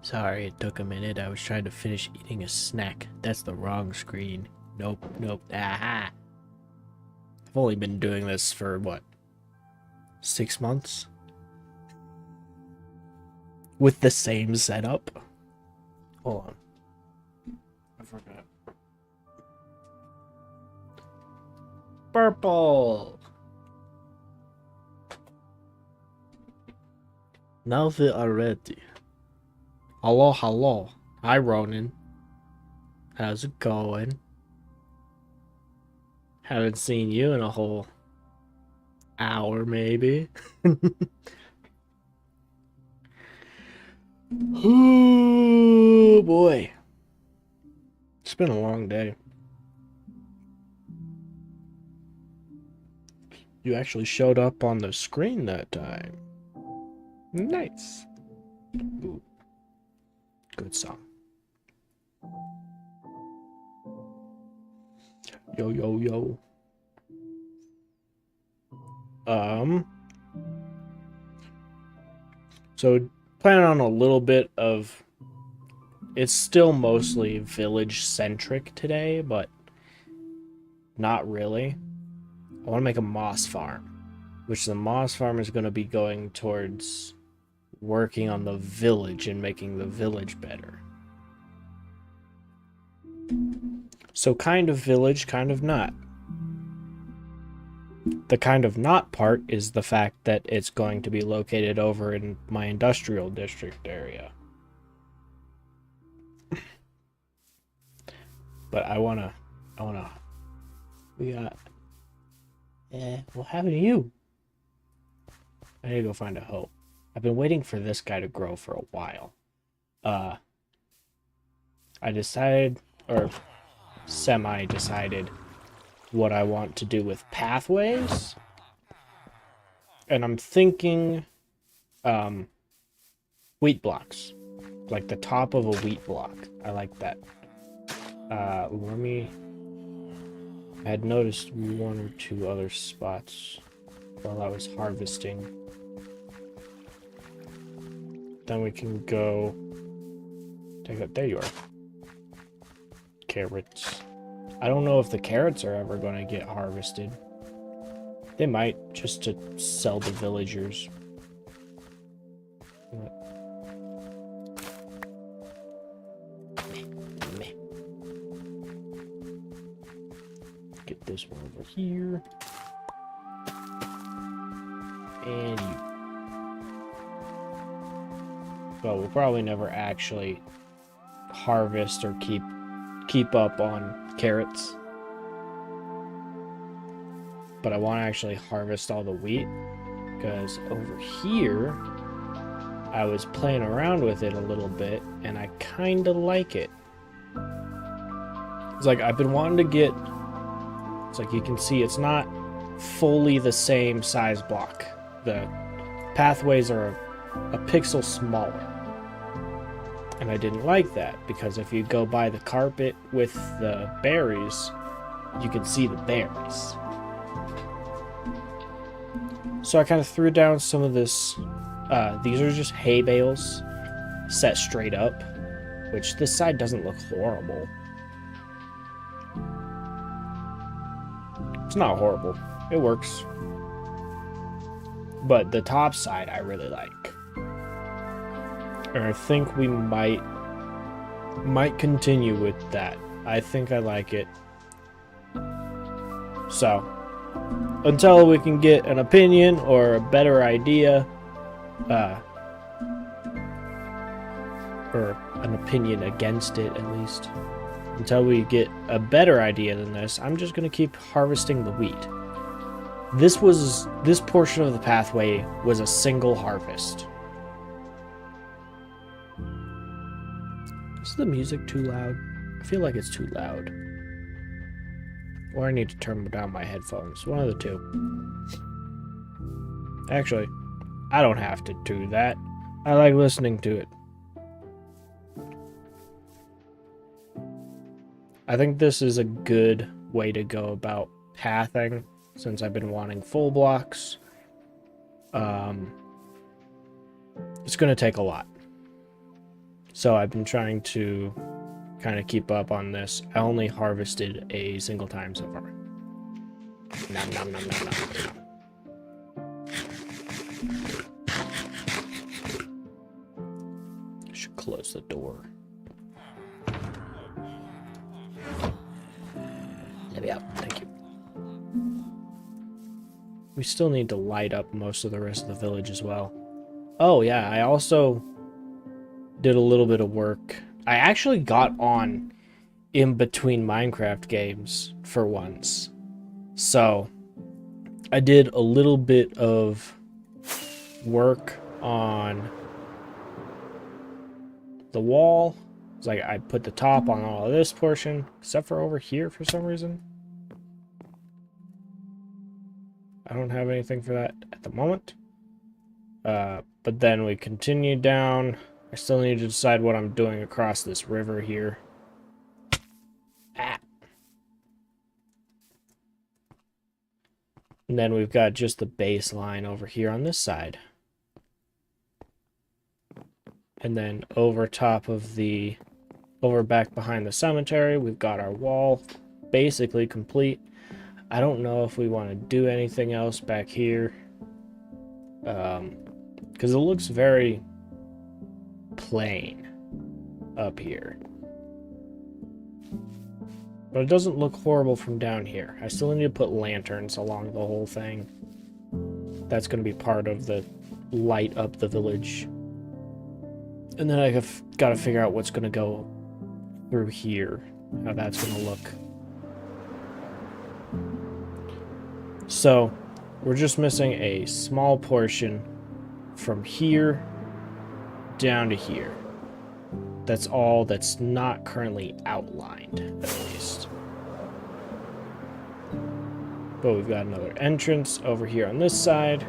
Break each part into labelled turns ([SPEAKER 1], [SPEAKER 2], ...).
[SPEAKER 1] Sorry, it took a minute. I was trying to finish eating a snack. That's the wrong screen. Nope, nope. Aha! I've only been doing this for, what, 6 months? With the same setup? Hold on. I forgot. Purple! Nothing already. Hello, hello. Hi, Ronan. How's it going? Haven't seen you in a whole hour, maybe. Oh, boy. It's been a long day. You actually showed up on the screen that time. Nice. Ooh. Good song. Yo, yo, yo. So plan on a little bit of, it's still mostly village centric today, but not really. I want to make a moss farm, which the moss farm is going to be going towards working on the village and making the village better. So kind of village, kind of not. The kind of not part is the fact that it's going to be located over in my industrial district area. But we got, what happened to you? I need to go find a hoe. I've been waiting for this guy to grow for a while. I decided, or semi-decided, what I want to do with pathways. And I'm thinking, wheat blocks. Like the top of a wheat block. I like that. I had noticed 1 or 2 other spots while I was harvesting. Then we can go take that. There you are. Carrots. I don't know if the carrots are ever going to get harvested. They might, just to sell the villagers. Get this one over here. And you. Well, we'll probably never actually harvest or keep up on carrots. But I want to actually harvest all the wheat, because over here I was playing around with it a little bit and I kind of like it. It's like I've been wanting to get, it's like you can see it's not fully the same size block. The pathways are a pixel smaller. And I didn't like that, because if you go by the carpet with the berries, you can see the berries. So I kind of threw down some of this. These are just hay bales set straight up, which this side doesn't look horrible. It's not horrible. It works. But the top side I really like. And I think we might continue with that. I think I like it. So, until we can get an opinion or a better idea, or an opinion against it at least, until we get a better idea than this, I'm just going to keep harvesting the wheat. This portion of the pathway was a single harvest. Is the music too loud? I feel like it's too loud. Or I need to turn down my headphones. One of the two. Actually, I don't have to do that. I like listening to it. I think this is a good way to go about pathing, since I've been wanting full blocks. It's going to take a lot. So I've been trying to kind of keep up on this. I only harvested a single time so far. Nom, nom, nom, nom, nom. I should close the door. Let me out. Thank you. We still need to light up most of the rest of the village as well. Oh yeah, I also did a little bit of work. I actually got on in between Minecraft games for once. So I did a little bit of work on the wall. It's like I put the top on all of this portion, except for over here for some reason. I don't have anything for that at the moment. But then we continue down. I still need to decide what I'm doing across this river here. Ah. And then we've got just the baseline over here on this side. And then over top of the... over back behind the cemetery, we've got our wall basically complete. I don't know if we want to do anything else back here. Because it looks very plain up here. But it doesn't look horrible from down here. I still need to put lanterns along the whole thing. That's going to be part of the light up the village. And then I've got to figure out what's going to go through here. How that's going to look. So, we're just missing a small portion from here down to here. That's all that's not currently outlined, at least. But we've got another entrance over here on this side.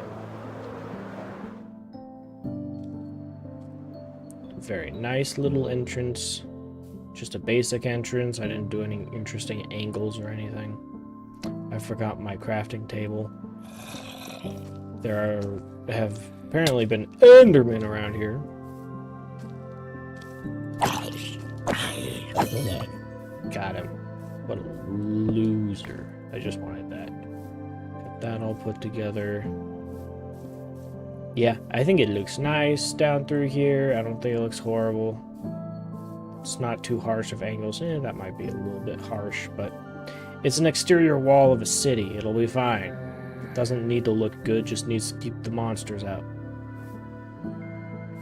[SPEAKER 1] Very nice little entrance. Just a basic entrance. I didn't do any interesting angles or anything. I forgot my crafting table. There have apparently been Endermen around here. Got him. What a loser. I just wanted that. Got that all put together. Yeah, I think it looks nice down through here. I don't think it looks horrible. It's not too harsh of angles. That might be a little bit harsh, but it's an exterior wall of a city. It'll be fine. It doesn't need to look good, just needs to keep the monsters out.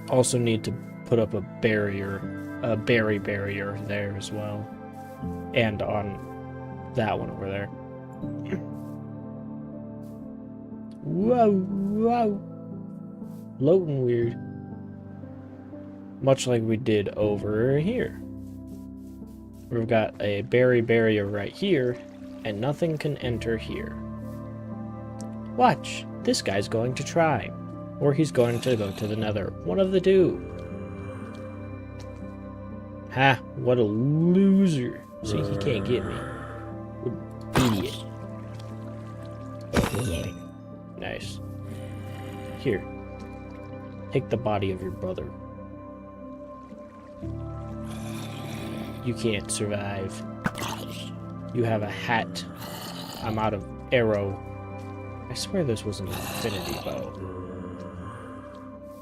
[SPEAKER 1] Also need to put up a barrier, a berry barrier there as well. And on that one over there. Whoa, whoa. Floating weird. Much like we did over here. We've got a berry barrier right here, and nothing can enter here. Watch, this guy's going to try. Or he's going to go to the nether. One of the two. Ha, what a loser. See, he can't get me. What idiot. Nice. Here. Take the body of your brother. You can't survive. You have a hat. I'm out of arrow. I swear this was an infinity bow.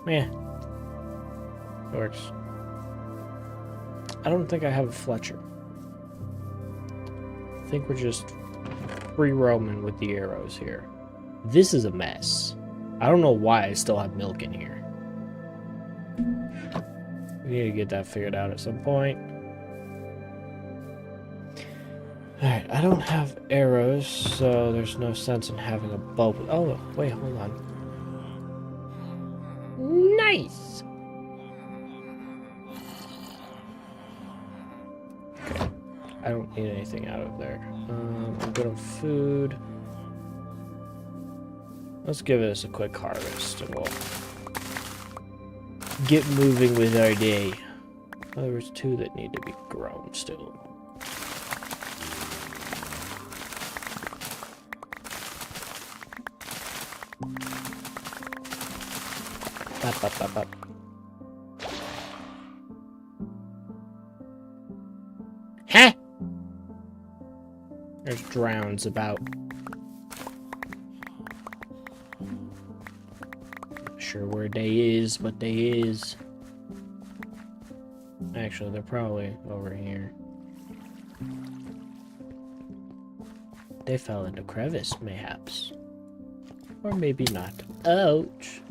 [SPEAKER 1] Meh. Works. I don't think I have a Fletcher. I think we're just free roaming with the arrows here. This is a mess. I don't know why I still have milk in here. We need to get that figured out at some point. Alright, I don't have arrows, so there's no sense in having a bow. Oh, wait, hold on. Nice! Okay, I don't need anything out of there. I'm good on food. Let's give this a quick harvest, and we'll get moving with our day. Oh, there's 2 that need to be grown still. Up. Huh? There's drowns about. Not sure where they is, but they is. Actually, they're probably over here. They fell into crevice, mayhaps. Or maybe not. Ouch.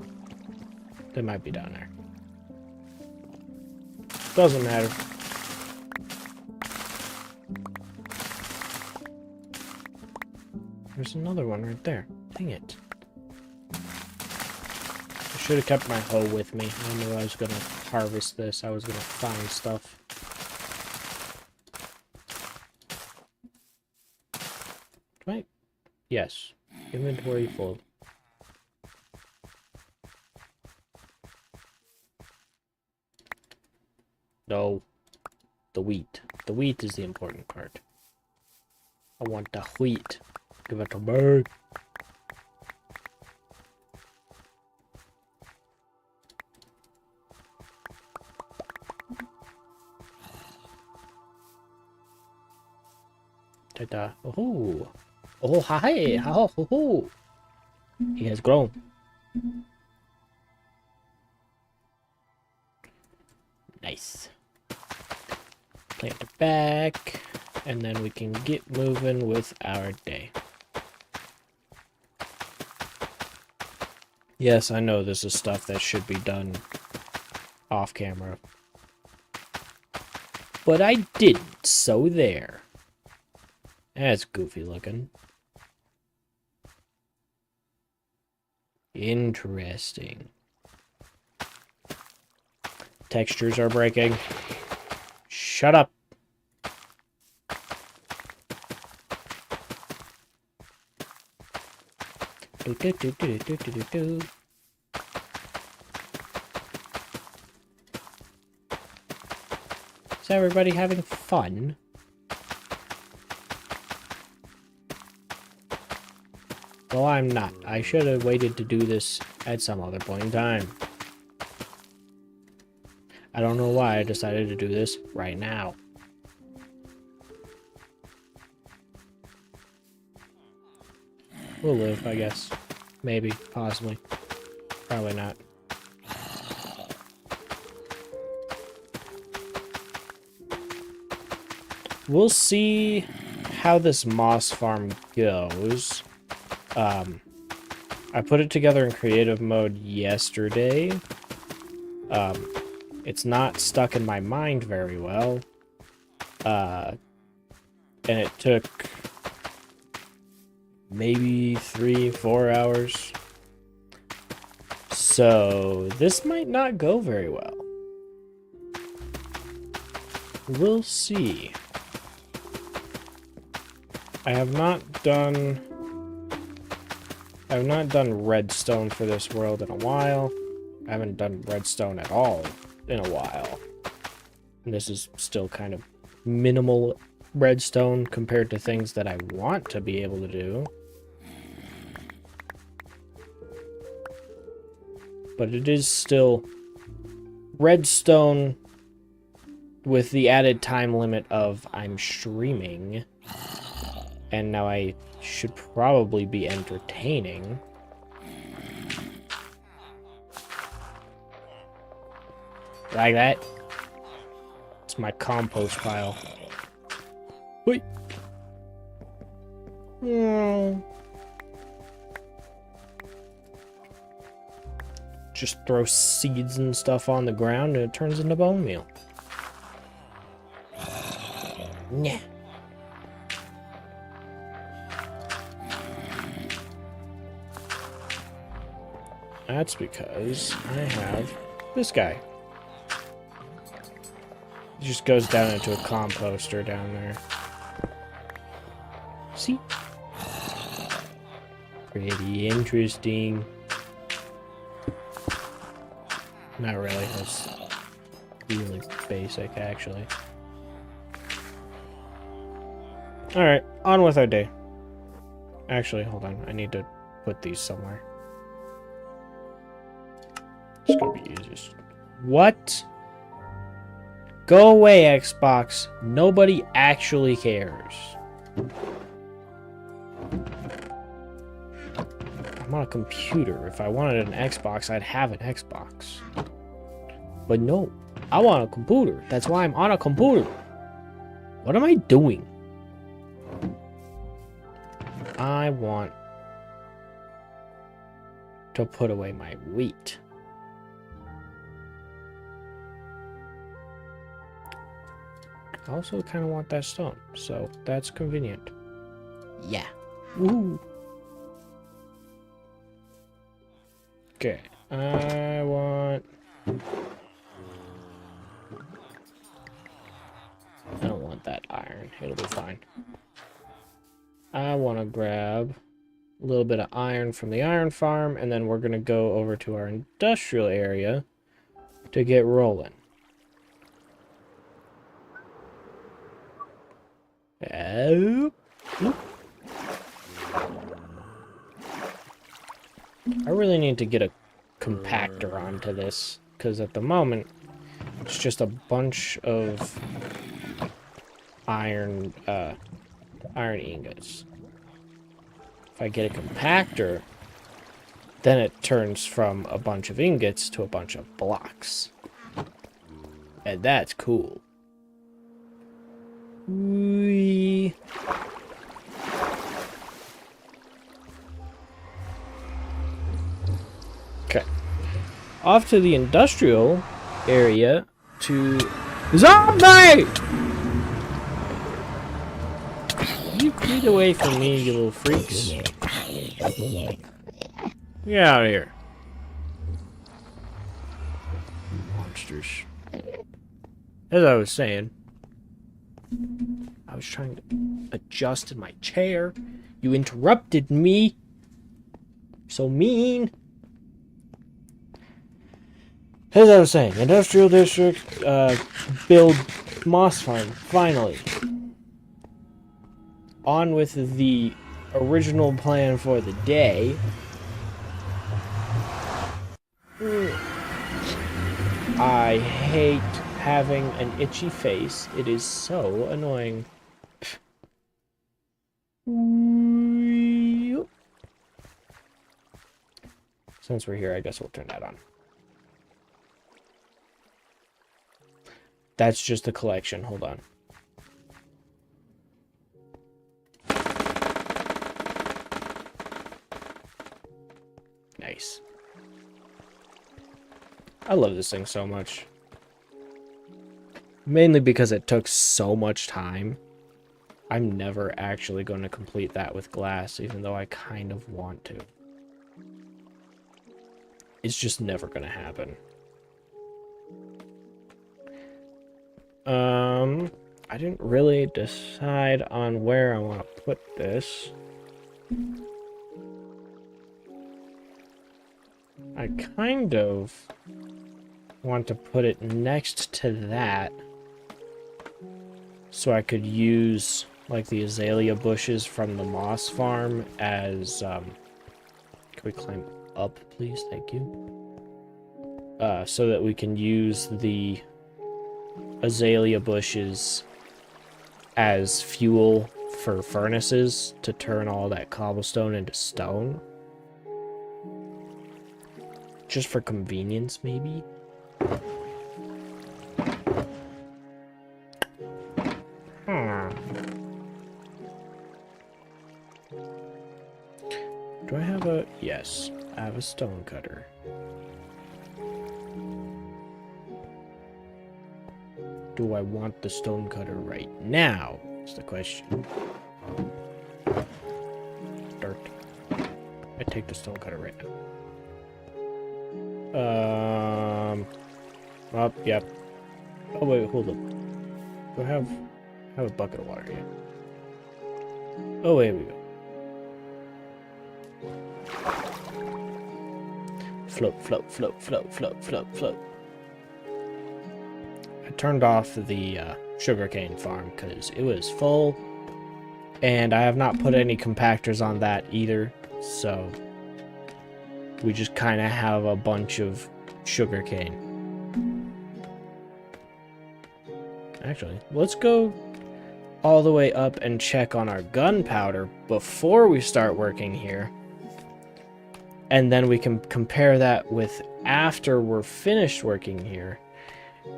[SPEAKER 1] They might be down there. Doesn't matter. There's another one right there. Dang it. I should have kept my hoe with me. I knew I was going to harvest this. I was going to find stuff. Right? Yes. Inventory full. No. The wheat. The wheat is the important part. I want the wheat. Give it to me. Ta-da. Oh. Oh, hi. Ho, ho, ho. He has grown. Nice. Plant it back, and then we can get moving with our day. Yes, I know this is stuff that should be done off camera. But I didn't, so there. That's goofy looking. Interesting. Textures are breaking. Shut up. Do. Is everybody having fun? Well, I'm not. I should have waited to do this at some other point in time. I don't know why I decided to do this right now. We'll live, I guess. Maybe. Possibly. Probably not. We'll see how this moss farm goes. I put it together in creative mode yesterday. It's not stuck in my mind very well. And it took maybe 3-4 hours. So this might not go very well. We'll see. I have not done redstone for this world in a while. I haven't done redstone at all in a while. And this is still kind of minimal redstone compared to things that I want to be able to do. But it is still redstone with the added time limit of I'm streaming. And now I should probably be entertaining. Like that? It's my compost pile. Wait. Just throw seeds and stuff on the ground and it turns into bone meal. Nah. That's because I have this guy. It just goes down into a composter down there. See? Pretty interesting. Not really. That's really basic, actually. Alright, on with our day. Actually, hold on. I need to put these somewhere. It's gonna be easiest. What? Go away, Xbox. Nobody actually cares. I'm on a computer. If I wanted an Xbox, I'd have an Xbox. But no, I want a computer. That's why I'm on a computer. What am I doing? I want to put away my wheat. I also kind of want that stone, so that's convenient. Yeah. Woo. Okay, I don't want that iron. It'll be fine. I want to grab a little bit of iron from the iron farm, and then we're going to go over to our industrial area to get rolling. I really need to get a compactor onto this, because at the moment, it's just a bunch of iron ingots. If I get a compactor, then it turns from a bunch of ingots to a bunch of blocks. And that's cool. Whee. Okay. Off to the industrial area to... Zombie! You get away from me, you little freaks. Get out of here. Monsters. As I was saying, I was trying to adjust in my chair. You interrupted me. So mean. As I was saying, industrial district, build moss farm, finally. On with the original plan for the day. I hate having an itchy face. It is so annoying. Since we're here, I guess we'll turn that on. That's just a collection. Hold on. Nice. I love this thing so much. Mainly because it took so much time. I'm never actually going to complete that with glass, even though I kind of want to. It's just never going to happen. I didn't really decide on where I want to put this. I kind of want to put it next to that so I could use like the azalea bushes from the moss farm as can we climb up, please? Thank you. So that we can use the azalea bushes as fuel for furnaces to turn all that cobblestone into stone. Just for convenience, maybe? Do I have a... Yes, I have a stone cutter. Do I want the stone cutter right now? Is the question. Dirt. I take the stone cutter right now. Oh, yep. Oh, wait, hold up. Do I have a bucket of water here? Oh, here we go. Float, float, float, float, float, float, float. I turned off the sugarcane farm because it was full, and I have not put any compactors on that either, so we just kind of have a bunch of sugarcane. Actually, let's go all the way up and check on our gunpowder before we start working here. And then we can compare that with after we're finished working here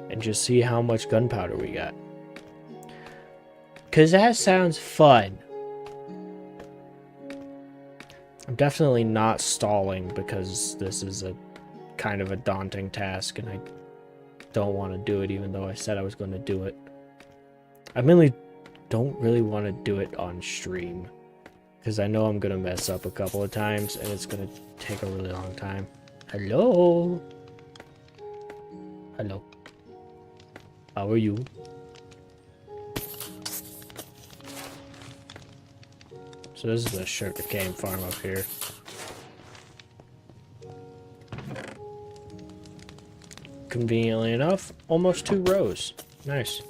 [SPEAKER 1] and just see how much gunpowder we got. Because that sounds fun. I'm definitely not stalling because this is a kind of a daunting task and I don't want to do it even though I said I was going to do it. I mainly don't really want to do it on stream because I know I'm going to mess up a couple of times and it's going to take a really long time. Hello? Hello. How are you? So this is the sugarcane farm up here. Conveniently enough, almost 2 rows. Nice.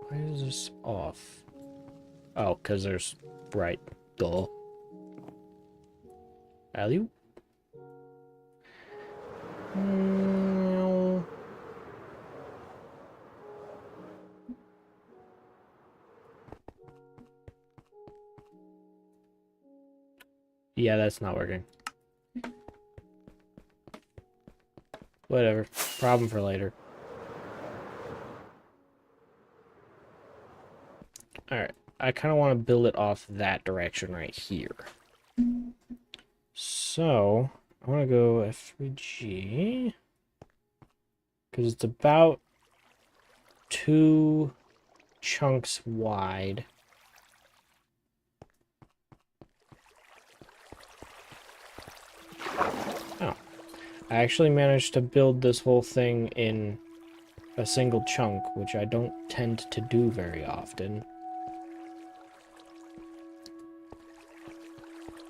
[SPEAKER 1] Why is this off? Oh, because there's... Right. Duh. Alley? Yeah, that's not working. Whatever. Problem for later. Alright. I kind of want to build it off that direction right here. So, I want to go F3G. Because it's about 2 chunks wide. Oh. I actually managed to build this whole thing in a single chunk, which I don't tend to do very often.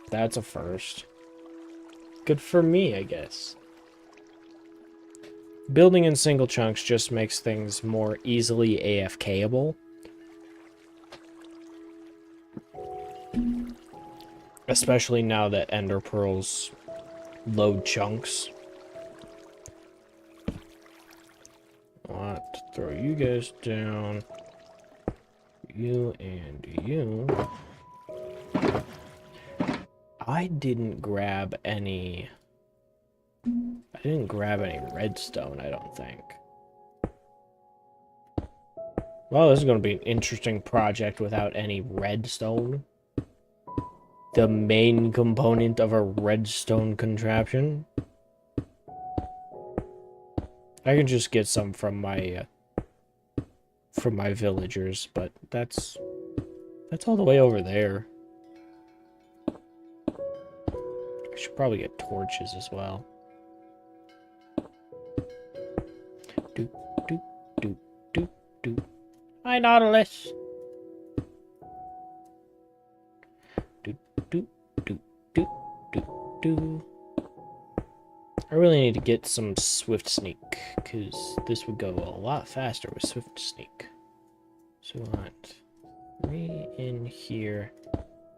[SPEAKER 1] That's a first. Good for me, I guess. Building in single chunks just makes things more easily AFKable. Especially now that Ender Pearls load chunks. I want to throw you guys down. You and you. I didn't grab any... I didn't grab any redstone, I don't think. Well, this is going to be an interesting project without any redstone. The main component of a redstone contraption. I can just get some from my villagers, but that's all the way over there. I should probably get torches as well. Do do do do do. Hi, Nautilus. Do do do do do do. I really need to get some Swift Sneak, because this would go a lot faster with Swift Sneak. So we want 3 in here.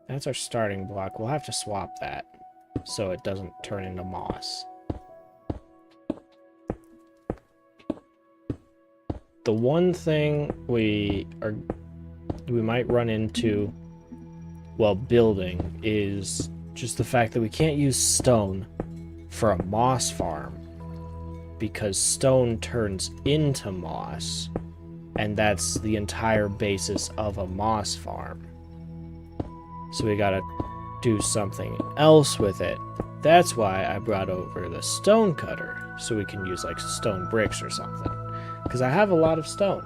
[SPEAKER 1] That's our starting block. We'll have to swap that so it doesn't turn into moss. The one thing we might run into while building is just the fact that we can't use stone for a moss farm because stone turns into moss, and that's the entire basis of a moss farm. So we gotta do something else with it. That's why I brought over the stone cutter, so we can use like stone bricks or something, because I have a lot of stone.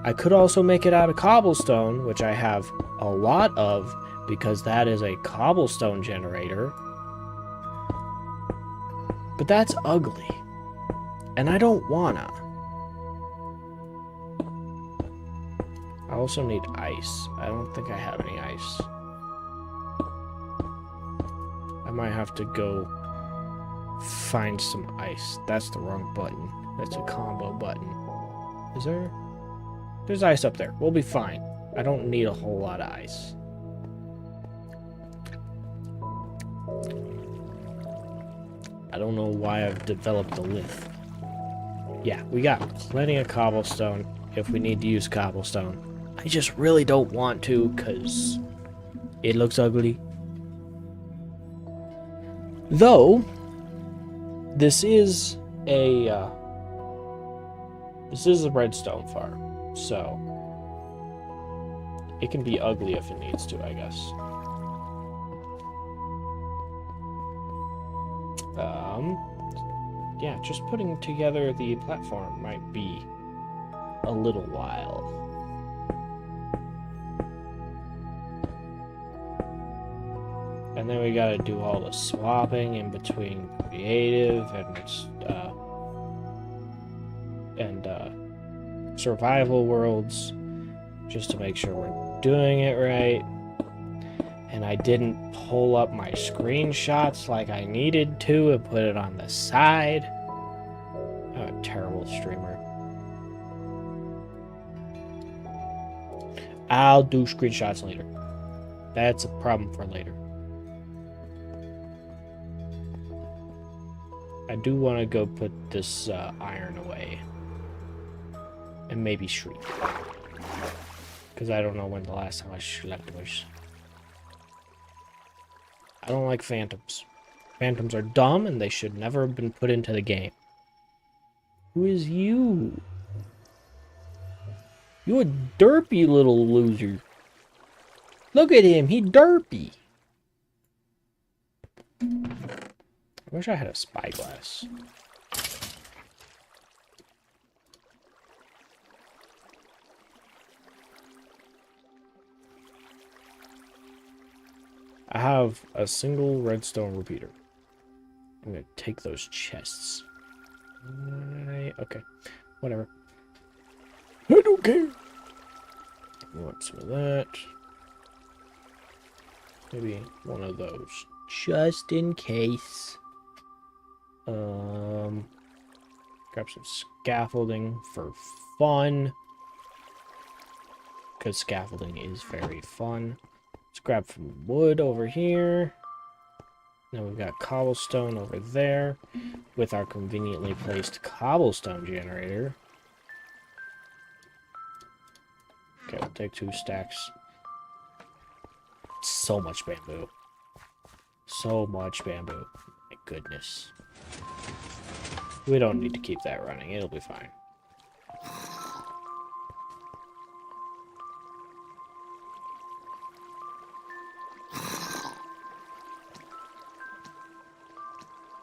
[SPEAKER 1] I could also make it out of cobblestone, which I have a lot of because that is a cobblestone generator. But that's ugly, and I don't wanna. I also need ice. I don't think I have any ice. I might have to go find some ice. That's the wrong button. That's a combo button. Is there? There's ice up there. We'll be fine. I don't need a whole lot of ice. I don't know why I've developed a lith. Yeah, we got plenty of cobblestone if we need to use cobblestone. I just really don't want to because it looks ugly. Though, this is a redstone farm, so it can be ugly if it needs to, I guess. Yeah, just putting together the platform might be a little while. And then we gotta do all the swapping in between creative and survival worlds, just to make sure we're doing it right. And I didn't pull up my screenshots like I needed to and put it on the side. I'm a terrible streamer. I'll do screenshots later. That's a problem for later. I do want to go put this iron away. And maybe sleep. Because I don't know when the last time I slept was. I don't like phantoms. Phantoms are dumb and they should never have been put into the game. Who is you? You a derpy little loser. Look at him, he derpy. I wish I had a spyglass. I have a single redstone repeater. I'm gonna take those chests. Okay, whatever. I don't care. You want some of that? Maybe one of those, just in case. Grab some scaffolding for fun, because scaffolding is very fun. Let's grab some wood over here. Now we've got cobblestone over there with our conveniently placed cobblestone generator. Okay, we'll take 2 stacks. So much bamboo. So much bamboo. My goodness. We don't need to keep that running. It'll be fine.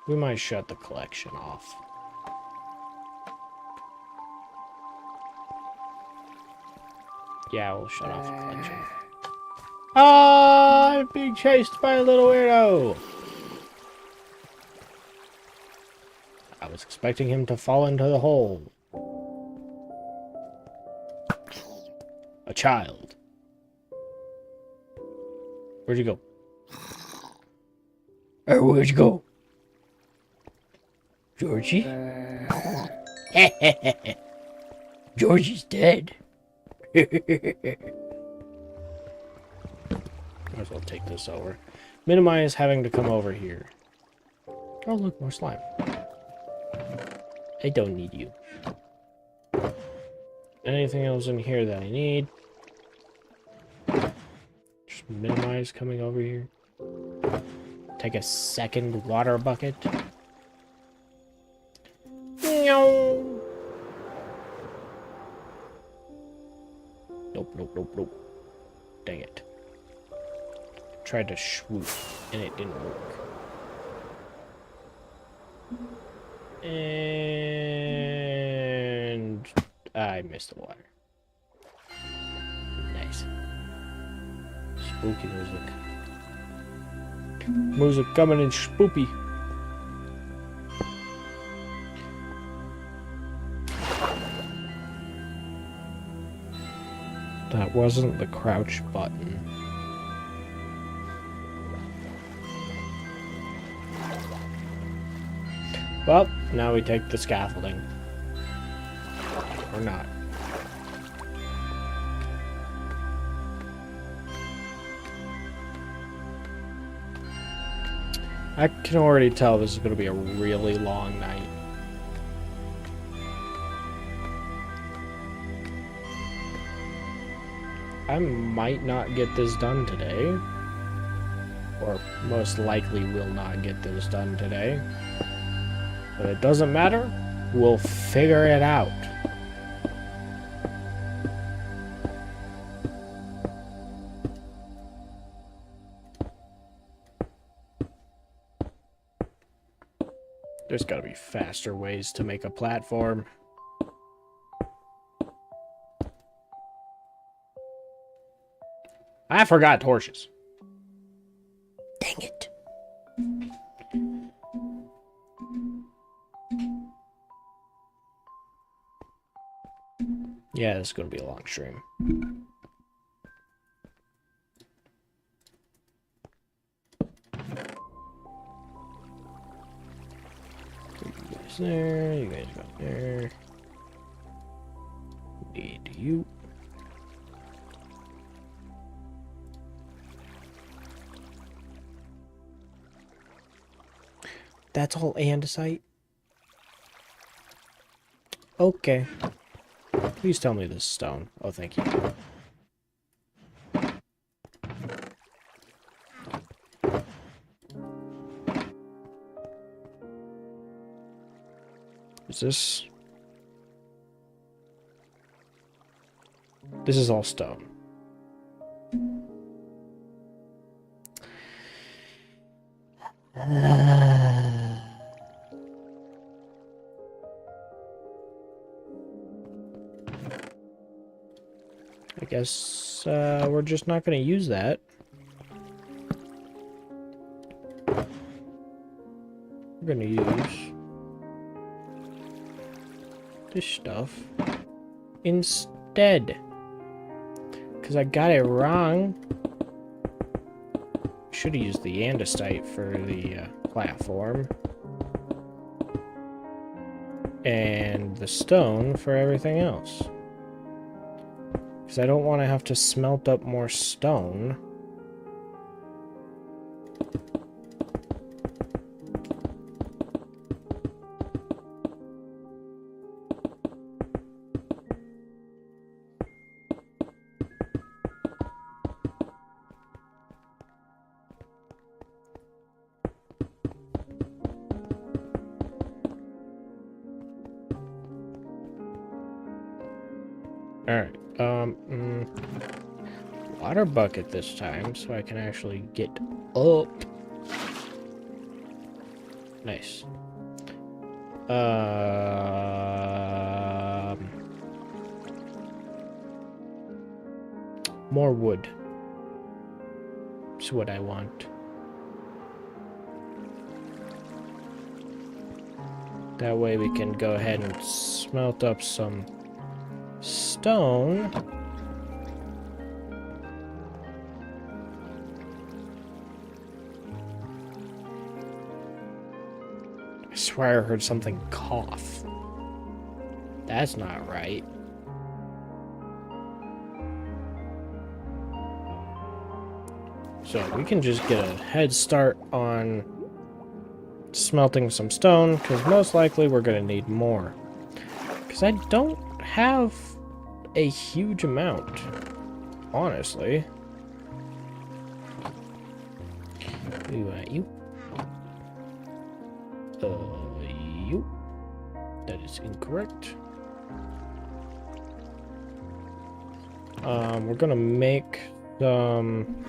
[SPEAKER 1] We might shut the collection off. Yeah, we'll shut off the collection. Ah, I'm being chased by a little weirdo. I was expecting him to fall into the hole. A child. Where'd you go? Where'd you go? Georgie? Georgie's dead. Might as well take this over. Minimize having to come over here. Oh, look, more slime. I don't need you. anything else in here that I need. Just minimize coming over here. Take a second water bucket. Nope, nope, nope, nope. Dang it. Tried to swoop, and it didn't work. And I missed the water. Nice. Spooky music. Music coming in spoopy. That wasn't the crouch button. Well, now we take the scaffolding. Or not. I can already tell this is going to be a really long night. I might not get this done today. Or most likely will not get this done today. But it doesn't matter. We'll figure it out. There's gotta be faster ways to make a platform. I forgot torches. Dang it. Yeah, this is gonna be a long stream. You guys there, you guys go there. Need you. That's all andesite? Okay. Please tell me this is stone. Oh, thank you. Is this... This is all stone. I guess we're just not going to use that. We're going to use this stuff instead. Because I got it wrong. Should have used the andesite for the platform. And the stone for everything else. Because I don't want to have to smelt up more stone. Alright. Water bucket this time, so I can actually get up. Nice. More wood. That's what I want. That way we can go ahead and smelt up some stone. I swear I heard something cough. That's not right. So we can just get a head start on smelting some stone, because most likely we're going to need more. Because I don't have a huge amount, honestly. We want you. You. That is incorrect. We're gonna make some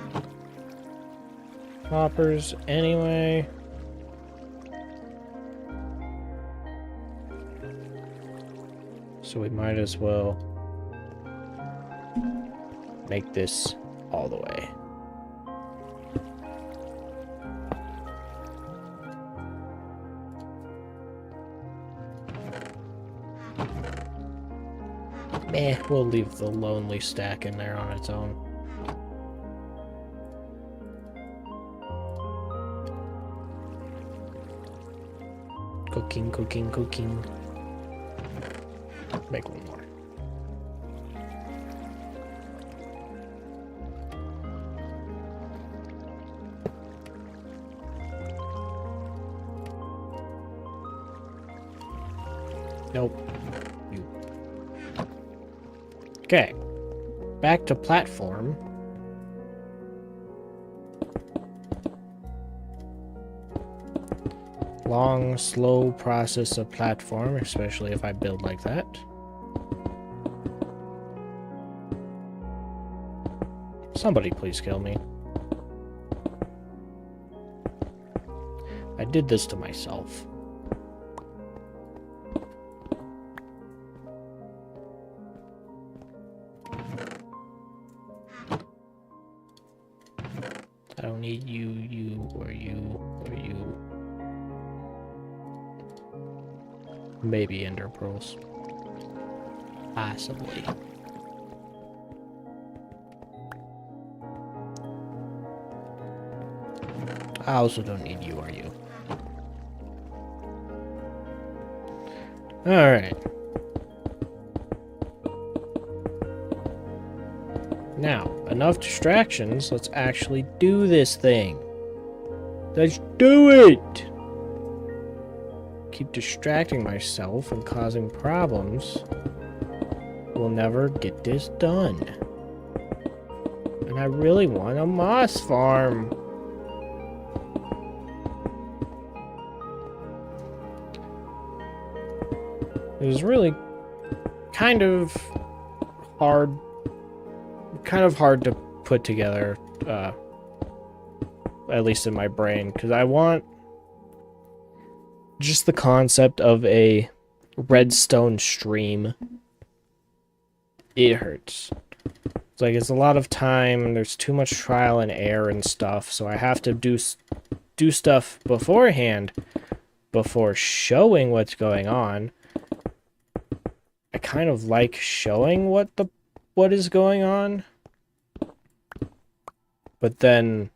[SPEAKER 1] hoppers anyway. So we might as well make this all the way. We'll leave the lonely stack in there on its own. Cooking, cooking, cooking. Make one more. Nope. You. Okay. Back to platform. Long, slow process of platform, especially if I build like that. Somebody please kill me. I did this to myself. I don't need you, you, or you, or you. Maybe ender pearls. Possibly. I also don't need you or you. Alright. Now, enough distractions. Let's actually do this thing. Let's do it! Keep distracting myself and causing problems. We'll never get this done. And I really want a moss farm. It was really kind of hard to put together, at least in my brain, because I want just the concept of a redstone stream. It hurts. It's like it's a lot of time, there's too much trial and error and stuff, so I have to do stuff beforehand before showing what's going on. I kind of like showing what is going on, but then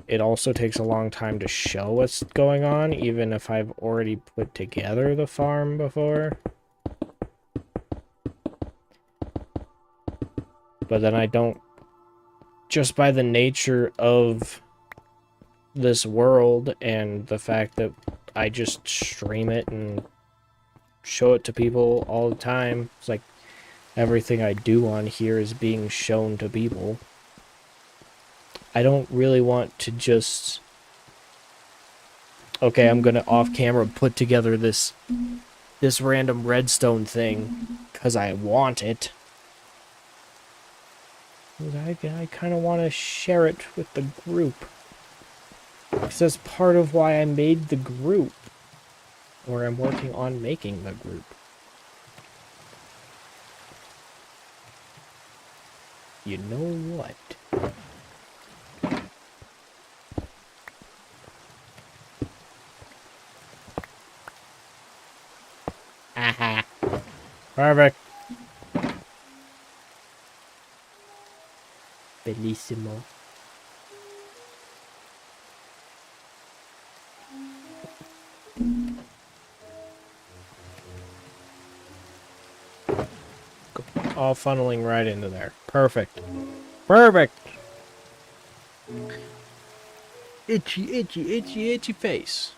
[SPEAKER 1] it also takes a long time to show what's going on, even if I've already put together the farm before. But then I don't, just by the nature of this world and the fact that I just stream it and show it to people all the time. It's like everything I do on here is being shown to people. I don't really want to just... Okay, I'm gonna off camera put together this random redstone thing because I want it. I kind of want to share it with the group. Because that's part of why I made the group. Or I'm working on making the group. You know what? Aha. Perfect. Bellissimo. All funneling right into there. Perfect. Perfect! Itchy, itchy, itchy, itchy face.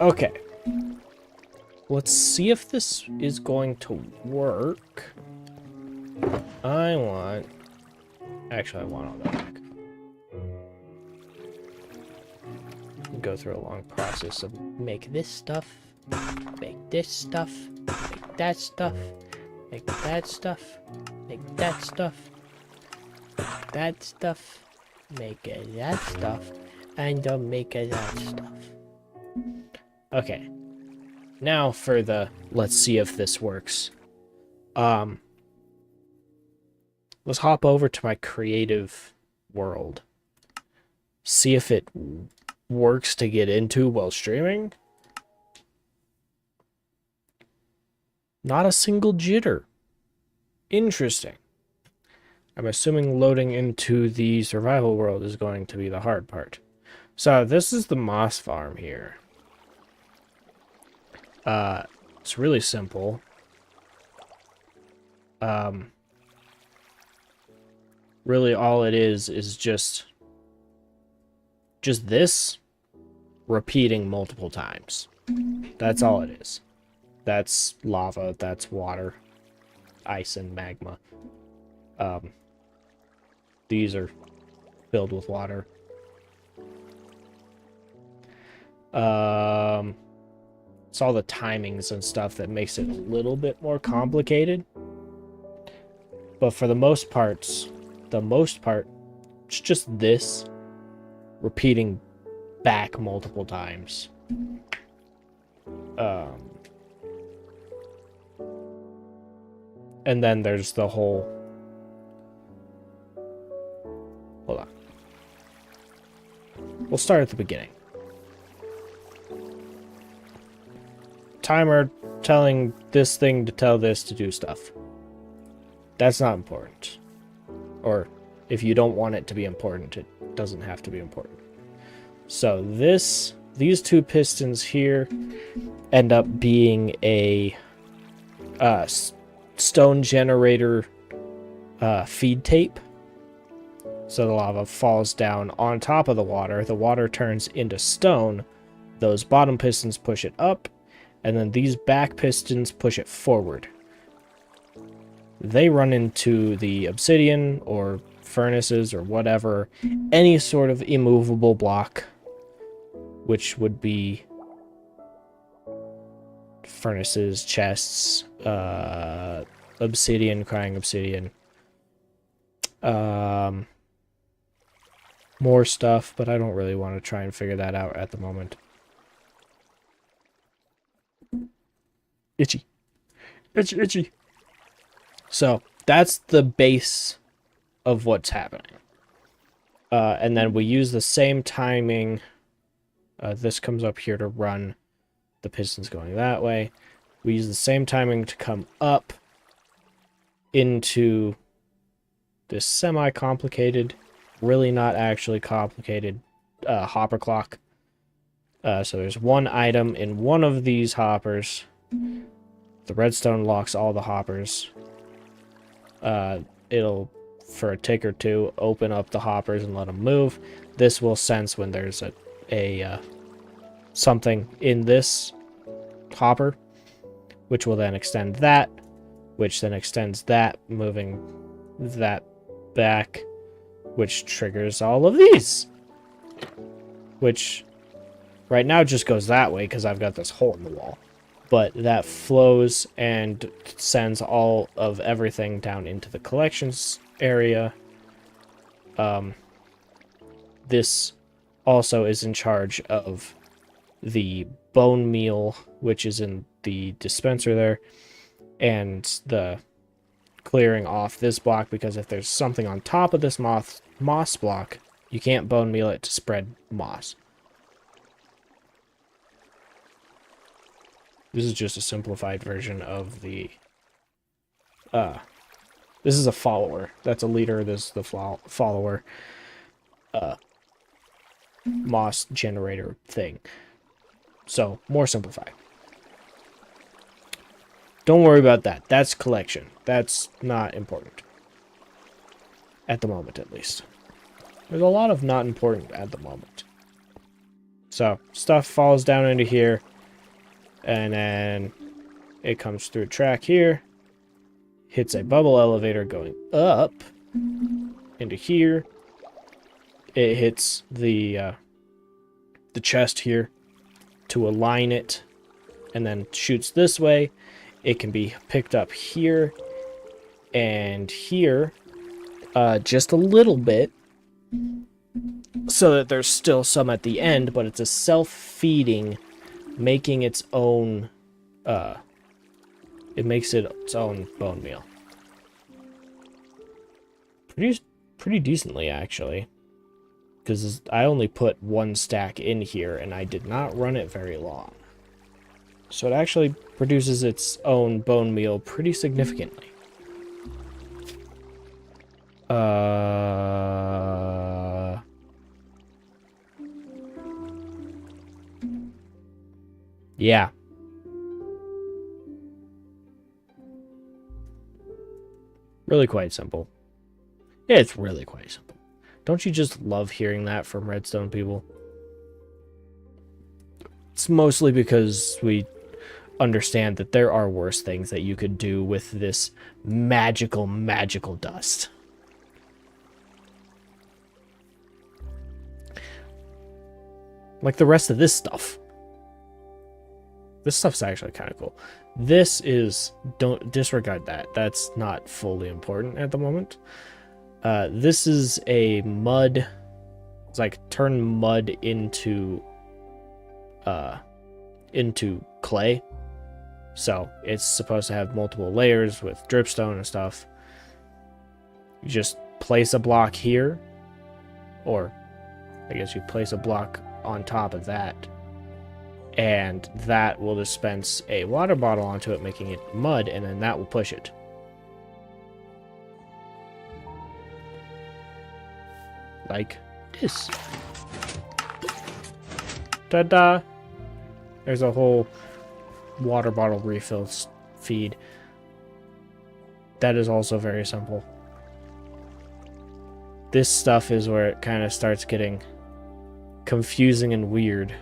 [SPEAKER 1] Okay. let's see if this is going to work. Actually, I want all that back. Go through a long process of make this stuff, make this stuff, make that stuff, make that stuff, make that stuff, make that stuff, make that stuff, and make that stuff. Okay. Now for the let's see if this works. Let's hop over to my creative world. See if it works to get into while streaming. Not a single jitter. Interesting. I'm assuming loading into the survival world is going to be the hard part. So this is the moss farm here. It's really simple. Really all it is just this repeating multiple times. That's all it is. That's lava, that's water, ice and magma. These are filled with water. It's all the timings and stuff that makes it a little bit more complicated. But for the most part, it's just this repeating back multiple times. And then there's the whole... Hold on. We'll start at the beginning. Timer telling this thing to tell this to do stuff. That's not important. Or if you don't want it to be important, it doesn't have to be important. So these two pistons here end up being a stone generator feed tape. So the lava falls down on top of the water turns into stone, those bottom pistons push it up, and then these back pistons push it forward. They run into the obsidian or furnaces or whatever, any sort of immovable block, which would be furnaces, chests, obsidian, crying obsidian, more stuff, but I don't really want to try and figure that out at the moment. Itchy. Itchy, itchy. So, that's the base of what's happening. And then we use the same timing. This comes up here to run. The piston's going that way. We use the same timing to come up into this semi-complicated, really not actually complicated, hopper clock. So there's one item in one of these hoppers. The redstone locks all the hoppers. It'll, for a tick or two, open up the hoppers and let them move. This will sense when there's a something in this hopper, which will then extend that, which then extends that, moving that back, which triggers all of these. Which right now just goes that way because I've got this hole in the wall. But that flows and sends all of everything down into the collections area. This also is in charge of the bone meal, which is in the dispenser there, and the clearing off this block, because if there's something on top of this moss block, you can't bone meal it to spread moss. This is just a simplified version of the... this is a follower. That's a leader. This is the follower. Moss generator thing. So, more simplified. Don't worry about that. That's collection. That's not important. At the moment, at least. There's a lot of not important at the moment. So, stuff falls down into here. And then it comes through a track here, hits a bubble elevator going up into here. It hits the chest here to align it, and then shoots this way. It can be picked up here and here, just a little bit, so that there's still some at the end, but it's a self-feeding, making its own, it makes it its own bone meal. Pretty decently, actually. Because I only put one stack in here, and I did not run it very long. So it actually produces its own bone meal pretty significantly. Yeah. Really quite simple. Yeah, it's really quite simple. Don't you just love hearing that from Redstone people? It's mostly because we understand that there are worse things that you could do with this magical dust. Like the rest of this stuff. This stuff's actually kind of cool. This is... Don't disregard that. That's not fully important at the moment. This is a mud... It's like turn mud into clay. So it's supposed to have multiple layers with dripstone and stuff. You just place a block here, or I guess you place a block on top of that, and that will dispense a water bottle onto it, making it mud, and then that will push it. Like this. Ta-da! There's a whole water bottle refill feed. That is also very simple. This stuff is where it kind of starts getting confusing and weird.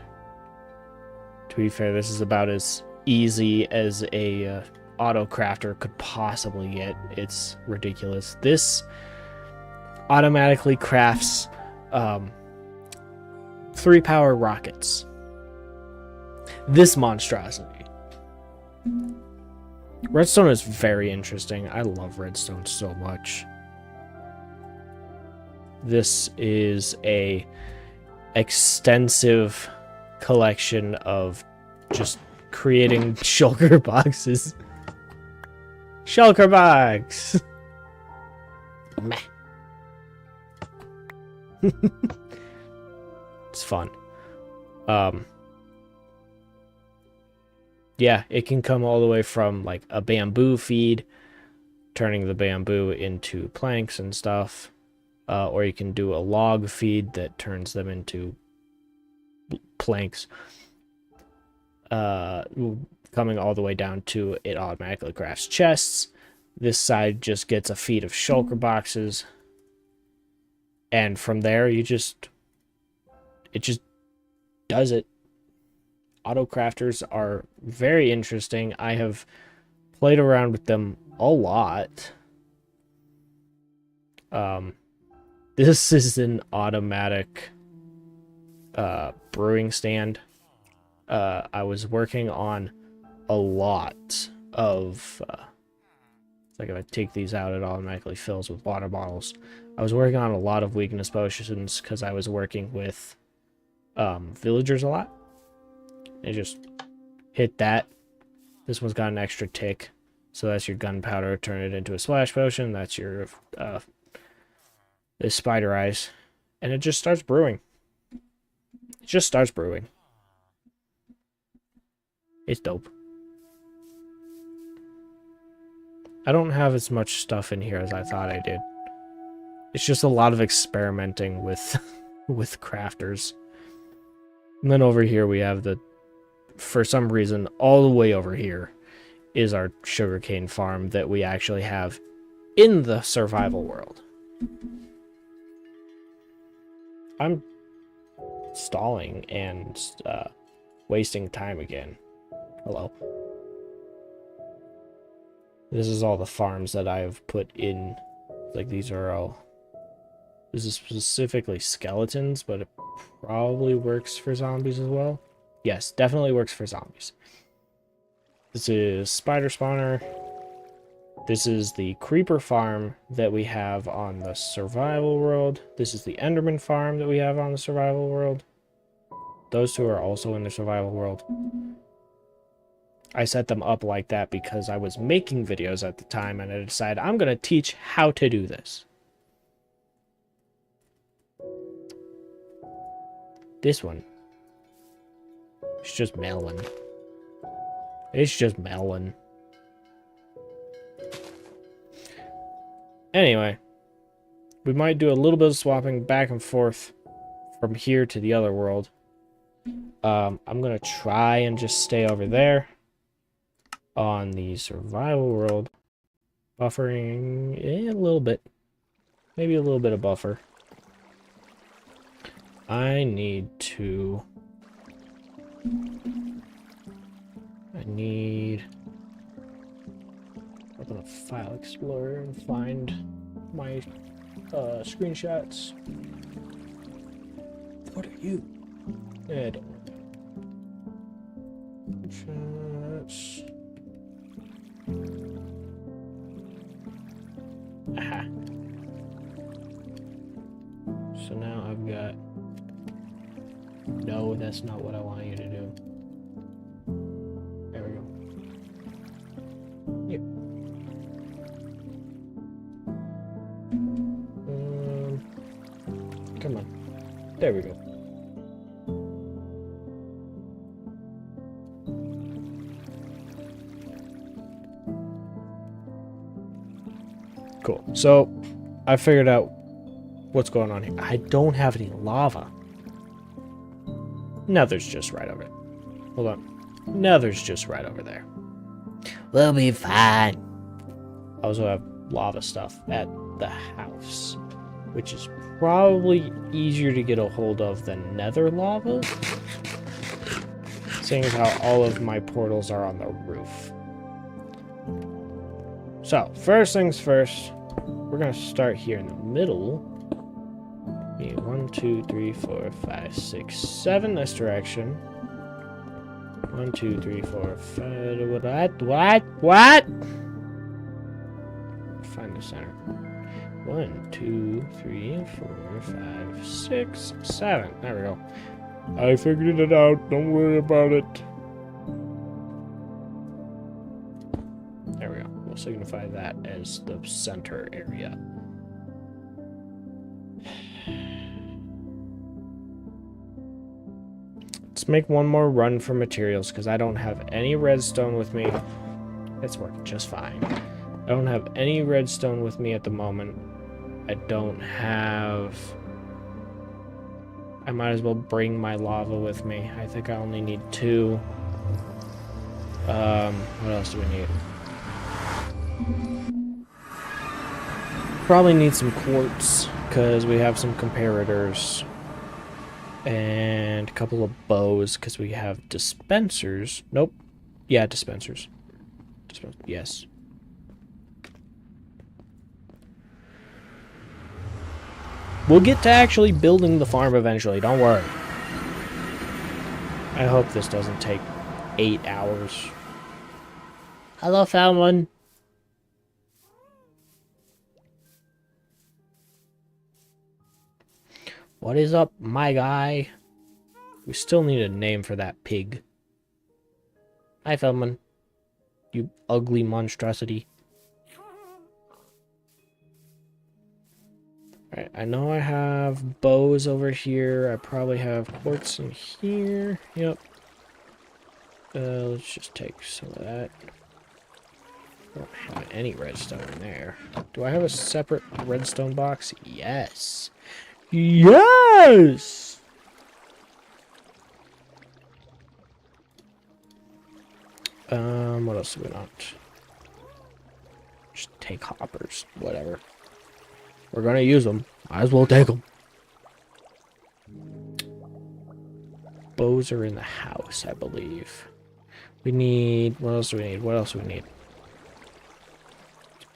[SPEAKER 1] To be fair, this is about as easy as a auto crafter could possibly get. It's ridiculous. This automatically crafts 3 power rockets. This monstrosity. Redstone is very interesting. I love redstone so much. This is a extensive collection of just creating shulker boxes. Shulker box! Meh. It's fun. Yeah, it can come all the way from like a bamboo feed, turning the bamboo into planks and stuff, or you can do a log feed that turns them into planks, coming all the way down to it automatically crafts chests. This side just gets a feed of shulker boxes, and from there it just does it. Auto crafters are very interesting. I have played around with them a lot. This is an automatic brewing stand. I was working on a lot of like if I take these out, it automatically fills with water bottles. I was working on a lot of weakness potions because I was working with villagers a lot. I just hit that. This one's got an extra tick, so that's your gunpowder. Turn it into a splash potion. That's your spider eyes, and it just starts brewing. It just starts brewing. It's dope. I don't have as much stuff in here as I thought I did. It's just a lot of experimenting with with crafters. And then over here we have the, for some reason, all the way over here is our sugarcane farm that we actually have in the survival world. I'm stalling and wasting time again. Hello. This is all the farms that I have put in. Like, these are all... This is specifically skeletons, but it probably works for zombies as well. Yes, definitely works for zombies. This is spider spawner. This is the creeper farm that we have on the survival world. This is the enderman farm that we have on the survival world. Those two are also in the survival world. I set them up like that because I was making videos at the time and I decided I'm going to teach how to do this. This one. It's just melon. It's just melon. Anyway. We might do a little bit of swapping back and forth from here to the other world. I'm going to try and just stay over there on the survival world. Buffering a little bit. Maybe a little bit of buffer. I need open a file explorer and find my screenshots. What are you? Yeah, don't worry. Shots. Aha. So now I've got... No, that's not what I want you to do. There we go. Yep. Come on. There we go. Cool. So, I figured out what's going on here. I don't have any lava. Nether's just right over it. Hold on. Nether's just right over there. We'll be fine. I also have lava stuff at the house, which is probably easier to get a hold of than nether lava, seeing as how all of my portals are on the roof. So, first things first, we're going to start here in the middle. 1, 2, 3, 4, 5, 6, 7 this direction. 1, 2, 3, 4, 5. What? Find the center. 1, 2, 3, 4, 5, 6, 7. There we go. I figured it out. Don't worry about it. There we go. We'll signify that as the center area. Let's make one more run for materials because I don't have any redstone with me. It's working just fine. I don't have any redstone with me at the moment. I don't have... I might as well bring my lava with me. I think I only need 2. What else do we need? Probably need some quartz because we have some comparators. And a couple of bows, because we have dispensers. Nope. Yeah, dispensers. Yes. We'll get to actually building the farm eventually, don't worry. I hope this doesn't take 8 hours. Hello, Falmon. What is up, my guy? We still need a name for that pig. Hi, Feldman. You ugly monstrosity. Alright, I know I have bows over here. I probably have quartz in here. Yep. Let's just take some of that. I don't have any redstone in there. Do I have a separate redstone box? Yes. Yes! What else do we want? Just take hoppers, whatever. We're gonna use them. Might as well take them. Bows are in the house, I believe. We need... What else do we need? What else do we need?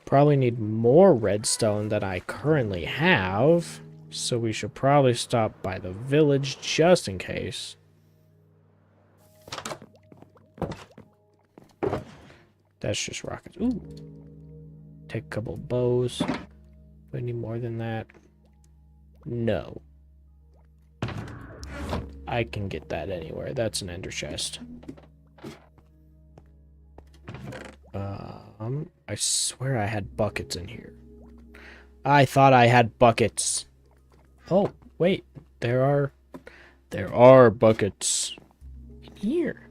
[SPEAKER 1] Probably need more redstone than I currently have. So we should probably stop by the village just in case. That's just rockets. Ooh. Take a couple of bows. Do I need more than that? No. I can get that anywhere. That's an ender chest. I swear I had buckets in here. I thought I had buckets. Oh, wait. There are buckets in here.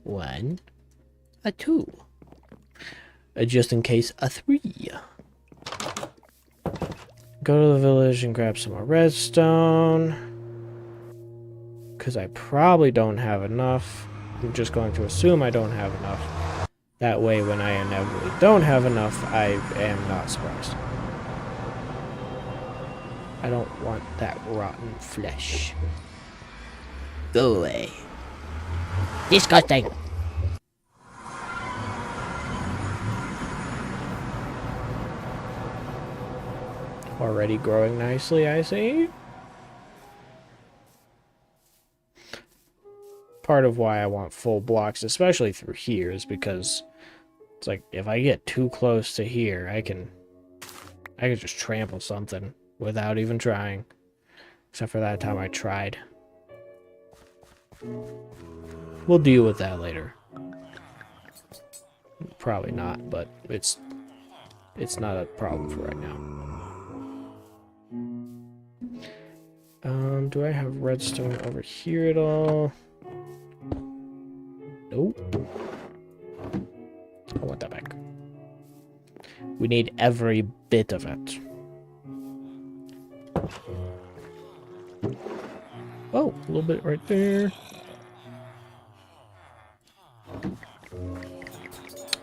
[SPEAKER 1] 1, a 2. Just in case, a 3. Go to the village and grab some more redstone. Because I probably don't have enough. I'm just going to assume I don't have enough. That way, when I inevitably don't have enough, I am not surprised. I don't want that rotten flesh. Go away. Disgusting! Already growing nicely, I see. Part of why I want full blocks, especially through here, is because it's like, if I get too close to here, I can just trample something without even trying. Except for that time I tried. We'll deal with that later. Probably not, but it's not a problem for right now. Do I have redstone over here at all? Nope. I want that back. We need every bit of it. Oh, a little bit right there.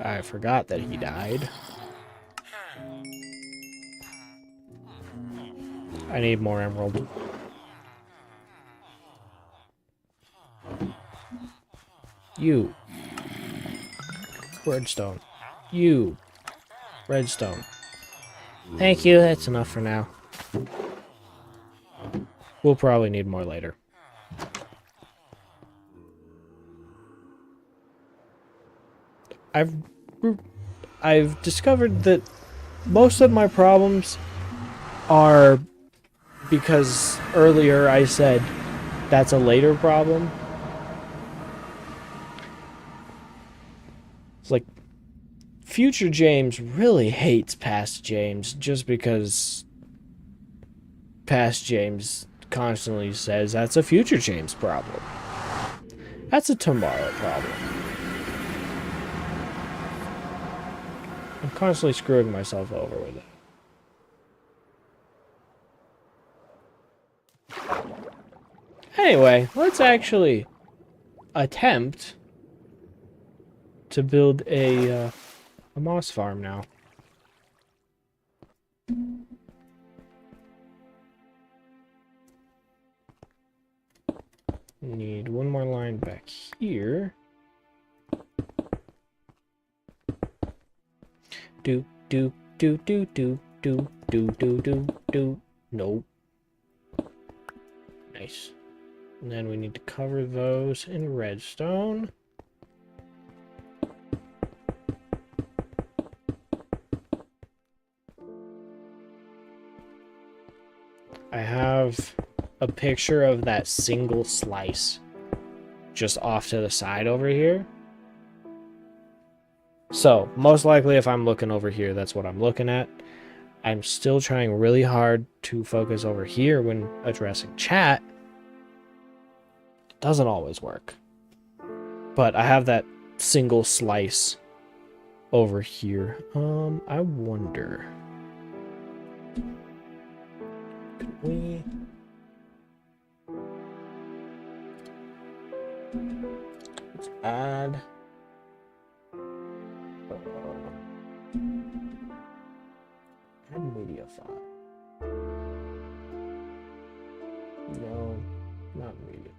[SPEAKER 1] I forgot that he died. I need more emerald. You. Redstone. You. Redstone. Thank you, that's enough for now. We'll probably need more later. I've discovered that most of my problems are because earlier I said that's a later problem. It's like future James really hates past James just because past James constantly says that's a future James problem. That's a tomorrow problem. I'm constantly screwing myself over with it. Anyway, let's actually attempt to build a moss farm now. Need one more line back here. Do do do do do do do do do do. Nope. Nice. And then we need to cover those in redstone. I have a picture of that single slice just off to the side over here. So, most likely if I'm looking over here, that's what I'm looking at. I'm still trying really hard to focus over here when addressing chat. Doesn't always work. But I have that single slice over here. I wonder. Could we... Let's add... add media file. No, not media.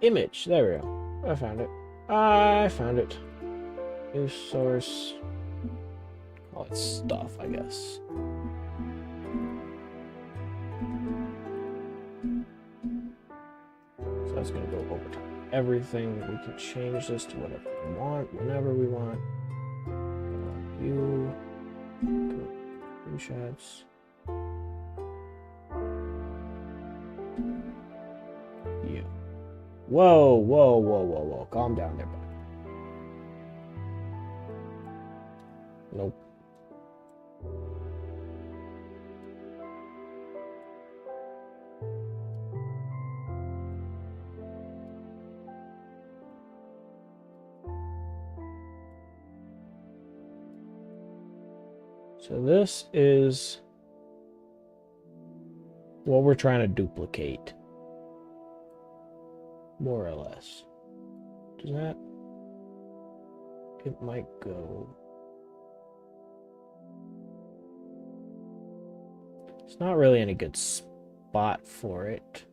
[SPEAKER 1] Image. There we go. I found it. I found it. New source. Oh, it's stuff, I guess. So that's gonna go over top of everything. We can change this to whatever we want, whenever we want. View. Screenshots. View. Whoa, whoa, whoa, whoa, whoa. Calm down there, bud. Nope. So this is what we're trying to duplicate. More or less. Does that? It might go. It's not really in a good spot for it.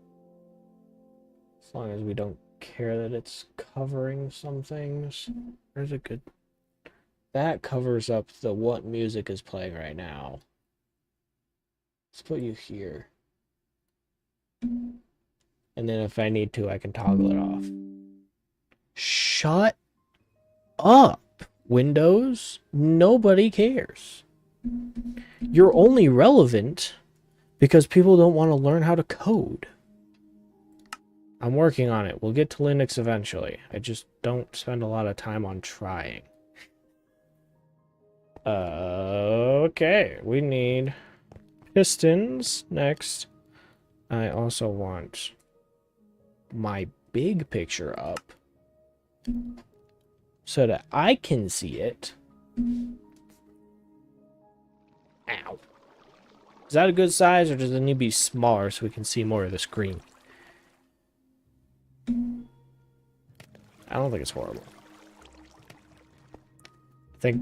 [SPEAKER 1] As long as we don't care that it's covering some things. There's a good... That covers up the what music is playing right now. Let's put you here. And then if I need to, I can toggle it off. Shut up, Windows. Nobody cares. You're only relevant because people don't want to learn how to code. I'm working on it. We'll get to Linux eventually. I just don't spend a lot of time on trying. Okay, we need pistons next. I also want my big picture up so that I can see it. Ow. Is that a good size, or does it need to be smaller so we can see more of the screen? I don't think it's horrible. I think,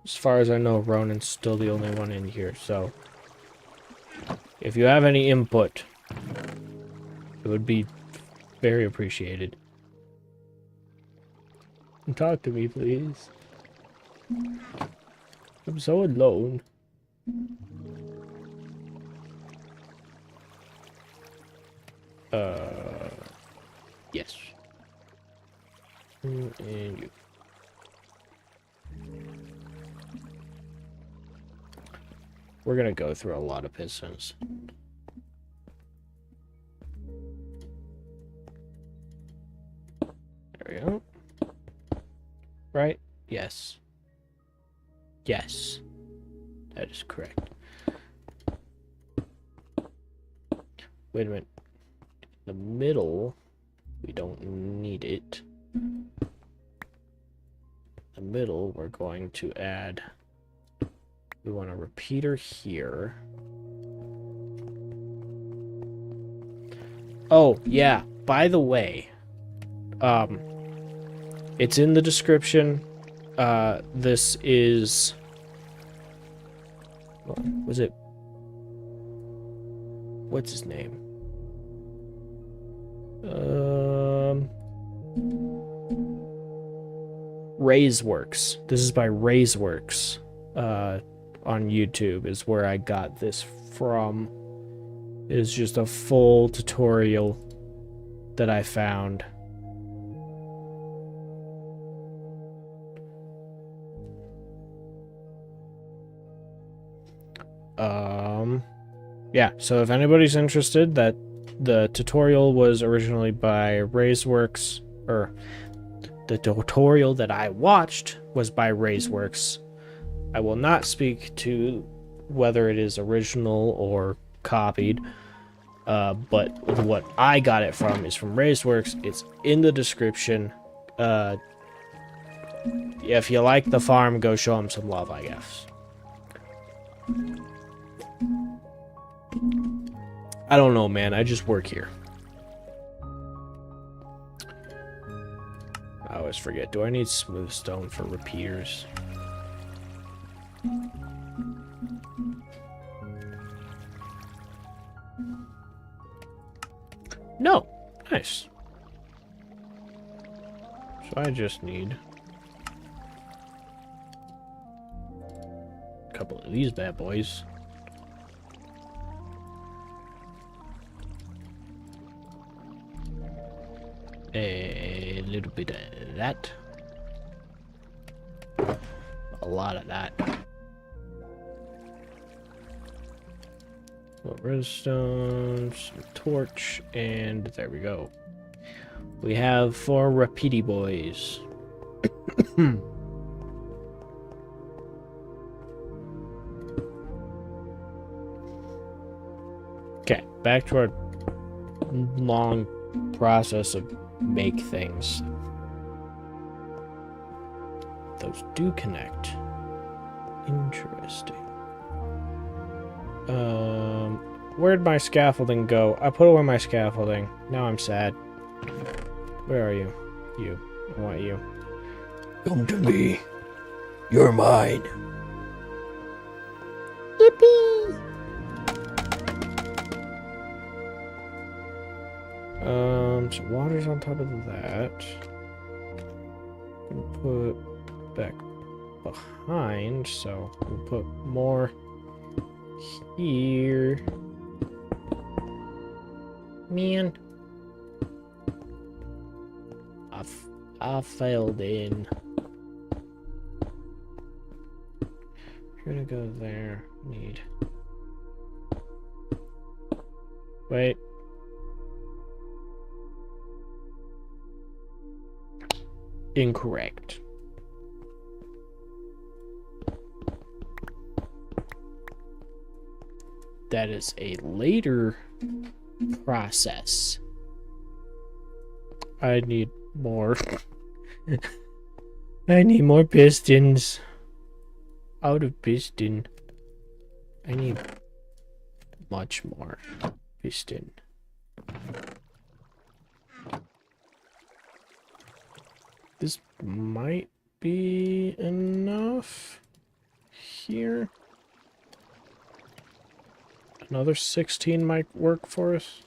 [SPEAKER 1] as far as I know, Ronan's still the only one in here, so if you have any input, it would be very appreciated. Talk to me, please. I'm so alone. Yes. And you. We're gonna go through a lot of pistons. There we go. Right? Yes. Yes. That is correct. Wait a minute. The middle, we don't need it. The middle, we're going to add... We want a repeater here. Oh, yeah. By the way, it's in the description. This is... Was it... What's his name? Raiseworks. This is by Raiseworks. On YouTube is where I got this from. It is just a full tutorial that I found. Yeah, so if anybody's interested, that the tutorial was originally by Raiseworks, or the tutorial that I watched was by Raiseworks. I will not speak to whether it is original or copied, but what I got it from is from Raiseworks. It's in the description. If you like the farm, go show them some love, I guess. I don't know, man. I just work here. I always forget. Do I need smooth stone for repeaters? No. Nice. So I just need a couple of these bad boys. A little bit of that. A lot of that. Well, redstone, some torch, and there we go. We have 4 repeaty boys. Okay, back to our long process of make things. Those do connect. Interesting. Where'd my scaffolding go? I put away my scaffolding. Now I'm sad. Where are you? You. I want you. Come to me. You're mine. Yippee! So water's on top of that. I'm gonna put back behind, so we'll put more here. Man. I failed in. You're gonna go there. Need. Wait. Incorrect. That is a later process. I need more. I need more pistons. Out of piston. I need much more piston. This might be enough here. Another 16 might work for us.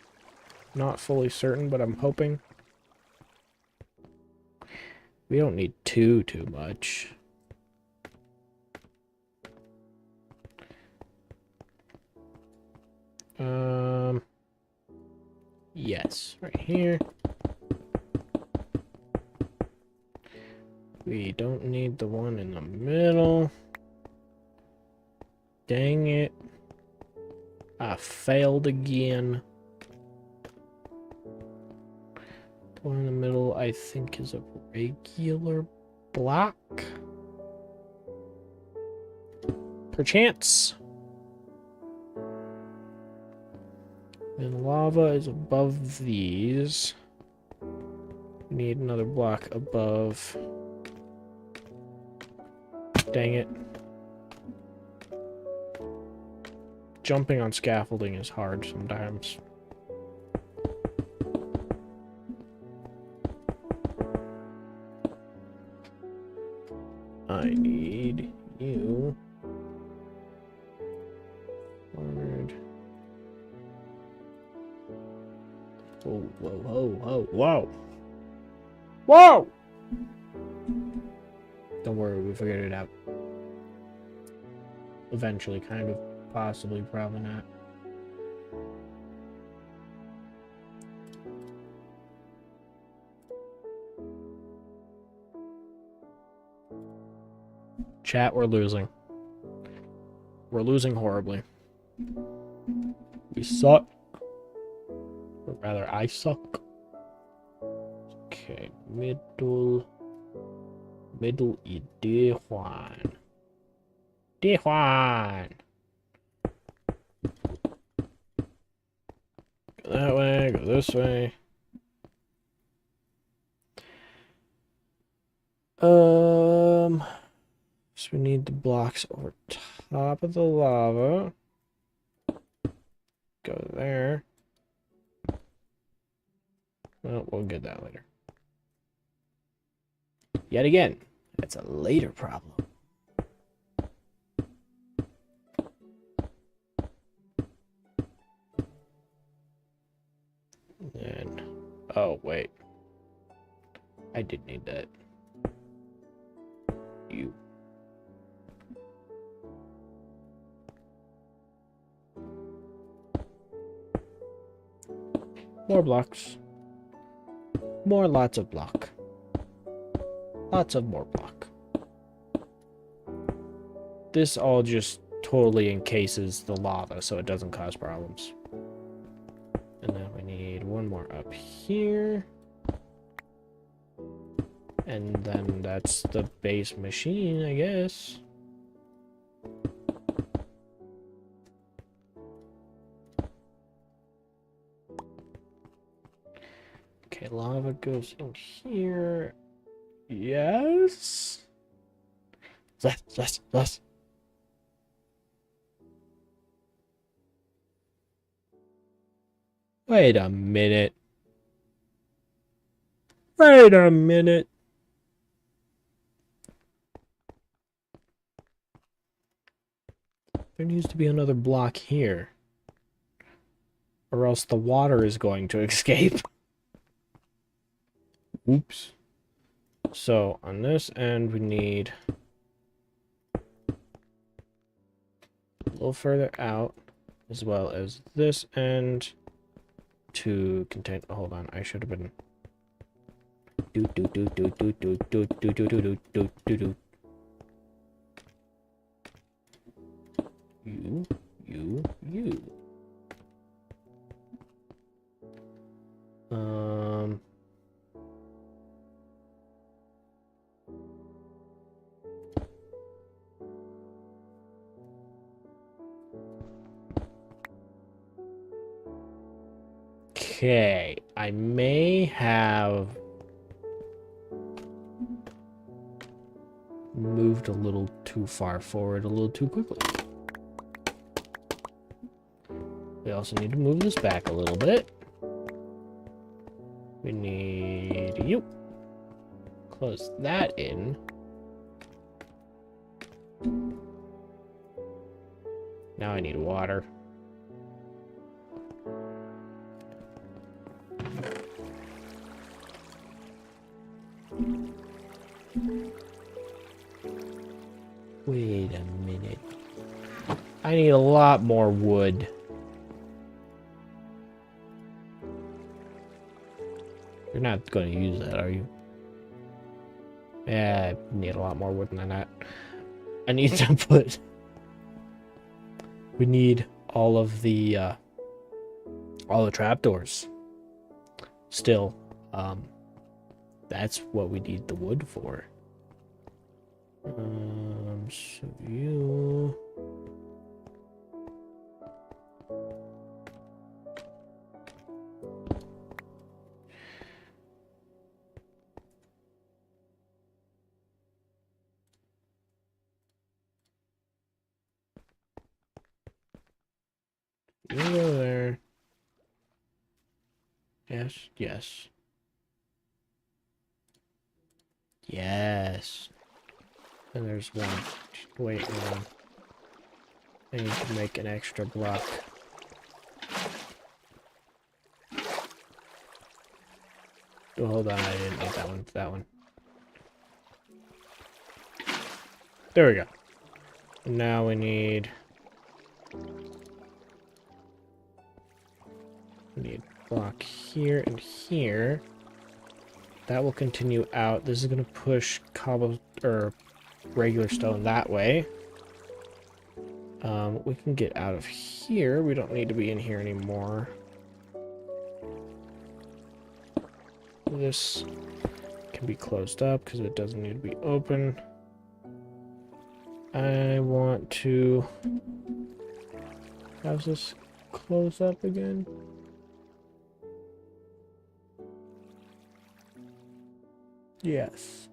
[SPEAKER 1] Not fully certain, but I'm hoping. We don't need too much. Yes, right here. We don't need the one in the middle. Dang it. I failed again. The one in the middle, I think, is a regular block. Perchance. And lava is above these. We need another block above. Dang it. Jumping on scaffolding is hard sometimes. I need you. Forward. Whoa, whoa, whoa, whoa, whoa! Whoa! Don't worry, we figured it out. Eventually, kind of. Possibly, probably not. Chat, we're losing. We're losing horribly. We suck. Or rather, I suck. Okay, middle y Dejuan. Dejuan! Go that way, go this way. So we need the blocks over top of the lava. Go there. Well, we'll get that later. Yet again, that's a later problem. And, oh, wait. I did need that. You. More blocks. More lots of block. Lots of more block. This all just totally encases the lava so it doesn't cause problems. And then we need one more up here. And then that's the base machine, I guess. Okay, lava goes in here. Yes? Yes. Wait a minute. Wait a minute. There needs to be another block here. Or else the water is going to escape. Oops. So, on this end, we need a little further out, as well as this end to contain... Hold on, I should have been... You. Okay, I may have moved a little too far forward, a little too quickly. We also need to move this back a little bit. We need you. Close that in. Now I need water. Wait a minute. I need a lot more wood. You're not going to use that, are you? Yeah, I need a lot more wood than that. I need to put... We need all the trapdoors. Still, that's what we need the wood for. So you... You go there. Yes. And there's one. Wait, hold on. I need to make an extra block. Oh, hold on, I didn't make that one. That one. There we go. Now we need... block here and here. That will continue out. This is going to push cobble or regular stone that way. We can get out of here. We don't need to be in here anymore. This can be closed up because it doesn't need to be open. I want to have this close up again. Yes.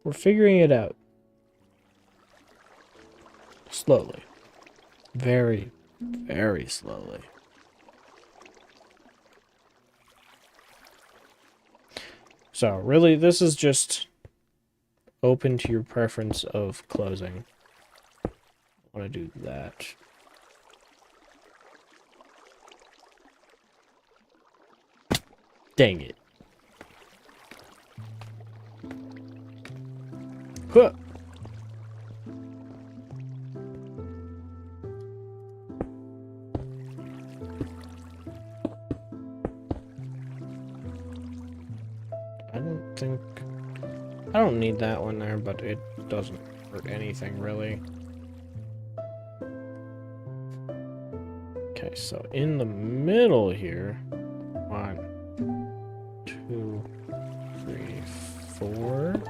[SPEAKER 1] We're figuring it out. Slowly. Very, very slowly. So, really, this is just open to your preference of closing. want to do that. Dang it. Huh. I don't need that one there, but it doesn't hurt anything really. Okay, so in the middle here, 1, 2, 3, 4,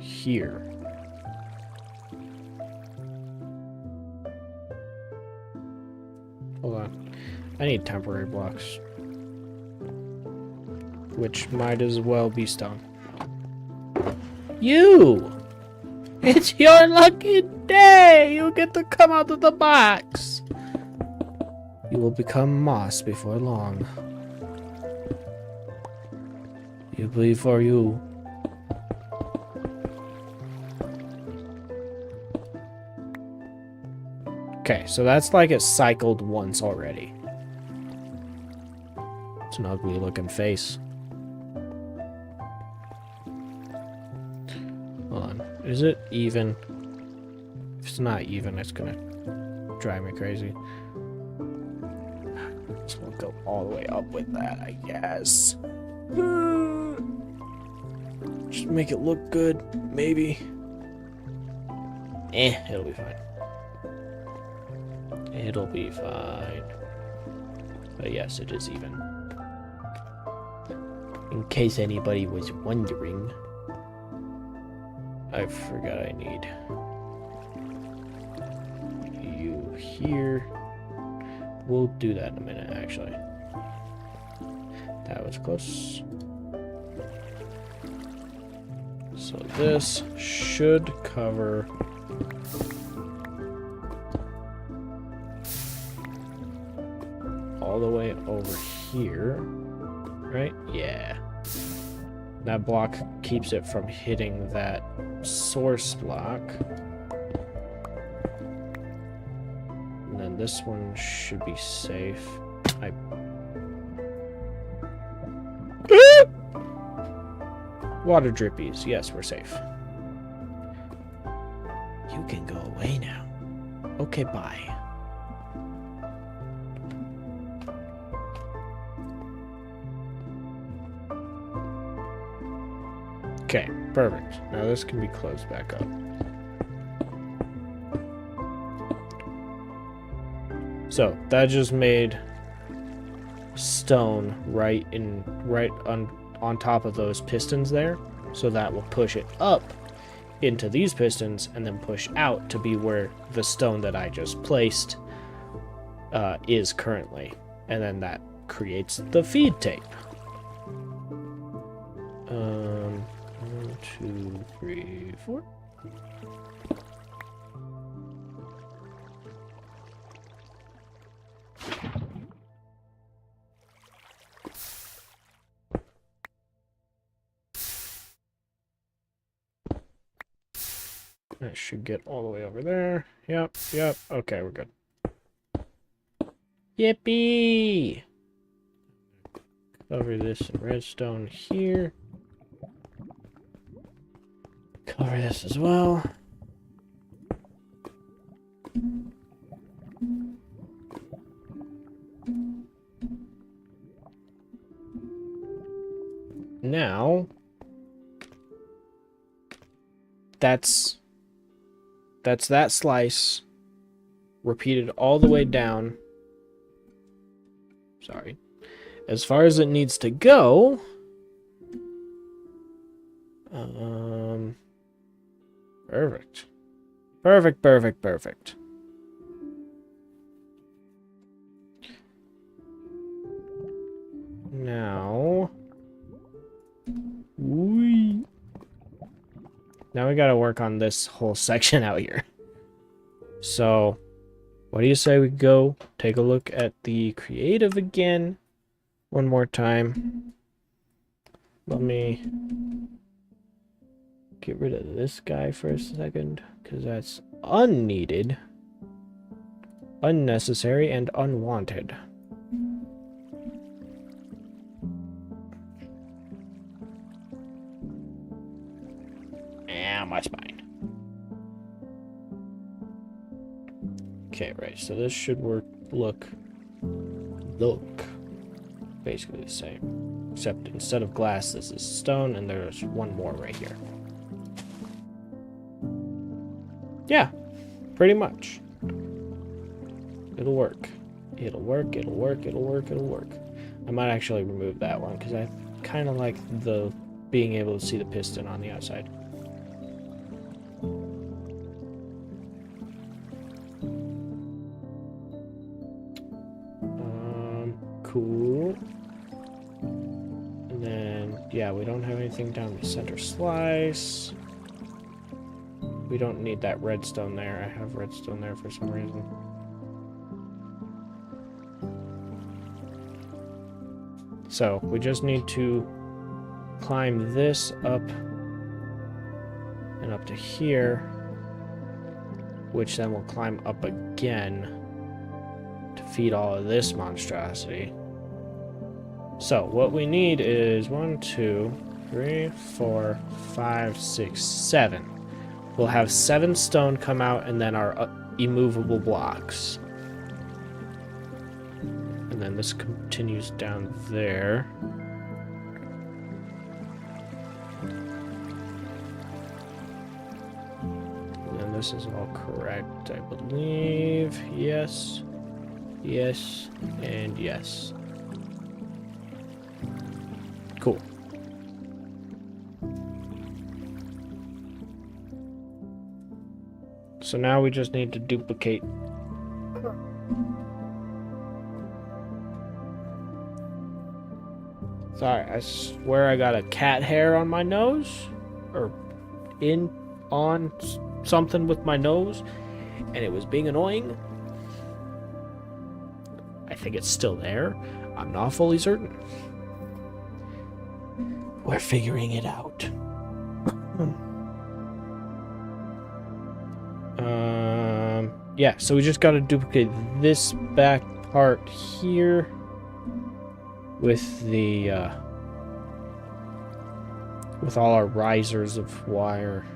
[SPEAKER 1] here. Hold on, I need temporary blocks, which might as well be stone. You! It's your lucky day! You get to come out of the box! You will become moss before long. You believe for you. Okay, so that's like it cycled once already. It's an ugly looking face. Hold on. Is it even? If it's not even, it's gonna drive me crazy. So we'll go all the way up with that, I guess. Just make it look good, maybe. It'll be fine. It'll be fine. But yes, it is even. In case anybody was wondering. I forgot I need you here. We'll do that in a minute, actually. That was close. So this should cover all the way over here, right? Yeah. That block keeps it from hitting that source block. And then this one should be safe. Water drippies. Yes, we're safe. You can go away now. Okay, bye. Okay, perfect. Now this can be closed back up. So that just made stone right on top of those pistons there. So that will push it up into these pistons and then push out to be where the stone that I just placed is currently. And then that creates the feed tape. 1, 2, 3, 4. That should get all the way over there. Yep. Okay, we're good. Yippee! Cover this in redstone here. Cover this as well. Now, that's that slice repeated all the way down. Sorry. As far as it needs to go. Perfect. Perfect. Now, now we gotta work on this whole section out here. So, what do you say we go take a look at the creative again one more time? Let me get rid of this guy for a second, because that's unneeded, unnecessary, and unwanted. Ow, my spine. Okay, right, so this should look basically the same. Except instead of glass, this is stone, and there's one more right here. Yeah, pretty much. It'll work. It'll work, it'll work, it'll work, it'll work. I might actually remove that one, because I kind of like the being able to see the piston on the outside. Cool. And then, yeah, we don't have anything down the center slice. We don't need that redstone there. I have redstone there for some reason. So, we just need to climb this up and up to here, which then will climb up again to feed all of this monstrosity. So, what we need is 1, 2, 3, 4, 5, 6, 7. We'll have 7 stone come out, and then our immovable blocks. And then this continues down there. And then this is all correct, I believe. Yes. Yes. And yes. Cool. So now we just need to duplicate. Sorry, I swear I got a cat hair on my nose. Or on something with my nose. And it was being annoying. I think it's still there. I'm not fully certain. We're figuring it out. Yeah, so we just gotta duplicate this back part here with the with all our risers of wire,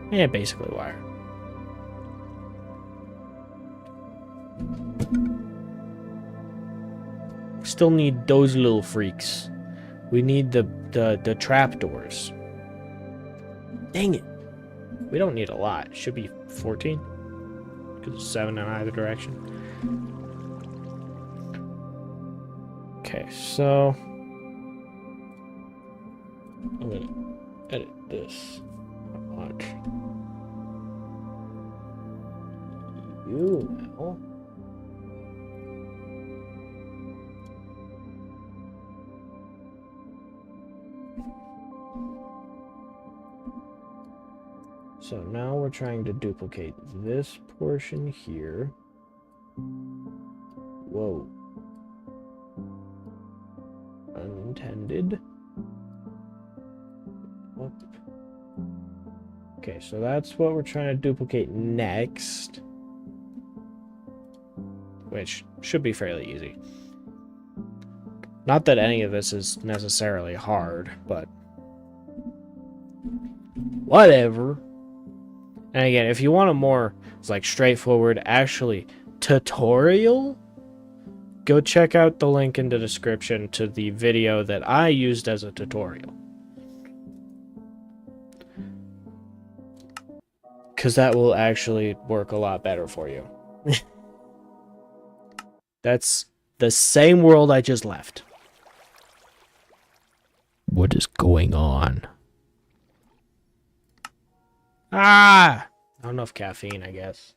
[SPEAKER 1] yeah, basically wire. Still need those little freaks. We need the trapdoors. Dang it. We don't need a lot. It should be 14. Because it's 7 in either direction. Okay, so I'm gonna edit this. Watch. You know. So now we're trying to duplicate this portion here. Whoa. Unintended. Whoop. Okay, so that's what we're trying to duplicate next. Which should be fairly easy. Not that any of this is necessarily hard, but whatever. And again, if you want a more like straightforward, actually tutorial, go check out the link in the description to the video that I used as a tutorial. Because that will actually work a lot better for you. That's the same world I just left. What is going on? Ah! Not enough caffeine, I guess.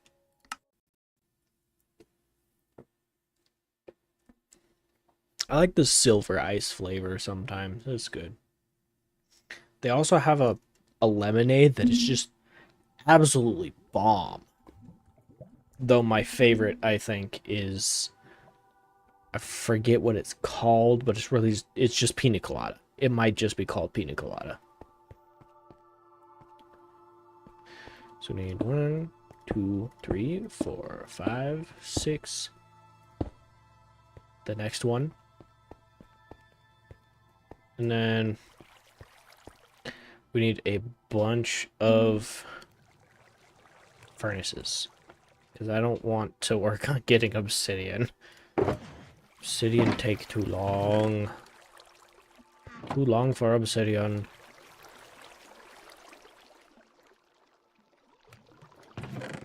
[SPEAKER 1] I like the silver ice flavor sometimes. It's good. They also have a lemonade that is just absolutely bomb. Though my favorite, I think, is... I forget what it's called, but it's just pina colada. It might just be called pina colada. So we need 1, 2, 3, 4, 5, 6. The next one. And then we need a bunch of furnaces. Because I don't want to work on getting obsidian. Obsidian take too long. Too long for obsidian.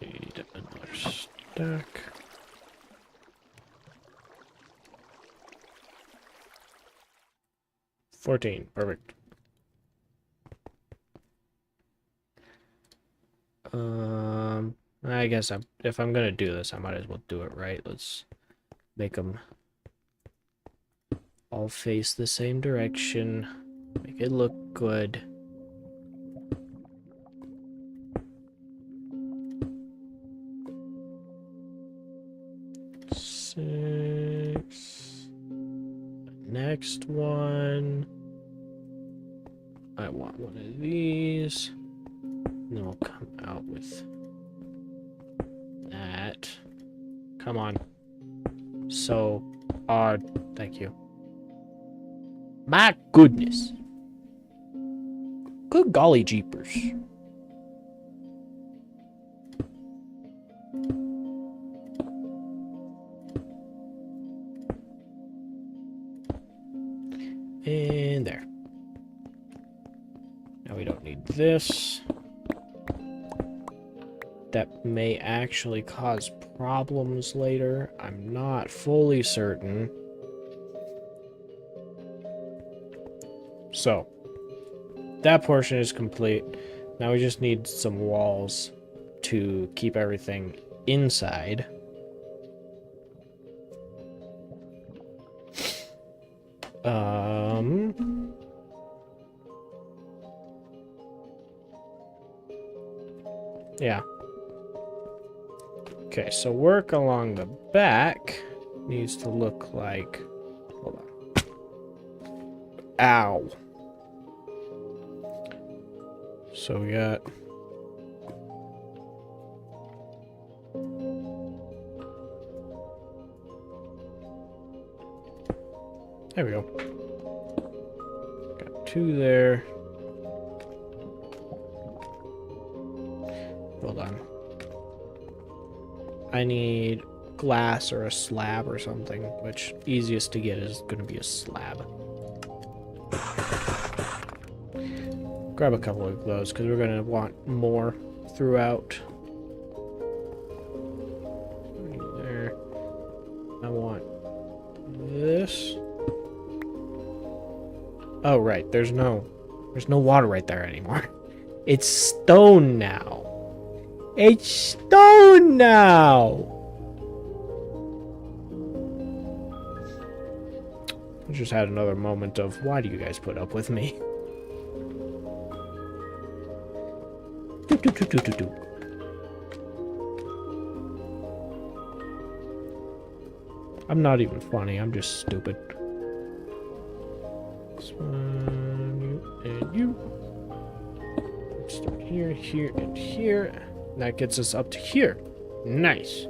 [SPEAKER 1] Need another stack. $14. Perfect. I guess if I'm gonna do this, I might as well do it right. Let's make them all face the same direction. Make it look good. Six. Next one. I want one of these. And then we'll come out with that. Come on. So odd. Thank you. My goodness. Good golly jeepers. And there. Now we don't need this. That may actually cause problems later. I'm not fully certain. So, that portion is complete. Now we just need some walls to keep everything inside. Yeah. Okay, so work along the back needs to look like... Hold on. Ow. So we got... There we go. Got 2 there. Hold on. I need glass or a slab or something, which easiest to get is going to be a slab. Grab a couple of those because we're going to want more throughout. There. I want this. Oh, right. There's no water right there anymore. It's stone now. It's stone now! I just had another moment of, why do you guys put up with me? I'm not even funny, I'm just stupid. This one, you, and you. Start here, here, and here. That gets us up to here. Nice.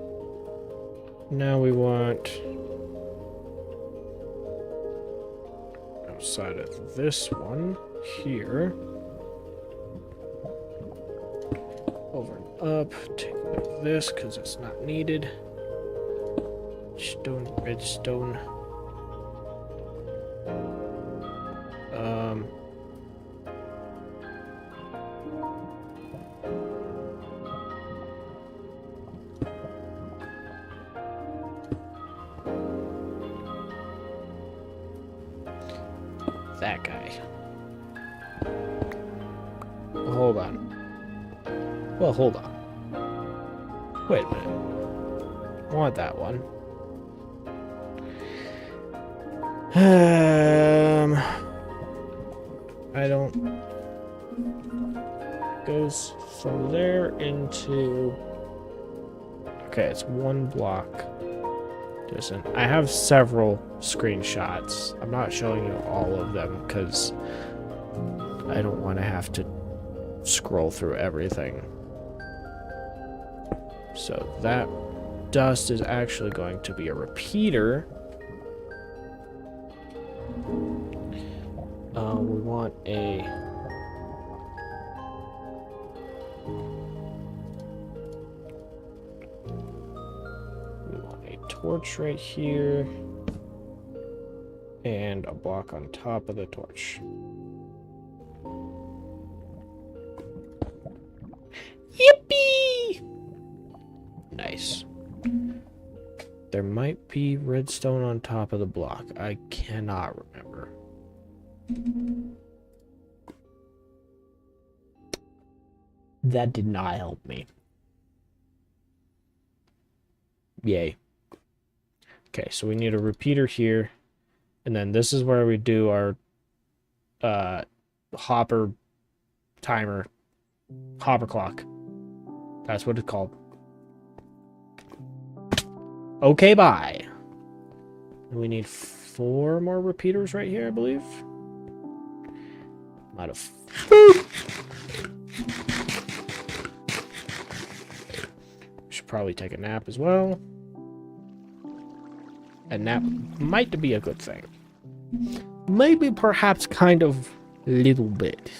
[SPEAKER 1] Now we want outside of this one here. Over and up. Take away this because it's not needed. Stone, redstone. That guy. Hold on. Well, hold on. Wait a minute. I want that one. I don't... Goes from there into... Okay, it's 1 block. Listen, I have several screenshots. I'm not showing you all of them because I don't want to have to scroll through everything. So that dust is actually going to be a repeater. We want a... torch right here. And a block on top of the torch. Yippee! Nice. There might be redstone on top of the block. I cannot remember. That did not help me. Yay. Okay, so we need a repeater here. And then this is where we do our hopper timer. Hopper clock. That's what it's called. Okay, bye. We need 4 more repeaters right here, I believe. Might have. Should probably take a nap as well. A nap might be a good thing. Maybe perhaps kind of little bit.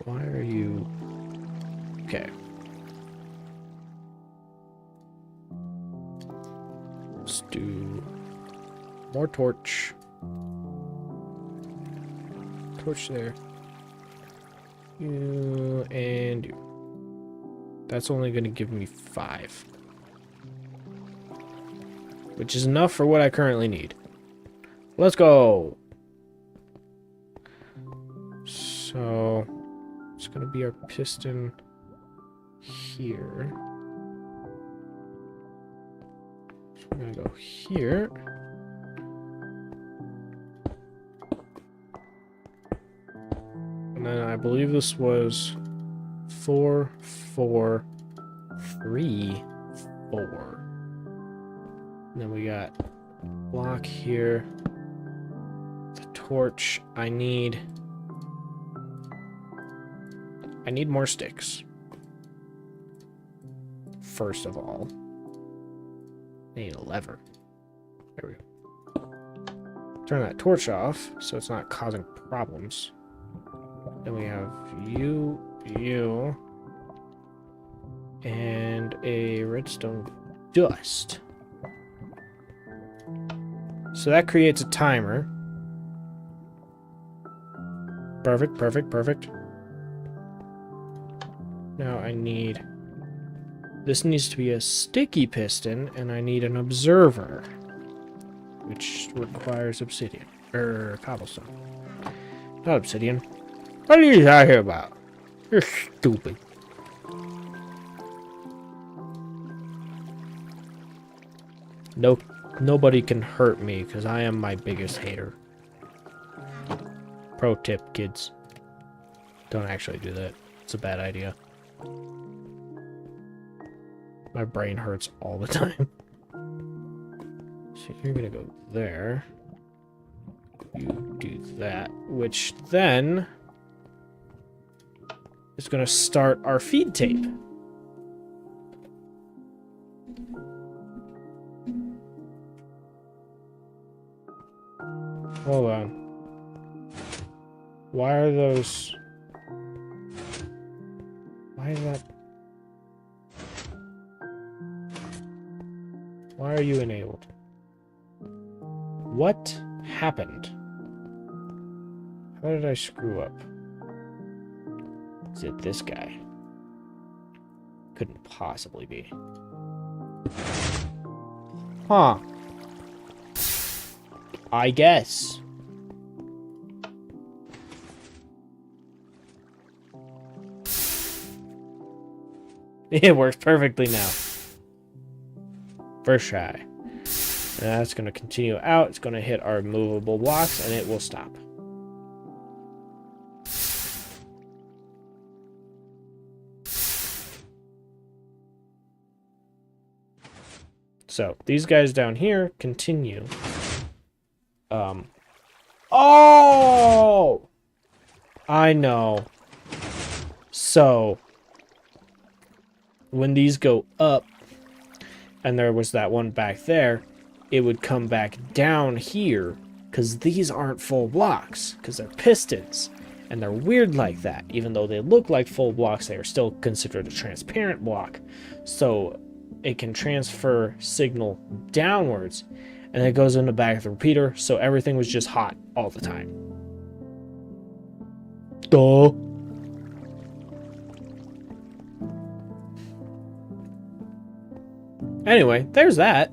[SPEAKER 1] Why are you... Okay. Let's do more torch. Torch there. You and you. That's only going to give me 5. Which is enough for what I currently need. Let's go! So... it's going to be our piston here. So we're going to go here. And then I believe this was 4, 4, 3, 4. And then we got block here. The torch. I need more sticks. First of all. I need a lever. There we go. Turn that torch off so it's not causing problems. Then we have you, and a redstone dust. So that creates a timer. Perfect, perfect, perfect. Now I need... this needs to be a sticky piston, and I need an observer. Which requires obsidian. Cobblestone. Not obsidian. What are you talking about? You're stupid. No, nobody can hurt me, because I am my biggest hater. Pro tip, kids. Don't actually do that. It's a bad idea. My brain hurts all the time. So you're gonna go there. You do that, which then is gonna start our feed tape. Hold on. Why are those... why is that... why are you enabled? What happened? How did I screw up? Is it this guy? Couldn't possibly be. Huh. I guess. It works perfectly now. First try. And that's going to continue out. It's going to hit our movable blocks, and it will stop. So, these guys down here continue. Oh! I know. So, when these go up, and there was that one back there, it would come back down here, because these aren't full blocks, because they're pistons. And they're weird like that. Even though they look like full blocks, they are still considered a transparent block. So it can transfer signal downwards, and it goes in the back of the repeater, so everything was just hot all the time. Duh. Anyway, there's that.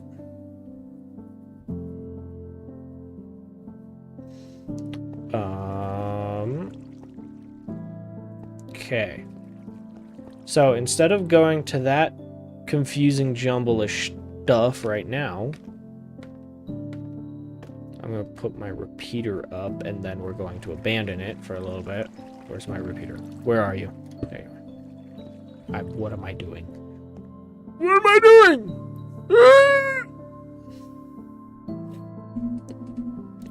[SPEAKER 1] Okay. So instead of going to that confusing jumble of stuff right now, I'm going to put my repeater up, and then we're going to abandon it for a little bit. Where's my repeater? Where are you? There you are. What am I doing? What am I doing?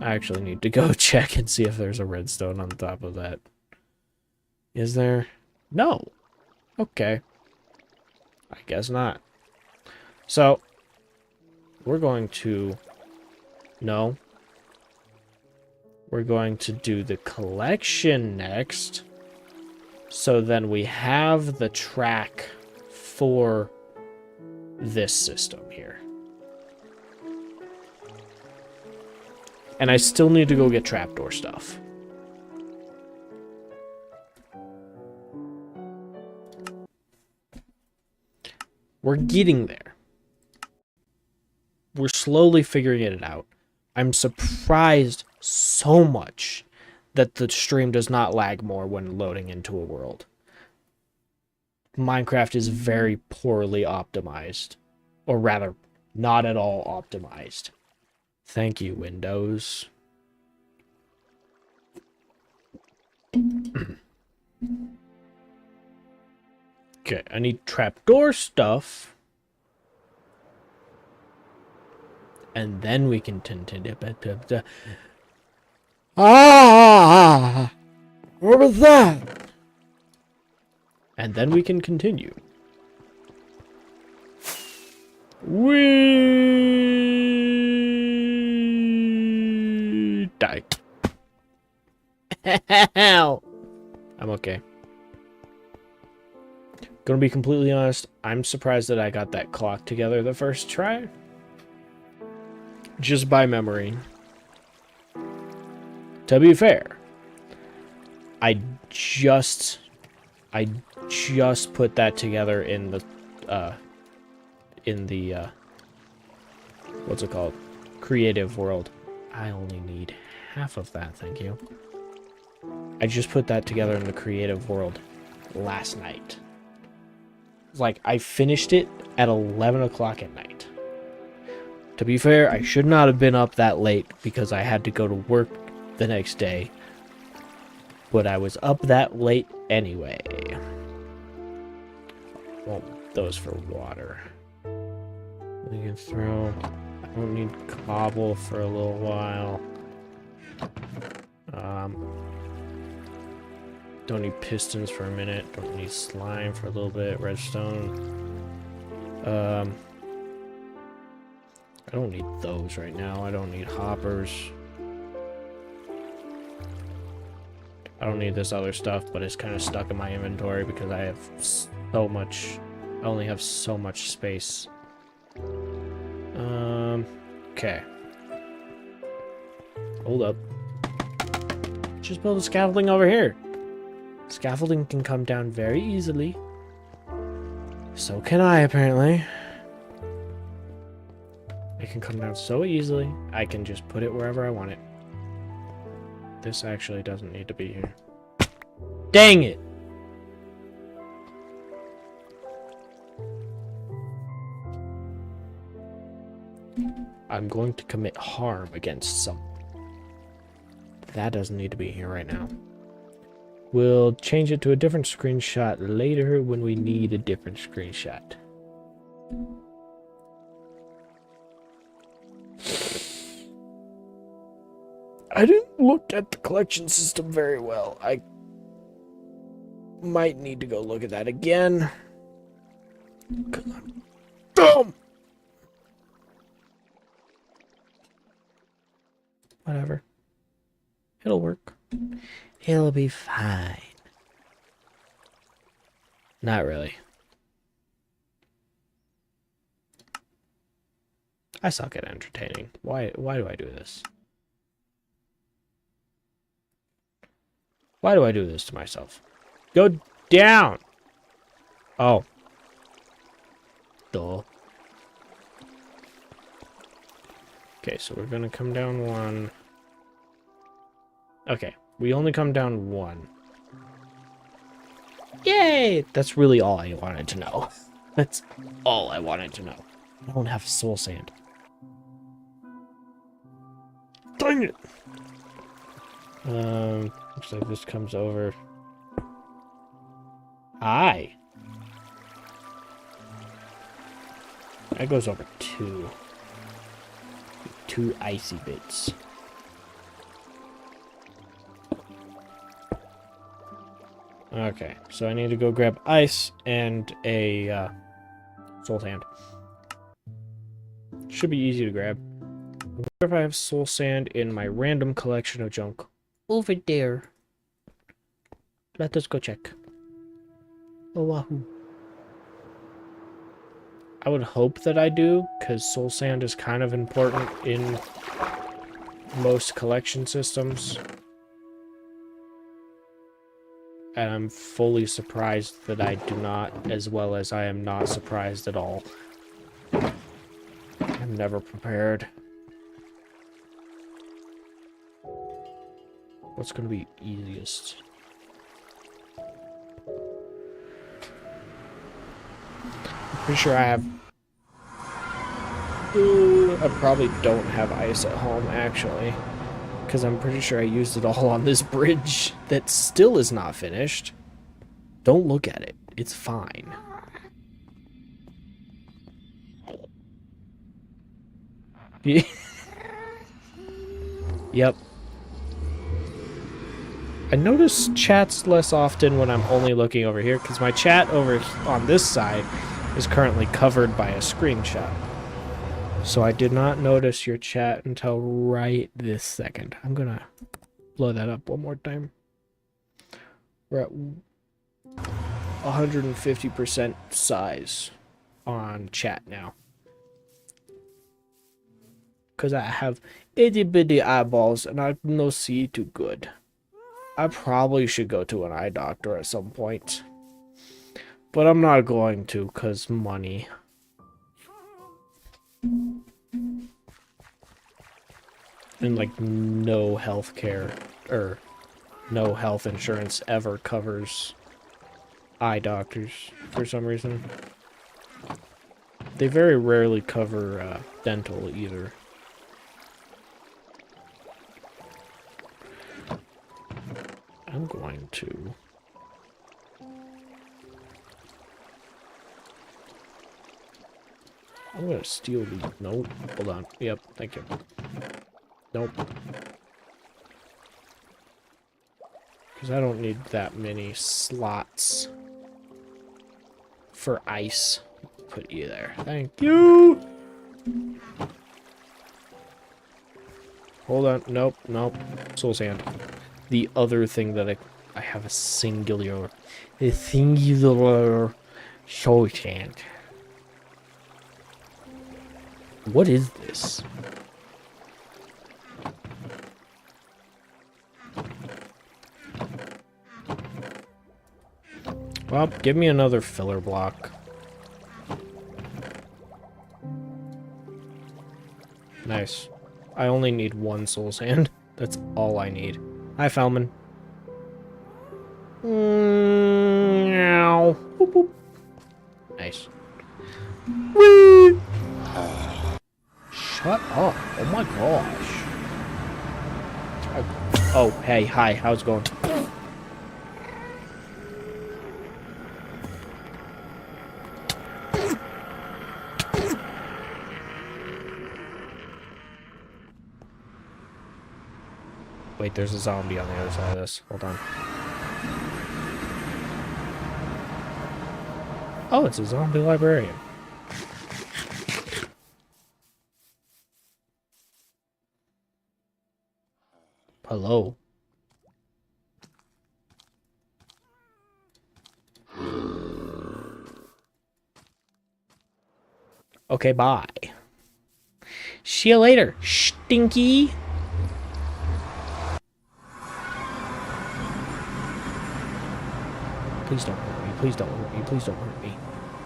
[SPEAKER 1] I actually need to go check and see if there's a redstone on top of that. Is there? No. Okay. I guess not. So, we're going to... No. We're going to do the collection next. So then we have the track for this system here. And I still need to go get trapdoor stuff. We're getting there. We're slowly figuring it out. I'm surprised so much that the stream does not lag more when loading into a world. Minecraft is very poorly optimized. Or rather, not at all optimized. Thank you, Windows. Okay, I need trapdoor stuff. And then we can continue. Ah! What was that? And then we can continue. We die. Hell. I'm okay. Gonna be completely honest, I'm surprised that I got that clock together the first try. Just by memory. To be fair, I just put that together in the what's it called? Creative world. I only need half of that, thank you. I just put that together in the creative world last night. Like, I finished it at 11 o'clock at night. To be fair, I should not have been up that late because I had to go to work the next day. But I was up that late anyway. Well, those for water. We can throw... I don't need cobble for a little while. Don't need pistons for a minute. Don't need slime for a little bit. Redstone. I don't need those right now. I don't need hoppers. I don't need this other stuff, but it's kind of stuck in my inventory because I have so much... I only have so much space. Okay. Hold up. Just build a scaffolding over here. Scaffolding can come down very easily. So can I, apparently. It can come down so easily. I can just put it wherever I want it. This actually doesn't need to be here. Dang it! I'm going to commit harm against someone. That doesn't need to be here right now. We'll change it to a different screenshot later when we need a different screenshot. I didn't look at the collection system very well. I might need to go look at that again. 'Cause I'm dumb. Whatever. It'll work. It'll be fine. Not really. I suck at entertaining. Why do I do this? Why do I do this to myself? Go down! Oh. Duh. Okay, so we're gonna come down one. Okay, we only come down one. Yay! That's really all I wanted to know. That's all I wanted to know. I don't have soul sand. Dang it! Looks like this comes over. Hi! That goes over two. Two icy bits. Okay, so I need to go grab ice and a soul sand. Should be easy to grab. I wonder if I have soul sand in my random collection of junk. Over there. Let us go check. Oh, wahoo. I would hope that I do, because soul sand is kind of important in most collection systems. And I'm fully surprised that I do not, as well as I am not surprised at all. I'm never prepared. What's going to be easiest? I'm pretty sure I have... I probably don't have ice at home, actually. Because I'm pretty sure I used it all on this bridge that still is not finished. Don't look at it. It's fine. Yep. I notice chats less often when I'm only looking over here, because my chat over on this side is currently covered by a screenshot. So I did not notice your chat until right this second. I'm gonna blow that up one more time. We're at 150% size on chat now. Because I have itty bitty eyeballs and I no see too good. I probably should go to an eye doctor at some point. But I'm not going to because money. And like no health care or no health insurance ever covers eye doctors for some reason. They very rarely cover dental either. I'm going to... I'm gonna steal the... Nope. Hold on. Yep. Thank you. Nope. Because I don't need that many slots for ice. Put you there. Thank you! Hold on. Nope. Nope. Soul sand. The other thing that I have a singular soul sand. What is this? Well, give me another filler block. Nice. I only need one soul sand. That's all I need. Hi, Falman. Meow. Boop, boop. Nice. Whee! Shut up. Oh my gosh. Oh, hey, hi. How's it going? Wait, there's a zombie on the other side of this. Hold on. Oh, it's a zombie librarian. Hello. Okay, bye. See you later, Stinky. Please don't hurt me. Please don't hurt me. Please don't hurt me.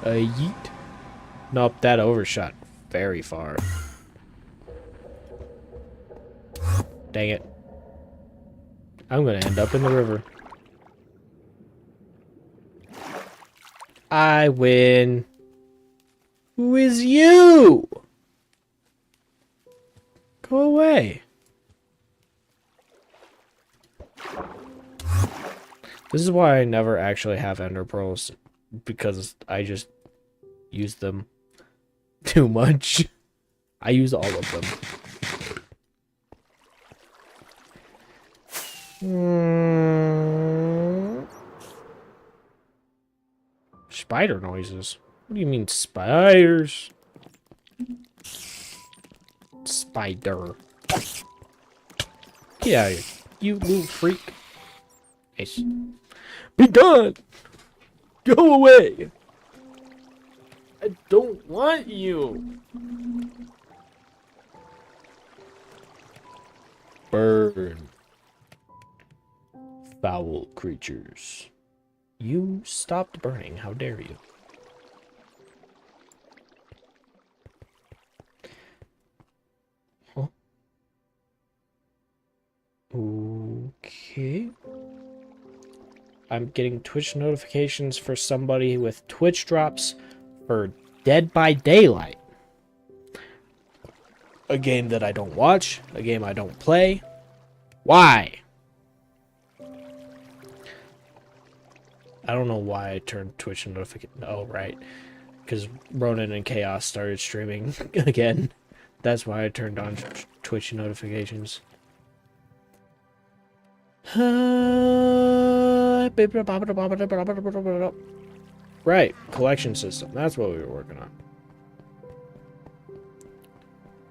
[SPEAKER 1] Yeet. Nope, that overshot very far. Dang it. I'm gonna end up in the river. I win. Who is you? Go away. This is why I never actually have ender pearls, because I just use them too much. I use all of them. Spider noises. What do you mean spiders? Spider. Get out of here, you little freak. Nice. Be gone! Go away! I don't want you! Burn. Foul creatures. You stopped burning, how dare you? Huh? Okay. I'm getting Twitch notifications for somebody with Twitch drops for Dead by Daylight. A game that I don't watch, a game I don't play. Why? I don't know why I turned Twitch notifications. Oh, right. Because Ronan and Chaos started streaming again. That's why I turned on Twitch notifications. Right, collection system. That's what we were working on.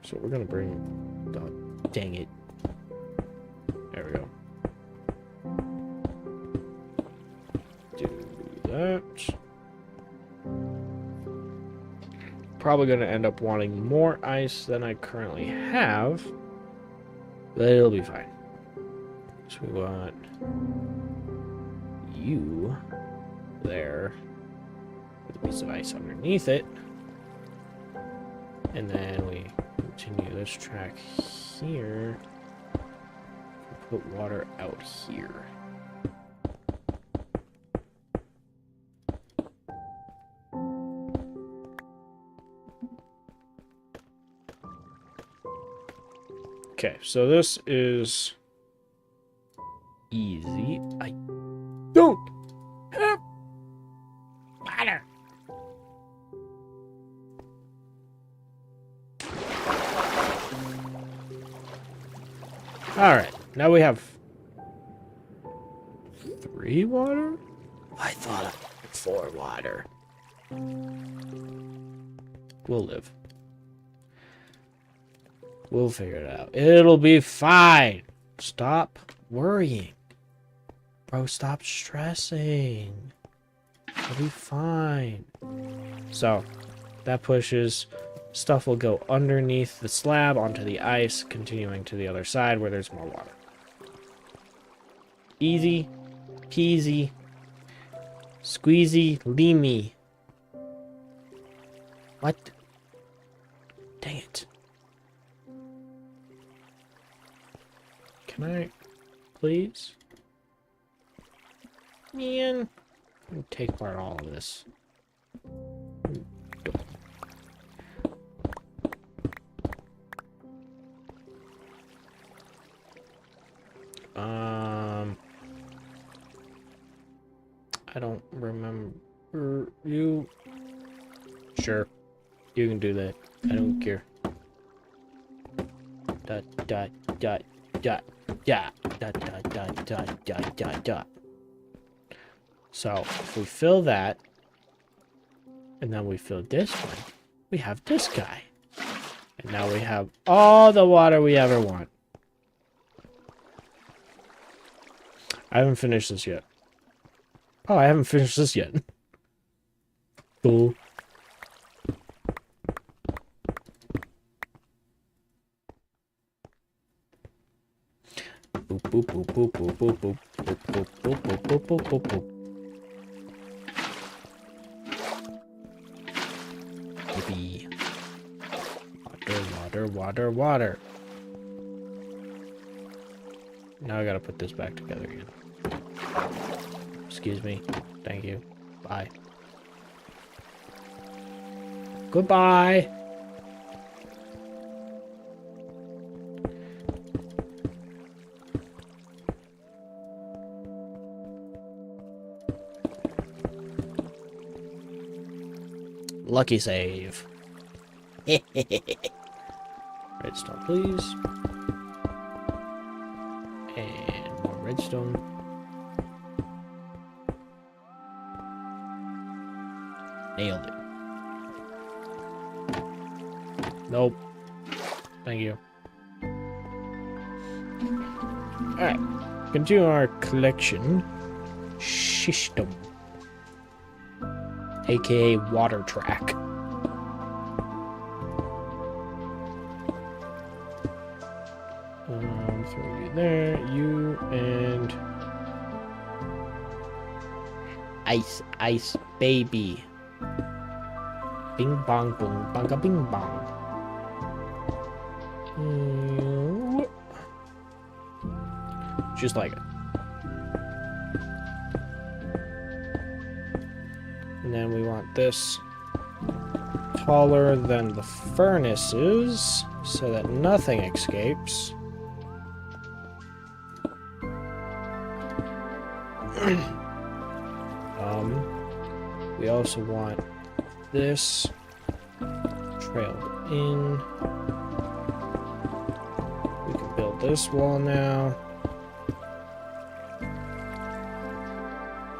[SPEAKER 1] So we're gonna bring... Oh, dang it. There we go. Do that. Probably gonna end up wanting more ice than I currently have. But it'll be fine. So we want you there with a piece of ice underneath it. And then we continue this track here. Put water out here. Okay, so this is easy. I don't have water. All right, now we have 3 water. I thought I had 4 water. We'll live. We'll figure it out. It'll be fine. Stop worrying. Bro, stop stressing. It'll be fine. So, that pushes. Stuff will go underneath the slab onto the ice, continuing to the other side where there's more water. Easy peasy. Squeezy lemmy. What? Dang it. Can I, please? Man, take part in all of this. I don't remember you. Sure, you can do that. I don't care. Dot dot dot dot dot dot dot dot dot dot dot dot. So if we fill that, And then we fill this one. We have this guy. And now we have all the water we ever want. I haven't finished this yet. Oh, I haven't finished this yet. Cool. Boop, boop, boop, boop, boop, boop, boop, boop, boop, boop, boop, boop, boop, boop. Yippee. Water, water, water, water. Now I gotta put this back together again. Excuse me. Thank you. Bye. Goodbye. Lucky save. Redstone, please. And more redstone. Nailed it. Nope. Thank you. Alright. Continue our collection. Shishtum. AKA water track. Throw you there, you and ice baby. Bing bong boom banga bing bong. Just like it. And then we want this taller than the furnaces so that nothing escapes. We also want this trailed in. We can build this wall now.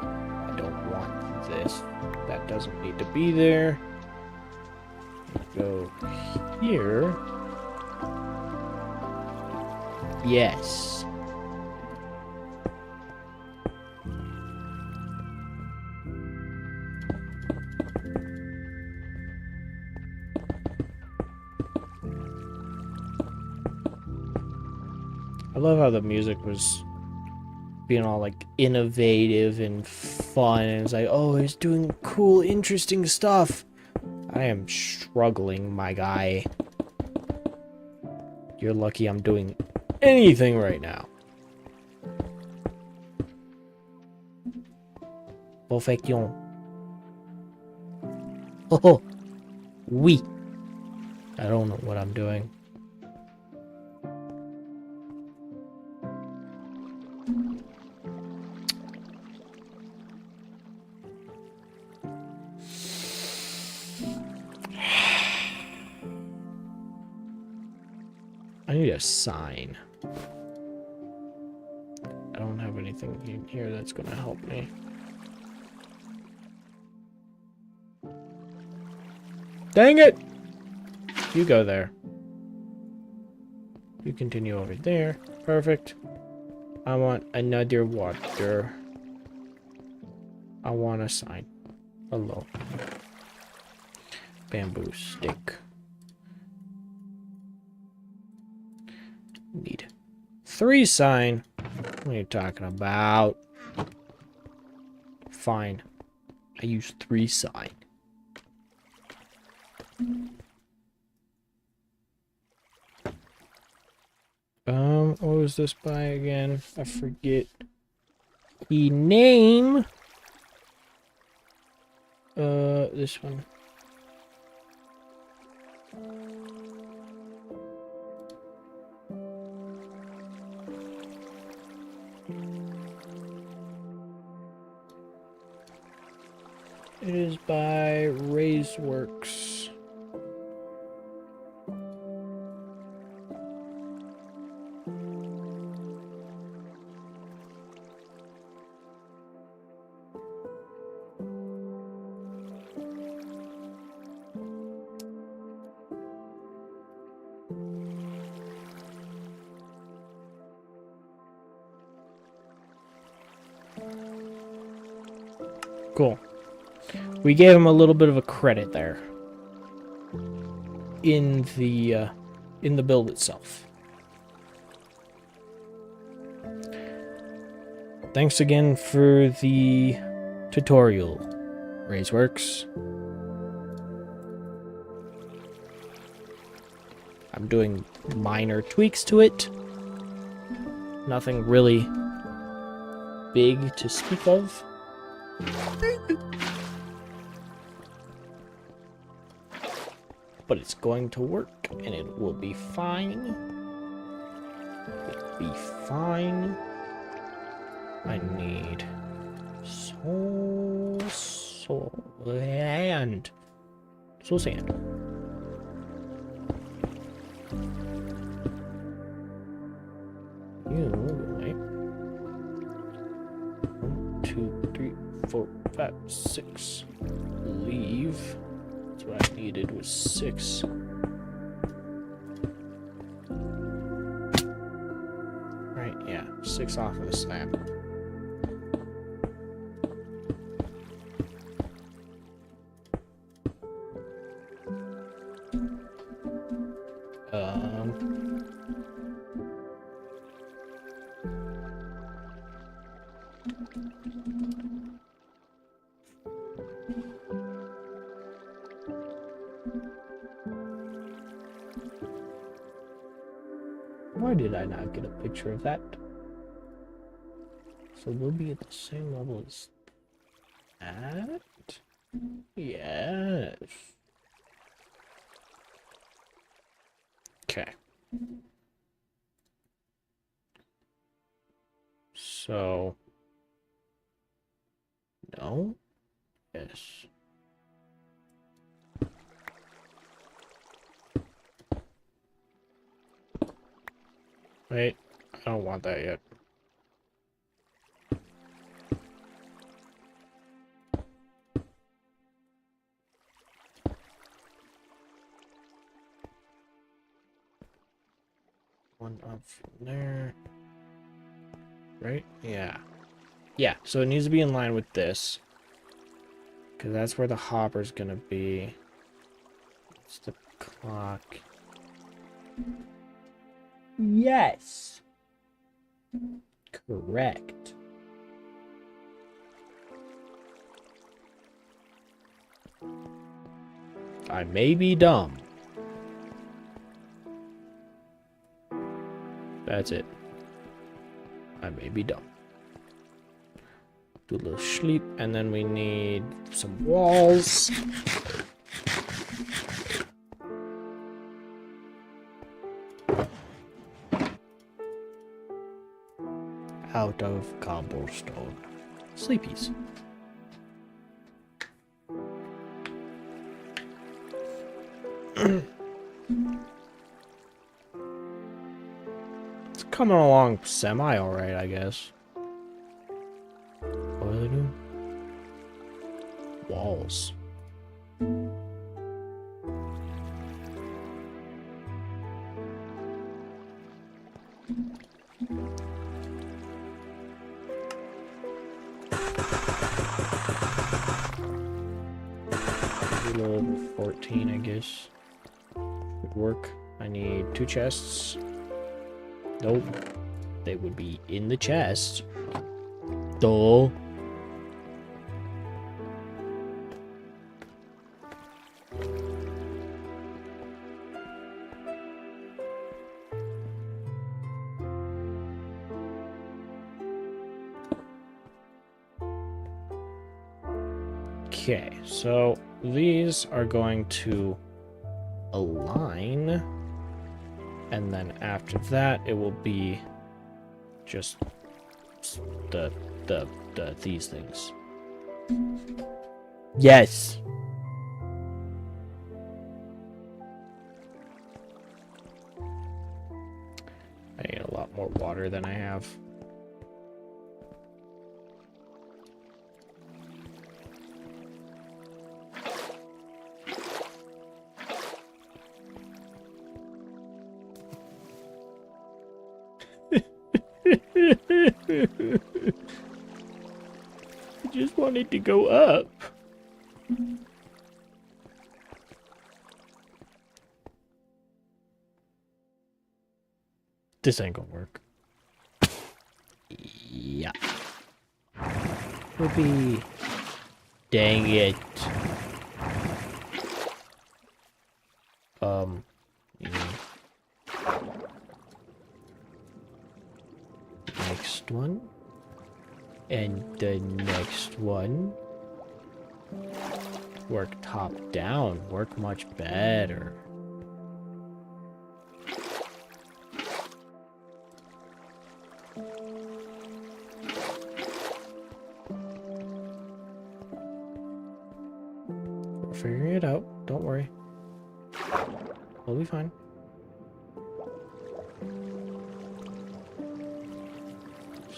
[SPEAKER 1] I don't want this. That doesn't need to be there. Go here. Yes. I love how the music was being all like innovative and fun, and it's like, oh, he's doing cool, interesting stuff. I am struggling, my guy. You're lucky I'm doing anything right now. Perfection. Oh, oui. I don't know what I'm doing. I need a sign. I don't have anything in here that's gonna help me. Dang it! You go there. You continue over there. Perfect. I want another water. I want a sign. Hello. Bamboo stick. Need 3 sign. What are you talking about? Fine. I use 3 sign. What was this by again? I forget the name. This one. It is by Raiseworks. Cool. We gave him a little bit of a credit there in the build itself. Thanks again for the tutorial, RaiseWorks. I'm doing minor tweaks to it. Nothing really big to speak of. But it's going to work, and it will be fine. It'll be fine. I need soul sand. Soul sand. You wait. 1, 2, 3, 4, 5, 6. Leave. That's what I needed was 6. Right, yeah, 6 off of the slab. Why did I not get a picture of that? So we'll be at the same level as that? Yes. Okay. So... no? Yes. Wait, I don't want that yet. One up from there. Right? Yeah. Yeah, so it needs to be in line with this. Because that's where the hopper's gonna be. It's the clock. Yes! Correct. I may be dumb. That's it. I may be dumb. Do a little sleep, and then we need some walls. Out of cobblestone. Sleepies. It's coming along semi alright, I guess. What do they do? Walls. Level 14, I guess. Would work. I need 2 chests. Nope. They would be in the chest. Duh. Okay, so these are going to align, and then after that it will be just these things. Yes. I need a lot more water than I have. I just wanted to go up. This ain't gonna work. Yeah. Whoopee. Dang it. Yeah. Next one. And the next one. Work top down. Work much better. We're figuring it out. Don't worry. We'll be fine.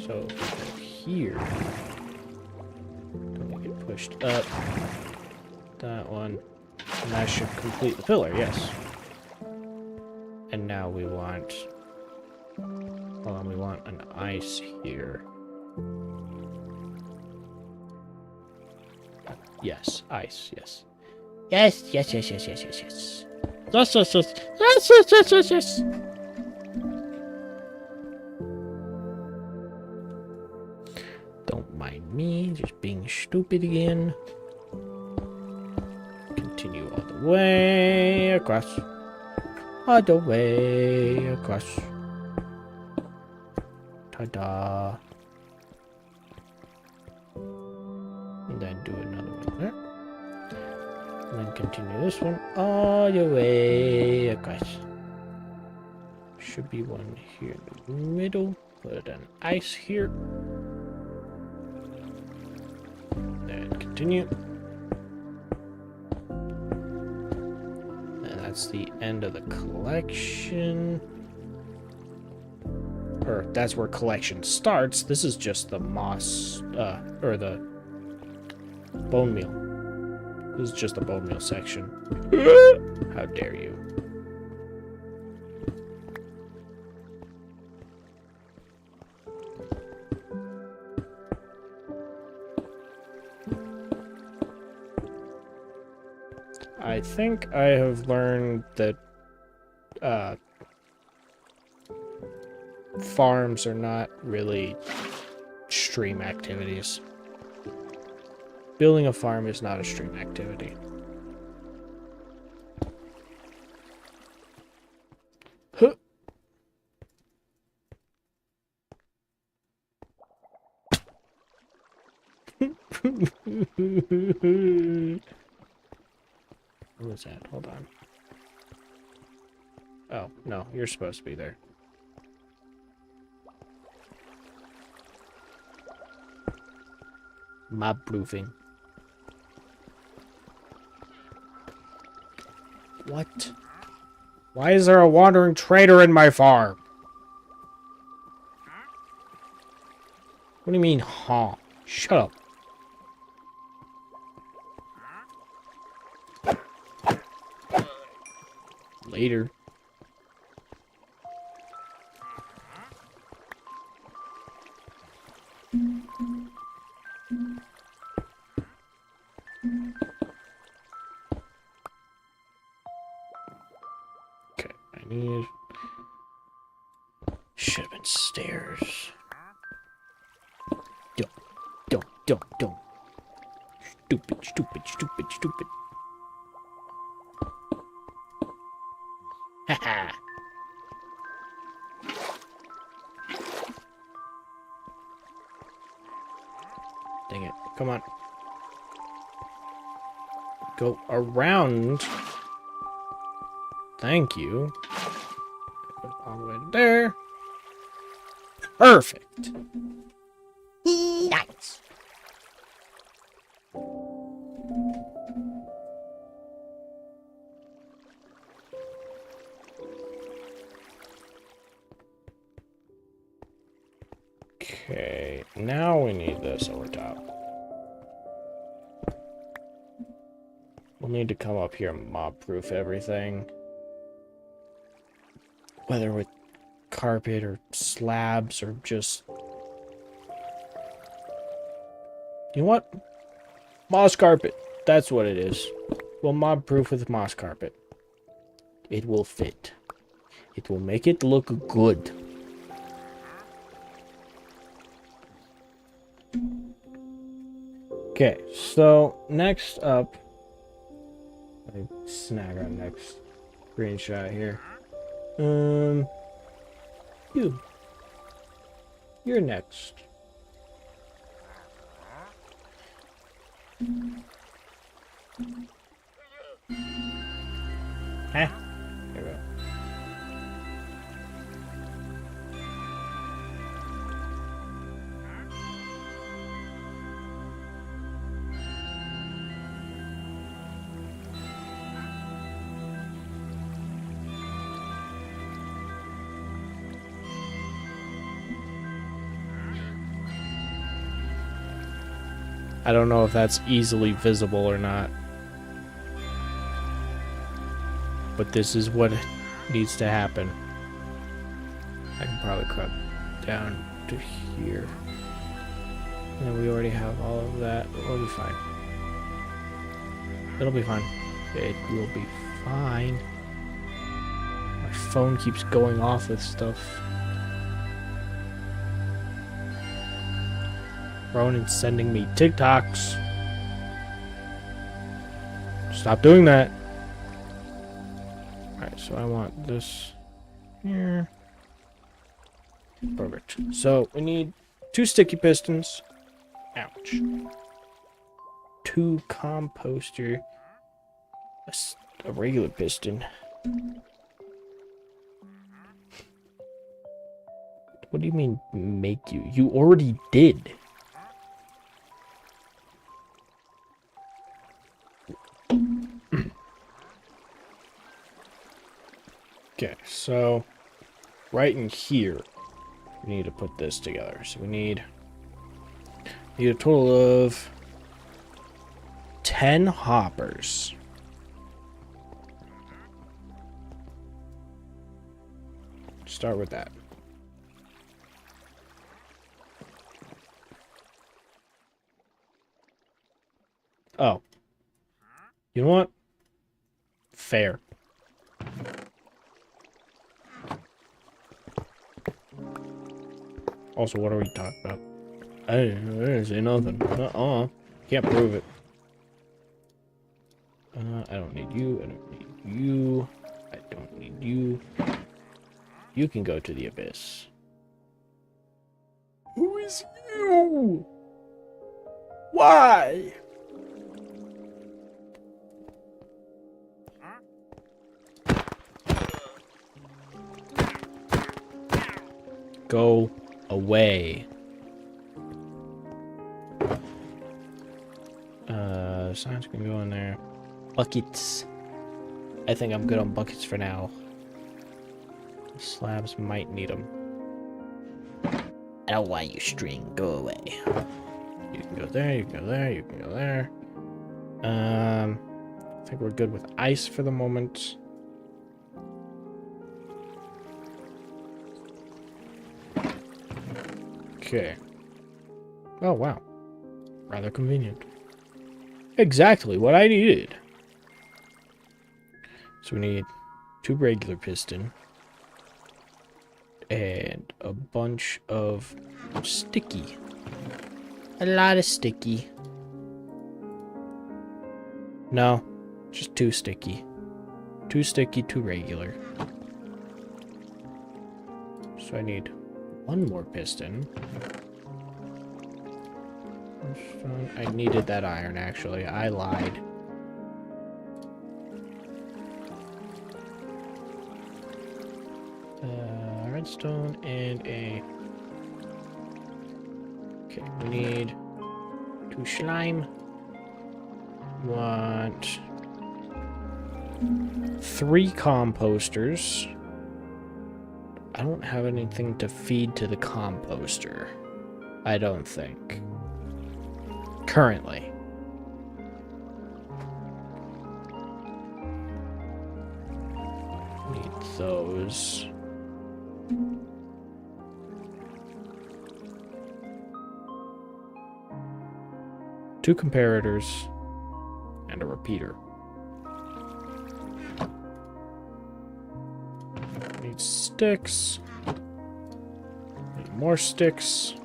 [SPEAKER 1] So, here. Don't get pushed up. That one. And that should complete the pillar, yes. And now we want... Hold on, we want an ice here. Yes, ice, yes. Yes, yes, yes, yes, yes, yes, yes. Yes, yes, yes, yes, yes, yes, yes, yes. Don't mind me, just being stupid again. Continue all the way across. All the way across. Ta-da. And then do another one there. And then continue this one all the way across. Should be one here in the middle. Put an ice here. Then continue. And that's the end of the collection. Or that's where collection starts. This is just the moss, or the bone meal. This is just the bone meal section. How dare you? I think I have learned that farms are not really stream activities. Building a farm is not a stream activity. Huh. What was that? Hold on. Oh, no, you're supposed to be there. Mob proofing. What? Why is there a wandering trader in my farm? What do you mean, huh? Shut up. Later. Okay, I need... Should have been stairs. Don't. Stupid. Haha. Dang it. Come on. Go around. Thank you. All the way there. Perfect. Nice. Okay, now we need this over top. We'll need to come up here and mob-proof everything. Whether with carpet or slabs or just... You know what? Moss carpet. That's what it is. Well, mob-proof with moss carpet. It will fit. It will make it look good. Okay, so next up... Let me snag our next screenshot here. You. You're next. There we go. I don't know if that's easily visible or not. But this is what needs to happen. I can probably crop down to here. And we already have all of that. We'll be fine. It'll be fine. It will be fine. My phone keeps going off with stuff. Ronan's sending me TikToks. Stop doing that. Alright, so I want this here. Perfect. So we need 2 sticky pistons. Ouch. 2 composter. A regular piston. What do you mean make you? You already did. Okay, so right in here, we need to put this together. So we need a total of 10 hoppers. Start with that. Oh. You know what? Fair. Also, what are we talking about? I didn't say nothing. Can't prove it. I don't need you. I don't need you. I don't need you. You can go to the abyss. Who is you? Why? Go away. Signs can go in there. Buckets. I think I'm good on buckets for now. Slabs might need them. I don't want you, string. Go away. You can go there, you can go there, you can go there. I think we're good with ice for the moment. Okay. Oh, wow. Rather convenient. Exactly what I needed. So we need 2 regular piston. And a bunch of sticky. A lot of sticky. No, just 2 sticky. 2 sticky, 2 regular. So I need 1 more piston. I needed that iron, actually. I lied. Redstone and a... Okay, we need 2 slime. Want 3 composters. I don't have anything to feed to the composter. I don't think. Currently. Need those. 2 comparators, and a repeater. Need sticks. Need more sticks.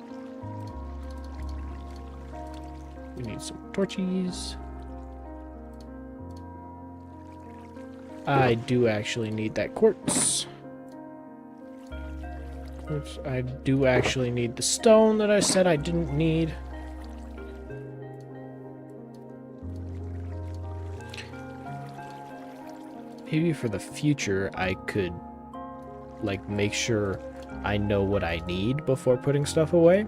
[SPEAKER 1] We need some torches. I do actually need that quartz. I do actually need the stone that I said I didn't need. Maybe for the future, I could, like, make sure I know what I need before putting stuff away.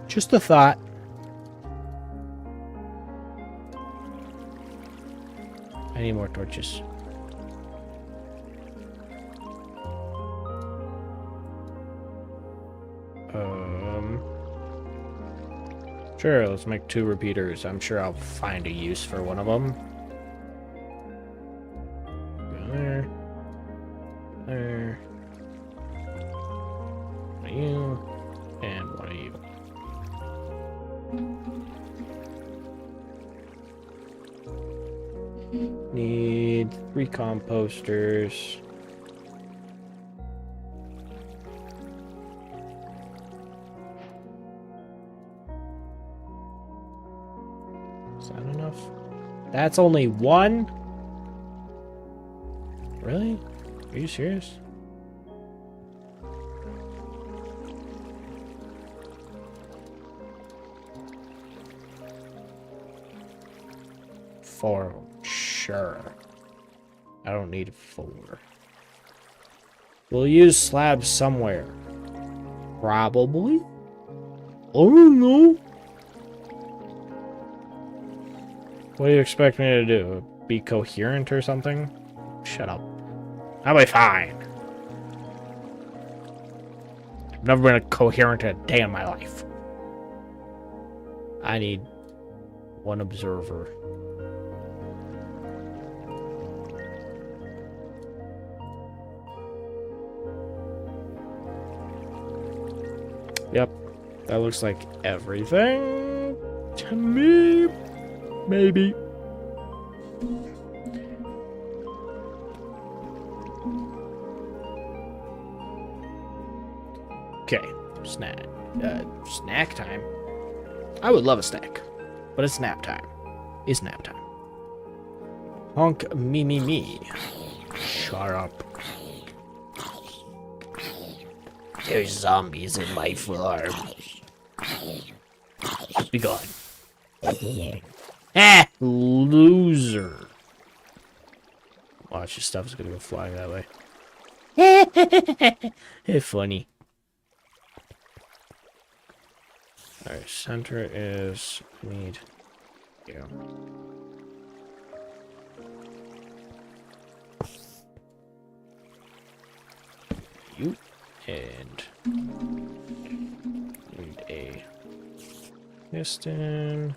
[SPEAKER 1] Just a thought. I need more torches. Sure, let's make 2 repeaters. I'm sure I'll find a use for one of them. Go there. There. One of you. And one of you. Need 3 composters. Is that enough? That's only 1? Really? Are you serious? For sure. I don't need 4. We'll use slabs somewhere. Probably. Oh no. What do you expect me to do? Be coherent or something? Shut up. I'll be fine. I've never been a coherent a day in my life. I need 1 observer. Yep. That looks like everything to me. Maybe. Okay, snack time. I would love a snack, but it's nap time. It's nap time. Honk me. Shut up. There's zombies in my farm. Be gone. Ah, loser. Watch, your stuff is gonna go flying that way. It's funny. Alright, center is need. Yeah. You and need a piston.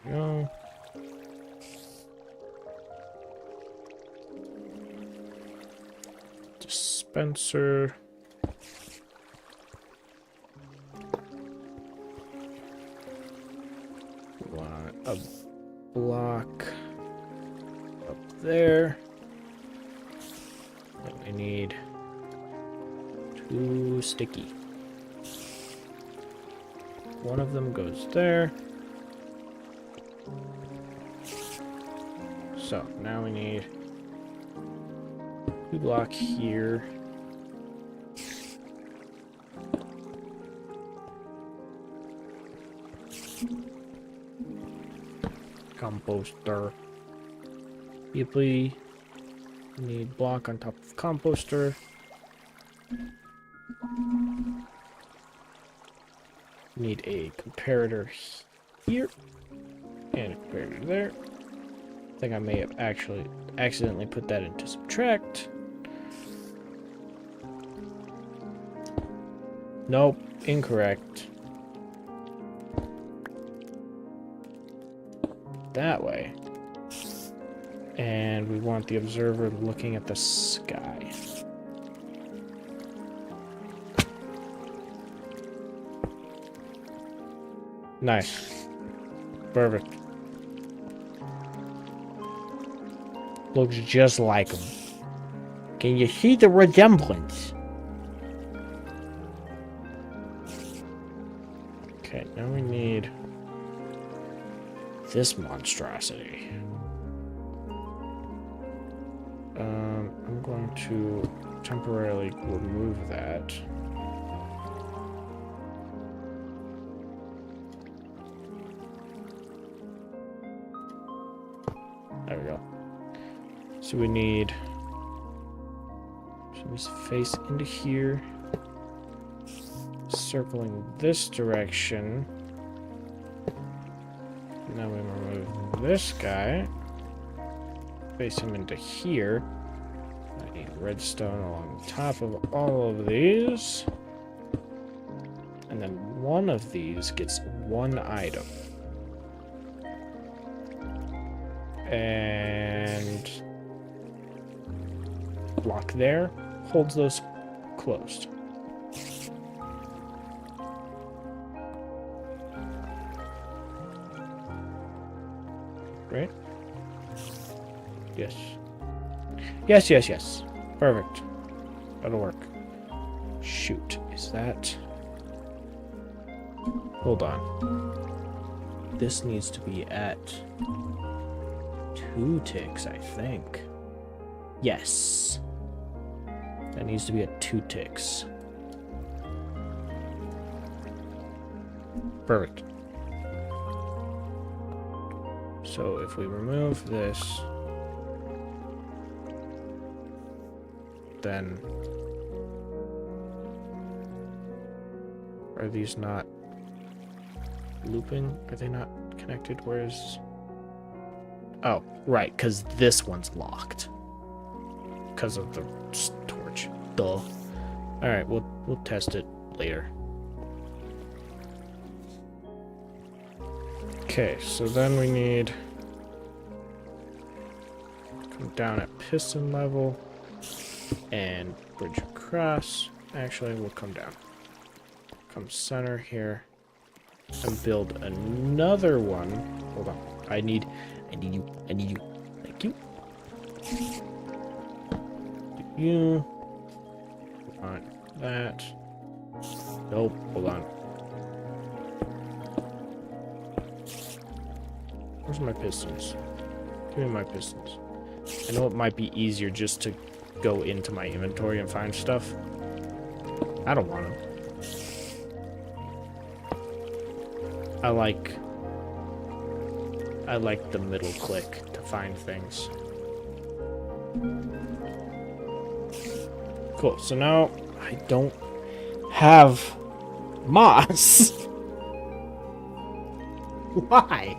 [SPEAKER 1] There we go. Dispenser. Want a block up there. And we need 2 sticky. One of them goes there. So now we need 2 block here. Composter. Deeply need block on top of composter. Need a comparator here and a comparator there. I think I may have actually accidentally put that into subtract. Nope, incorrect. That way. And we want the observer looking at the sky. Nice. Perfect. Looks just like him. Can you see the resemblance? Okay, now we need this monstrosity. I'm going to temporarily remove that. There we go. So we need his face into here, circling this direction. Now we remove this guy, face him into here. I need redstone along the top of all of these. And then one of these gets one item. And block there holds those closed. Right? Yes. Yes, yes, yes. Perfect. That'll work. Shoot. Is that... Hold on. This needs to be at 2 ticks, I think. Yes. That needs to be at 2 ticks. Perfect. So if we remove this, then are these not looping? Are they not connected? Where's... Oh, right, because this one's locked. Because of the torch. Duh. Alright, we'll test it later. Okay, so then we need... Come down at piston level. And bridge across. Actually, we'll come down. Come center here. And build another one. Hold on. I need you. Thank you. You. Want that. Nope, hold on. Where's my pistons? Give me my pistons. I know it might be easier just to go into my inventory and find stuff. I don't want them. I like the middle click to find things. Cool, so now I don't have moss. Why?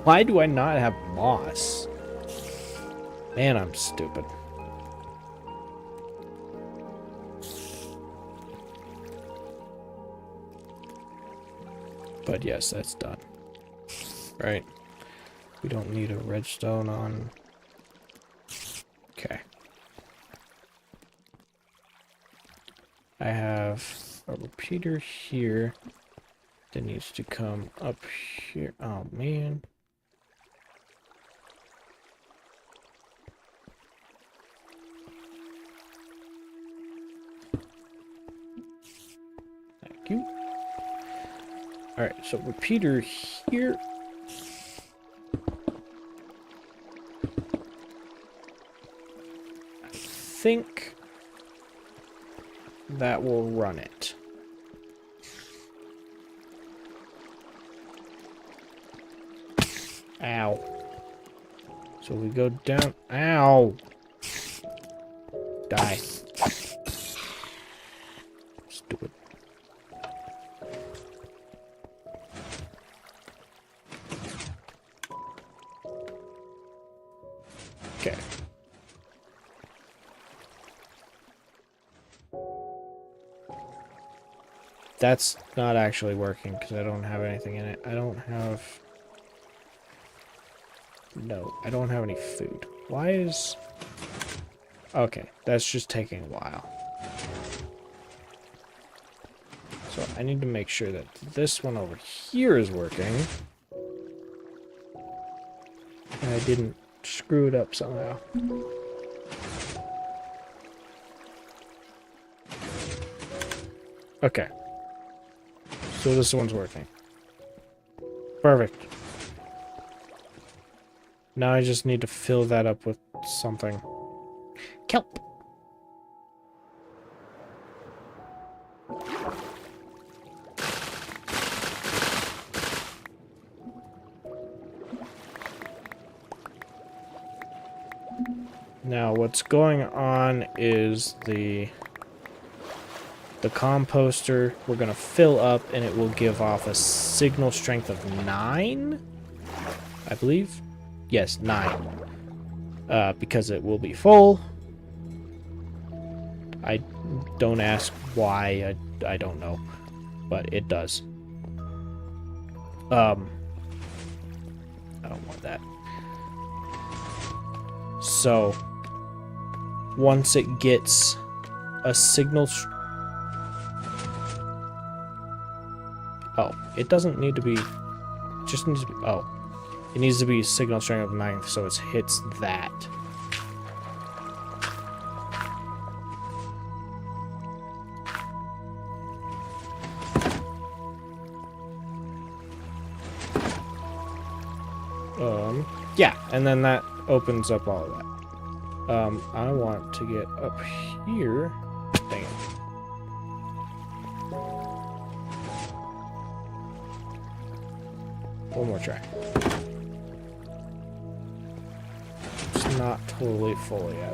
[SPEAKER 1] Why do I not have moss? Man, I'm stupid. But yes, that's done. Right. We don't need a redstone on. Okay. I have a repeater here that needs to come up here. Oh, man. Thank you. Alright, so repeater here. I think that will run it. Ow. So we go down. Ow. Die. Stupid. Okay. That's not actually working because I don't have anything in it. I don't have... No, I don't have any food. Why is... Okay, that's just taking a while. So I need to make sure that this one over here is working. And I didn't screw it up somehow. Okay. So this one's working. Perfect. Now I just need to fill that up with something. Kelp! Now what's going on is the composter we're gonna fill up and it will give off a signal strength of 9, I believe. Yes, 9. Because it will be full. I don't ask why, I don't know, but it does. I don't want that. So once it gets a signal oh, it doesn't need to be, just needs to be, oh, it needs to be signal strength of 9, so it hits that. Yeah, and then that opens up all of that. I want to get up here. Dang it. One more try. It's not totally full yet.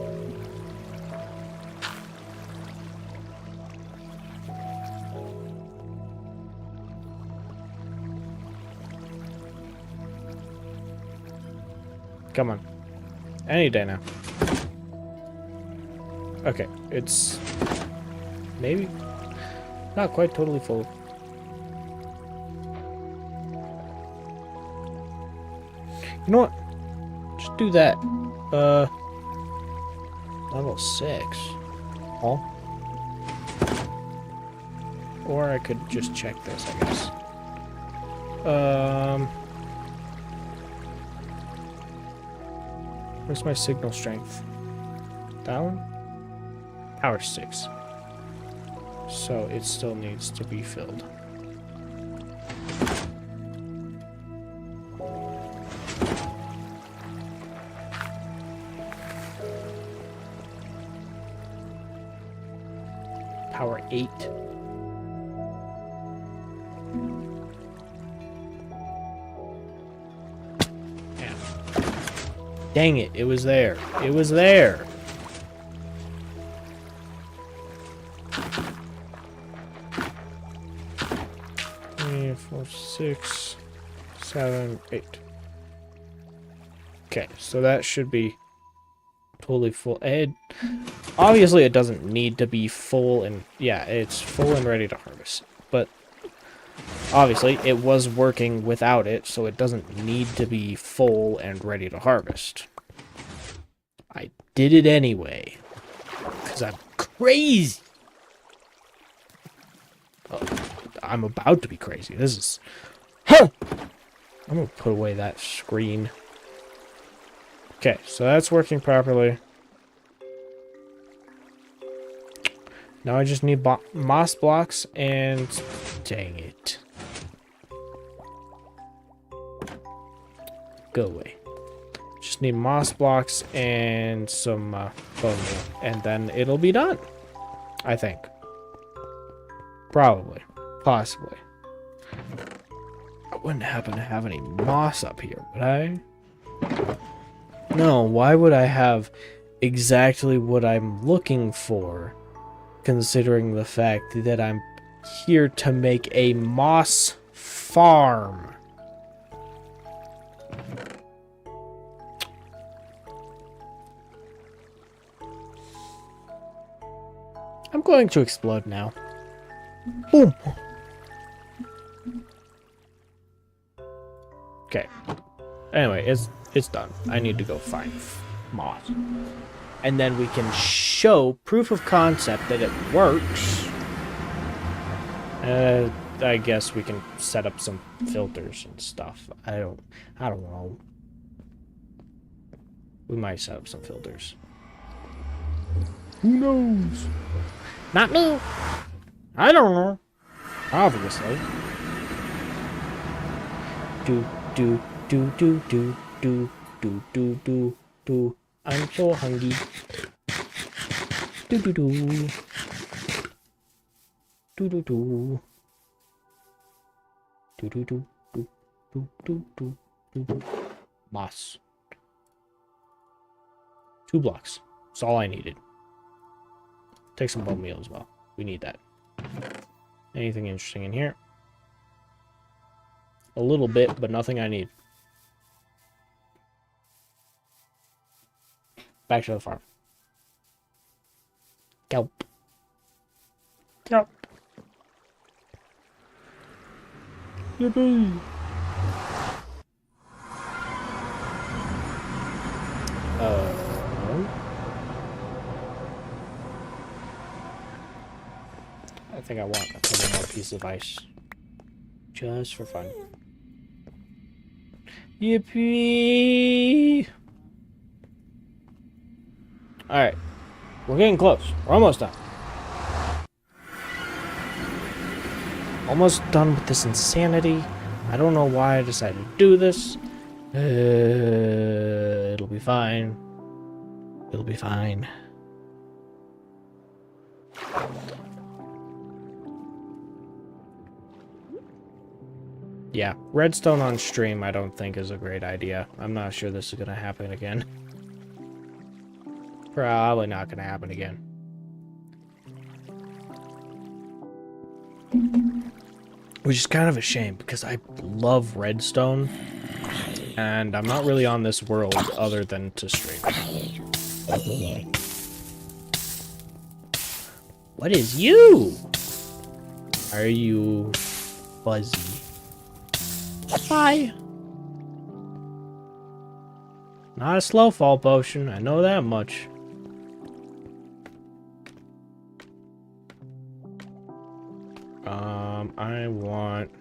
[SPEAKER 1] Come on. Any day now. Okay, it's maybe not quite totally full. You know what? Just do that. Level 6. Oh. Or I could just check this, I guess. Where's my signal strength? Down? Power 6. So it still needs to be filled. Power 8. Dang it, it was there. It was there. Three, 4, 6, 7, 8. Okay, so that should be totally full. Obviously, it doesn't need to be full, and yeah, it's full and ready to harvest. But obviously, it was working without it, so it doesn't need to be full and ready to harvest. I did it anyway, because I'm crazy. Oh, I'm about to be crazy. This is... Huh! I'm going to put away that screen. Okay, so that's working properly. Now I just need moss blocks and... Dang it. Go away. Just need moss blocks and some bone meal, and then it'll be done. I think. Probably. Possibly. I wouldn't happen to have any moss up here, would I? No, why would I have exactly what I'm looking for, considering the fact that I'm here to make a moss farm? I'm going to explode now. Boom. Okay. Anyway, it's done. I need to go find moss. And then we can show proof of concept that it works. I guess we can set up some filters and stuff. I don't know. We might set up some filters. Who knows? Not me. I don't know. Obviously. Do do do do do do do do do do. I'm so hungry. Do do do. Do do do. Do do do do do do do do. Moss. 2 blocks. That's all I needed. Take some bone meal as well. We need that. Anything interesting in here? A little bit, but nothing I need. Back to the farm. Kelp. Kelp. Yippee! I think I want a couple more pieces of ice. Just for fun. Yippee! Alright. We're getting close. We're almost done. Almost done with this insanity. I don't know why I decided to do this. It'll be fine. It'll be fine. Yeah, redstone on stream I don't think is a great idea. I'm not sure this is gonna happen again. Probably not gonna happen again. Which is kind of a shame because I love redstone and I'm not really on this world other than to stream. What is you? Are you fuzzy? Hi. Not a slow fall potion, I know that much. I want...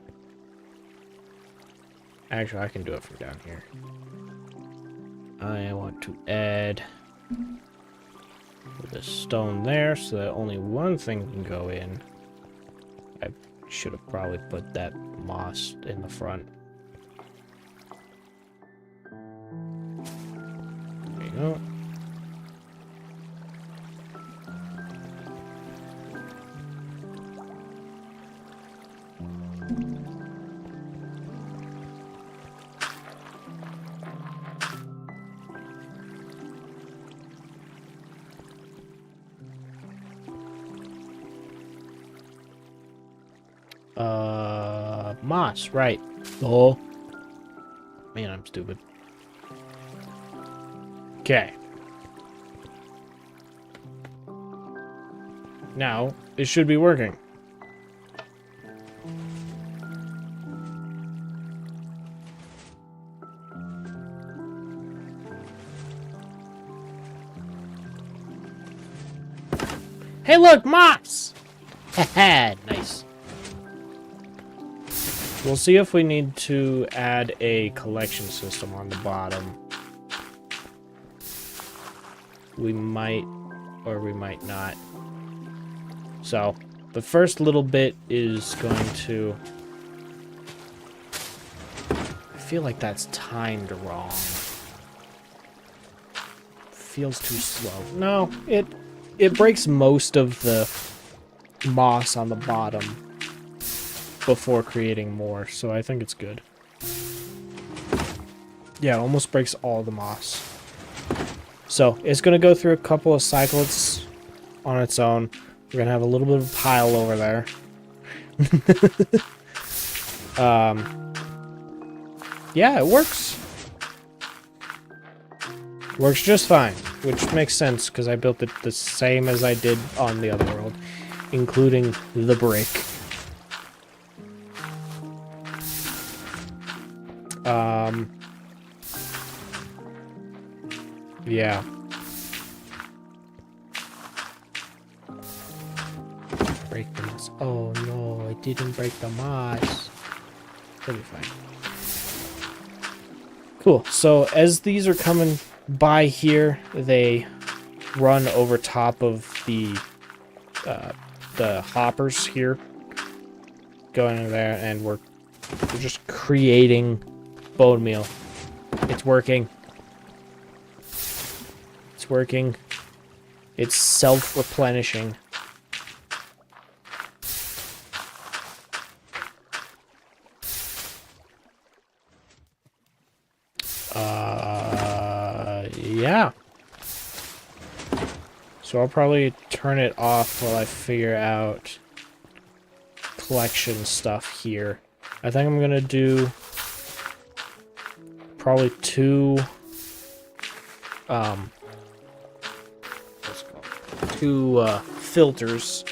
[SPEAKER 1] Actually, I can do it from down here. I want to add this stone there so that only one thing can go in. I should have probably put that moss in the front. There you go. Moss, right. Oh. Man, I'm stupid. Okay. Now, it should be working. Hey, look, moss! Haha, nice. We'll see if we need to add a collection system on the bottom. We might, or we might not. So, the first little bit is going to... I feel like that's timed wrong. Feels too slow. No, it breaks most of the moss on the bottom before creating more, so I think it's good. Yeah, it almost breaks all the moss. So, it's going to go through a couple of cycles on its own. We're going to have a little bit of a pile over there. Yeah, it works. Works just fine, which makes sense, because I built it the same as I did on the other world, including the brick. Yeah. break the moss. Oh no, I didn't break the moss. It'll be fine. Cool. So as these are coming by here, they run over top of the hoppers here. Going in there, and we're just creating bone meal. It's working. It's working. It's self-replenishing. Yeah. So I'll probably turn it off while I figure out collection stuff here. I think I'm gonna do probably two filters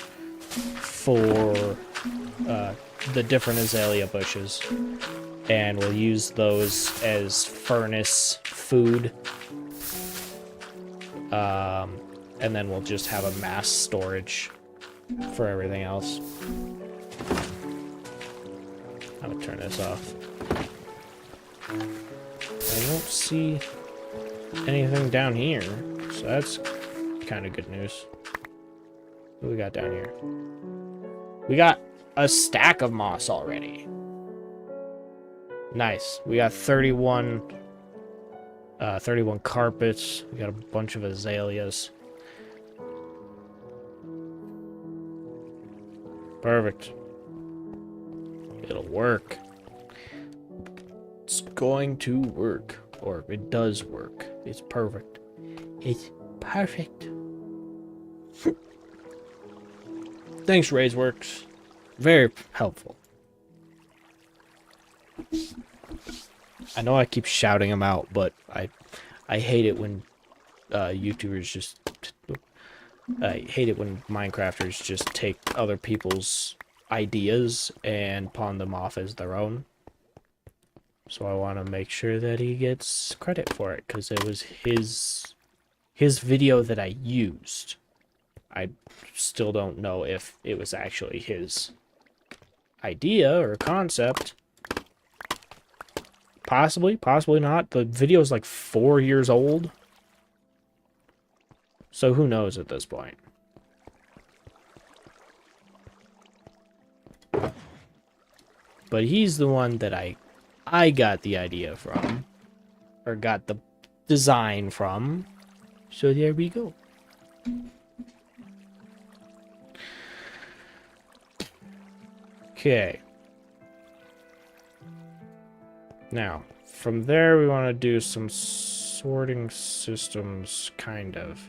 [SPEAKER 1] for the different azalea bushes, and we'll use those as furnace food, and then we'll just have a mass storage for everything else. I'm gonna turn this off. I don't see anything down here, so that's kind of good news. What do we got down here? We got a stack of moss already. Nice. We got 31 carpets. We got a bunch of azaleas. Perfect. It'll work. It's going to work. Or it does work. It's perfect. It's perfect. Thanks, RaiseWorks. Very helpful. I know I keep shouting them out, but I hate it when YouTubers just... I hate it when Minecrafters just take other people's ideas and pawn them off as their own. So I want to make sure that he gets credit for it, because it was his video that I used. I still don't know if it was actually his idea or concept. Possibly, possibly not. The video is like 4 years old. So who knows at this point. But he's the one that I got the idea from. Or got the design from. So there we go. Okay. Now, from there we want to do some sorting systems, kind of.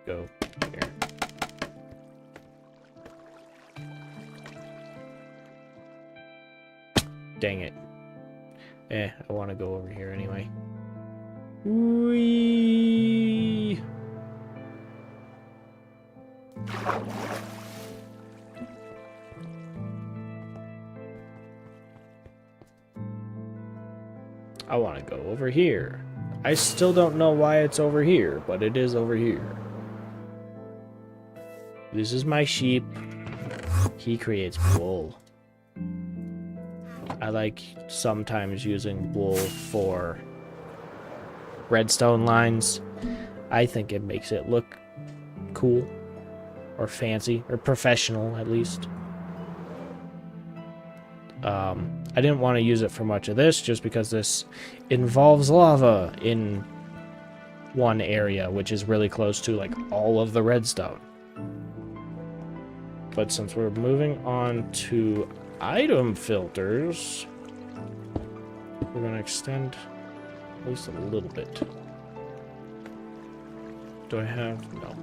[SPEAKER 1] Go here. Dang it. I want to go over here anyway. Whee! I want to go over here. I still don't know why it's over here, but it is over here. This is my sheep. He creates wool. I like sometimes using wool for redstone lines. I think it makes it look cool. Or fancy. Or professional, at least. I didn't want to use it for much of this, just because this involves lava in one area, which is really close to, like, all of the redstone. But since we're moving on to item filters, we're going to extend at least a little bit. Do I have... no.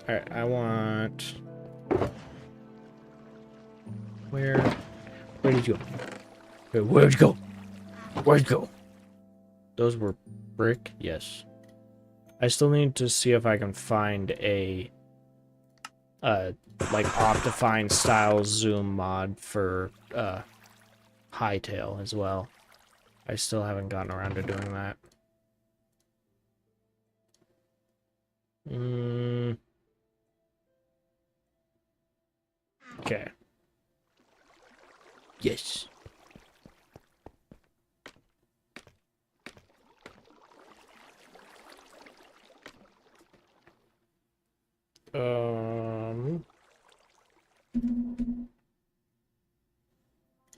[SPEAKER 1] Alright, I want... Where did you go? Wait, where'd you go? Where'd you go? Those were brick? Yes. I still need to see if I can find a like Optifine style zoom mod for Hytale as well. I still haven't gotten around to doing that. Okay. Yes.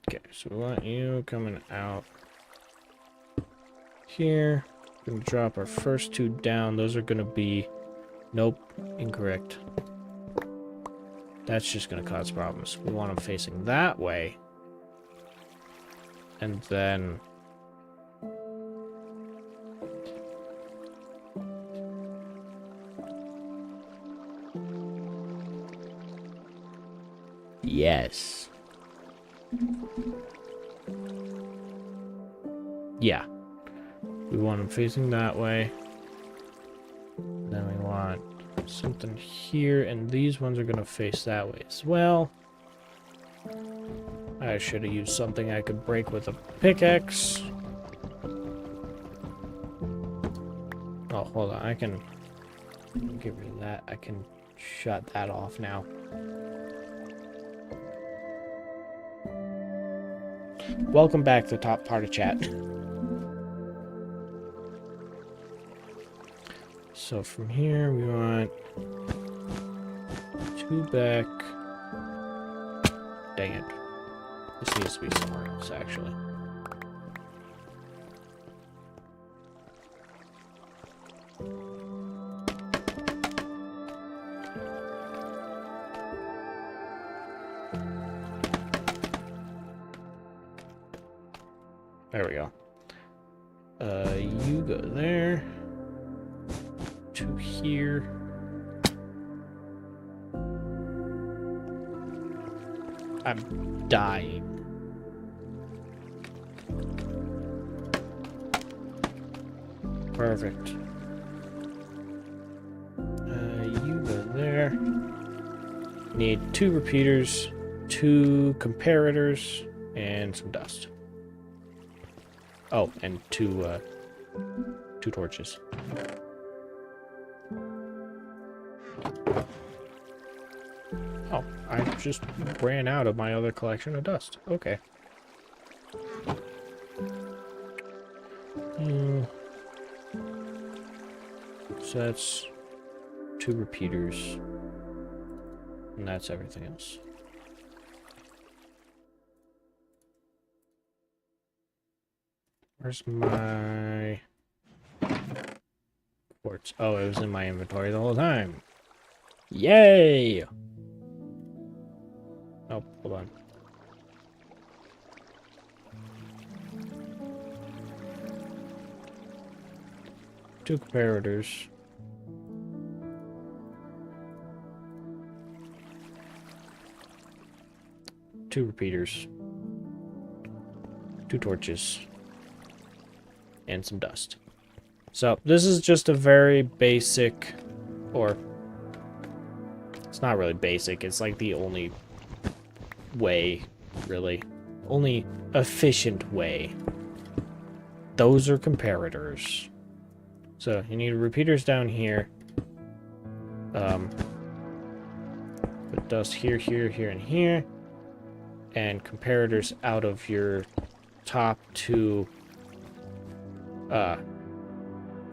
[SPEAKER 1] Okay, so we want you coming out here. We're gonna drop our first two down. Those are gonna be... Nope, incorrect. That's just gonna cause problems. We want them facing that way. And then... Yes. Yeah. We want them facing that way. Then we want something here, and these ones are gonna face that way as well. I should have used something I could break with a pickaxe. Oh, hold on. I can get rid of that. I can shut that off now. Welcome back to the top part of chat. So from here, we want two back. Dang it. This needs to be somewhere else, actually. There we go. You go there. To here. I'm dying. Perfect. You go there. Need 2 repeaters, 2 comparators, and some dust. Oh, and two torches. Oh, I just ran out of my other collection of dust. Okay. So that's 2 repeaters. And that's everything else. Where's my quartz? Oh, it was in my inventory the whole time. Yay! Oh, hold on. Two comparators. Two repeaters. 2 torches. And some dust. So, this is just a very basic, or it's not really basic, it's like the only way, really. Only efficient way. Those are comparators. So, you need repeaters down here. Put dust here, here, here, and here. And comparators out of your top 2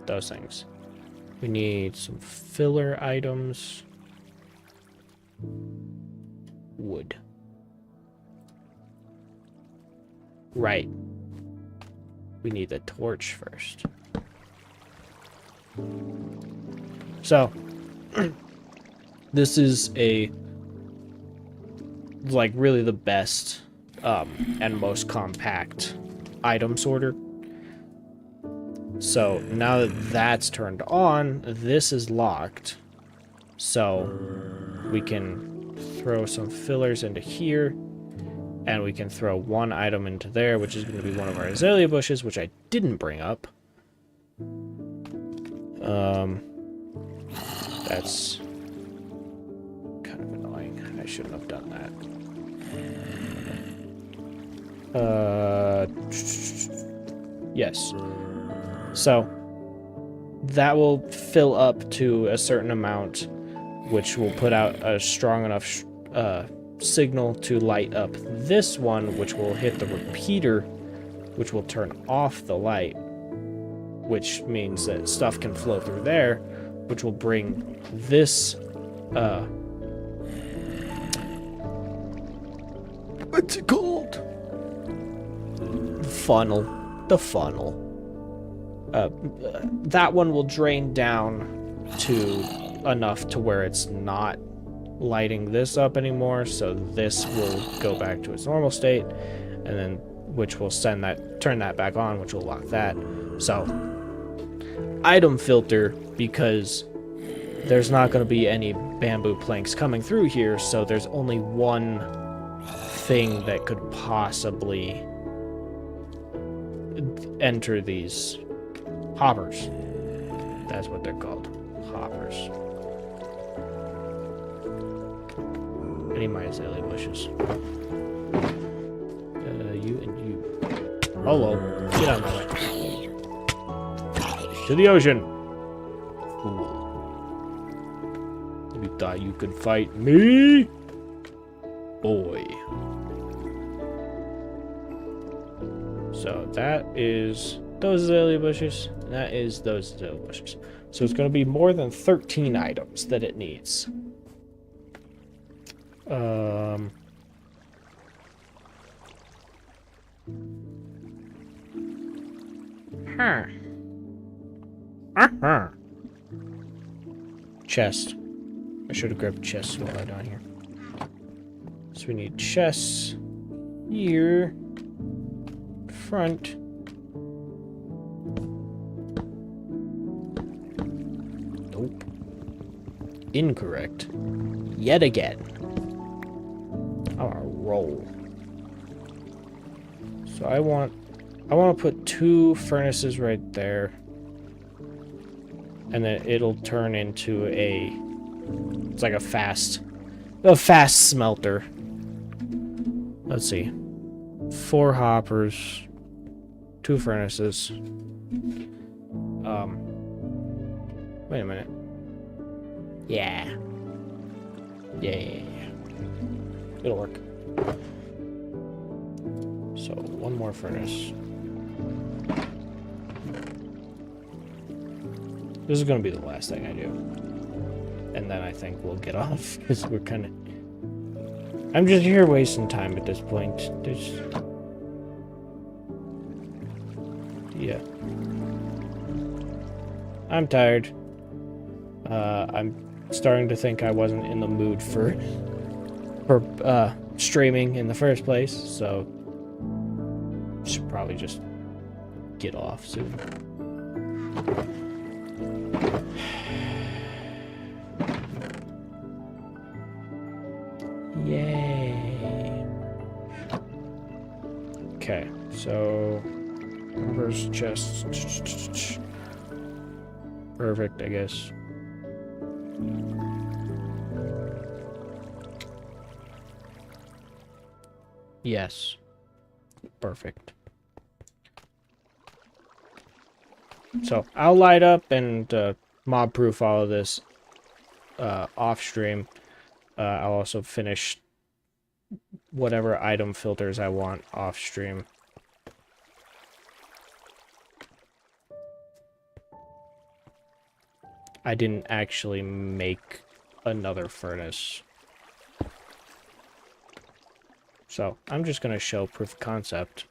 [SPEAKER 1] those things. We need some filler items. Wood. Right. We need the torch first. So, this is like really the best and most compact item sorter. So now that that's turned on, this is locked. So we can throw some fillers into here, and we can throw 1 item into there, which is going to be one of our azalea bushes, which I didn't bring up. That's kind of annoying. I shouldn't have done that. Yes. So, that will fill up to a certain amount, which will put out a strong enough signal to light up this one, which will hit the repeater, which will turn off the light, which means that stuff can flow through there, which will bring this, what's it called? The funnel. That one will drain down to enough to where it's not lighting this up anymore, so this will go back to its normal state, and then which will turn that back on, which will lock that. So item filter, because there's not going to be any bamboo planks coming through here, so there's only one thing that could possibly enter these hoppers. That's what they're called. Hoppers. I need my azalea bushes. You and you. Hello. Get out of my way. To the ocean. Fool. You thought you could fight me? Boy. So that is those azalea bushes, and that is those azalea bushes. So it's going to be more than 13 items that it needs. Chest. I should have grabbed chests while I'm down here. So we need chests here. Front. Nope. Incorrect. Yet again. I'm on a roll. So I want to put 2 furnaces right there. And then it'll turn into it's like a fast smelter. Let's see. 4 hoppers, 2 furnaces. Wait a minute. Yeah. Yeah. It'll work. So, 1 more furnace. This is going to be the last thing I do. And then I think we'll get off, because we're kind of... I'm just here wasting time at this point. Yeah. I'm tired. I'm starting to think I wasn't in the mood for streaming in the first place, so should probably just get off soon. Yay. Okay, so where's chest? Perfect, I guess. Yes. Perfect. So I'll light up and mob proof all of this off stream. I'll also finish whatever item filters I want off stream. I didn't actually make another furnace. So I'm just going to show proof of concept.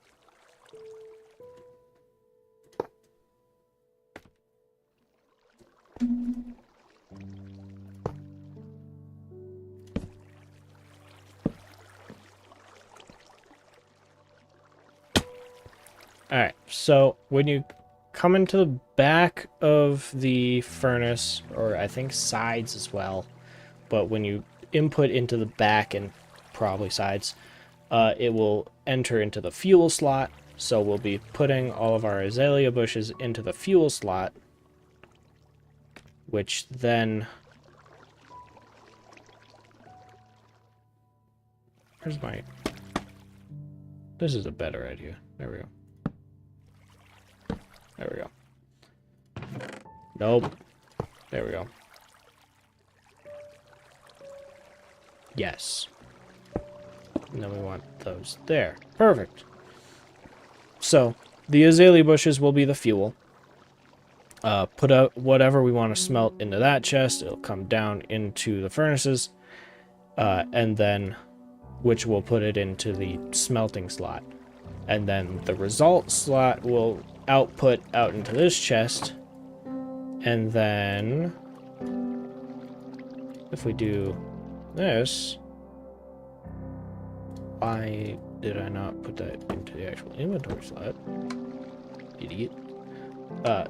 [SPEAKER 1] Alright, so when you come into the back of the furnace, or I think sides as well, but when you input into the back and probably sides, it will enter into the fuel slot. So we'll be putting all of our azalea bushes into the fuel slot, which then Where's my... This is a better idea. There we go. There we go. Nope. There we go. Yes. And then we want those there. Perfect. So, the azalea bushes will be the fuel. Put out whatever we want to smelt into that chest. It'll come down into the furnaces. And then, which will put it into the smelting slot. And then the result slot will output out into this chest. And then, if we do this, why did I not put that into the actual inventory slot? Idiot.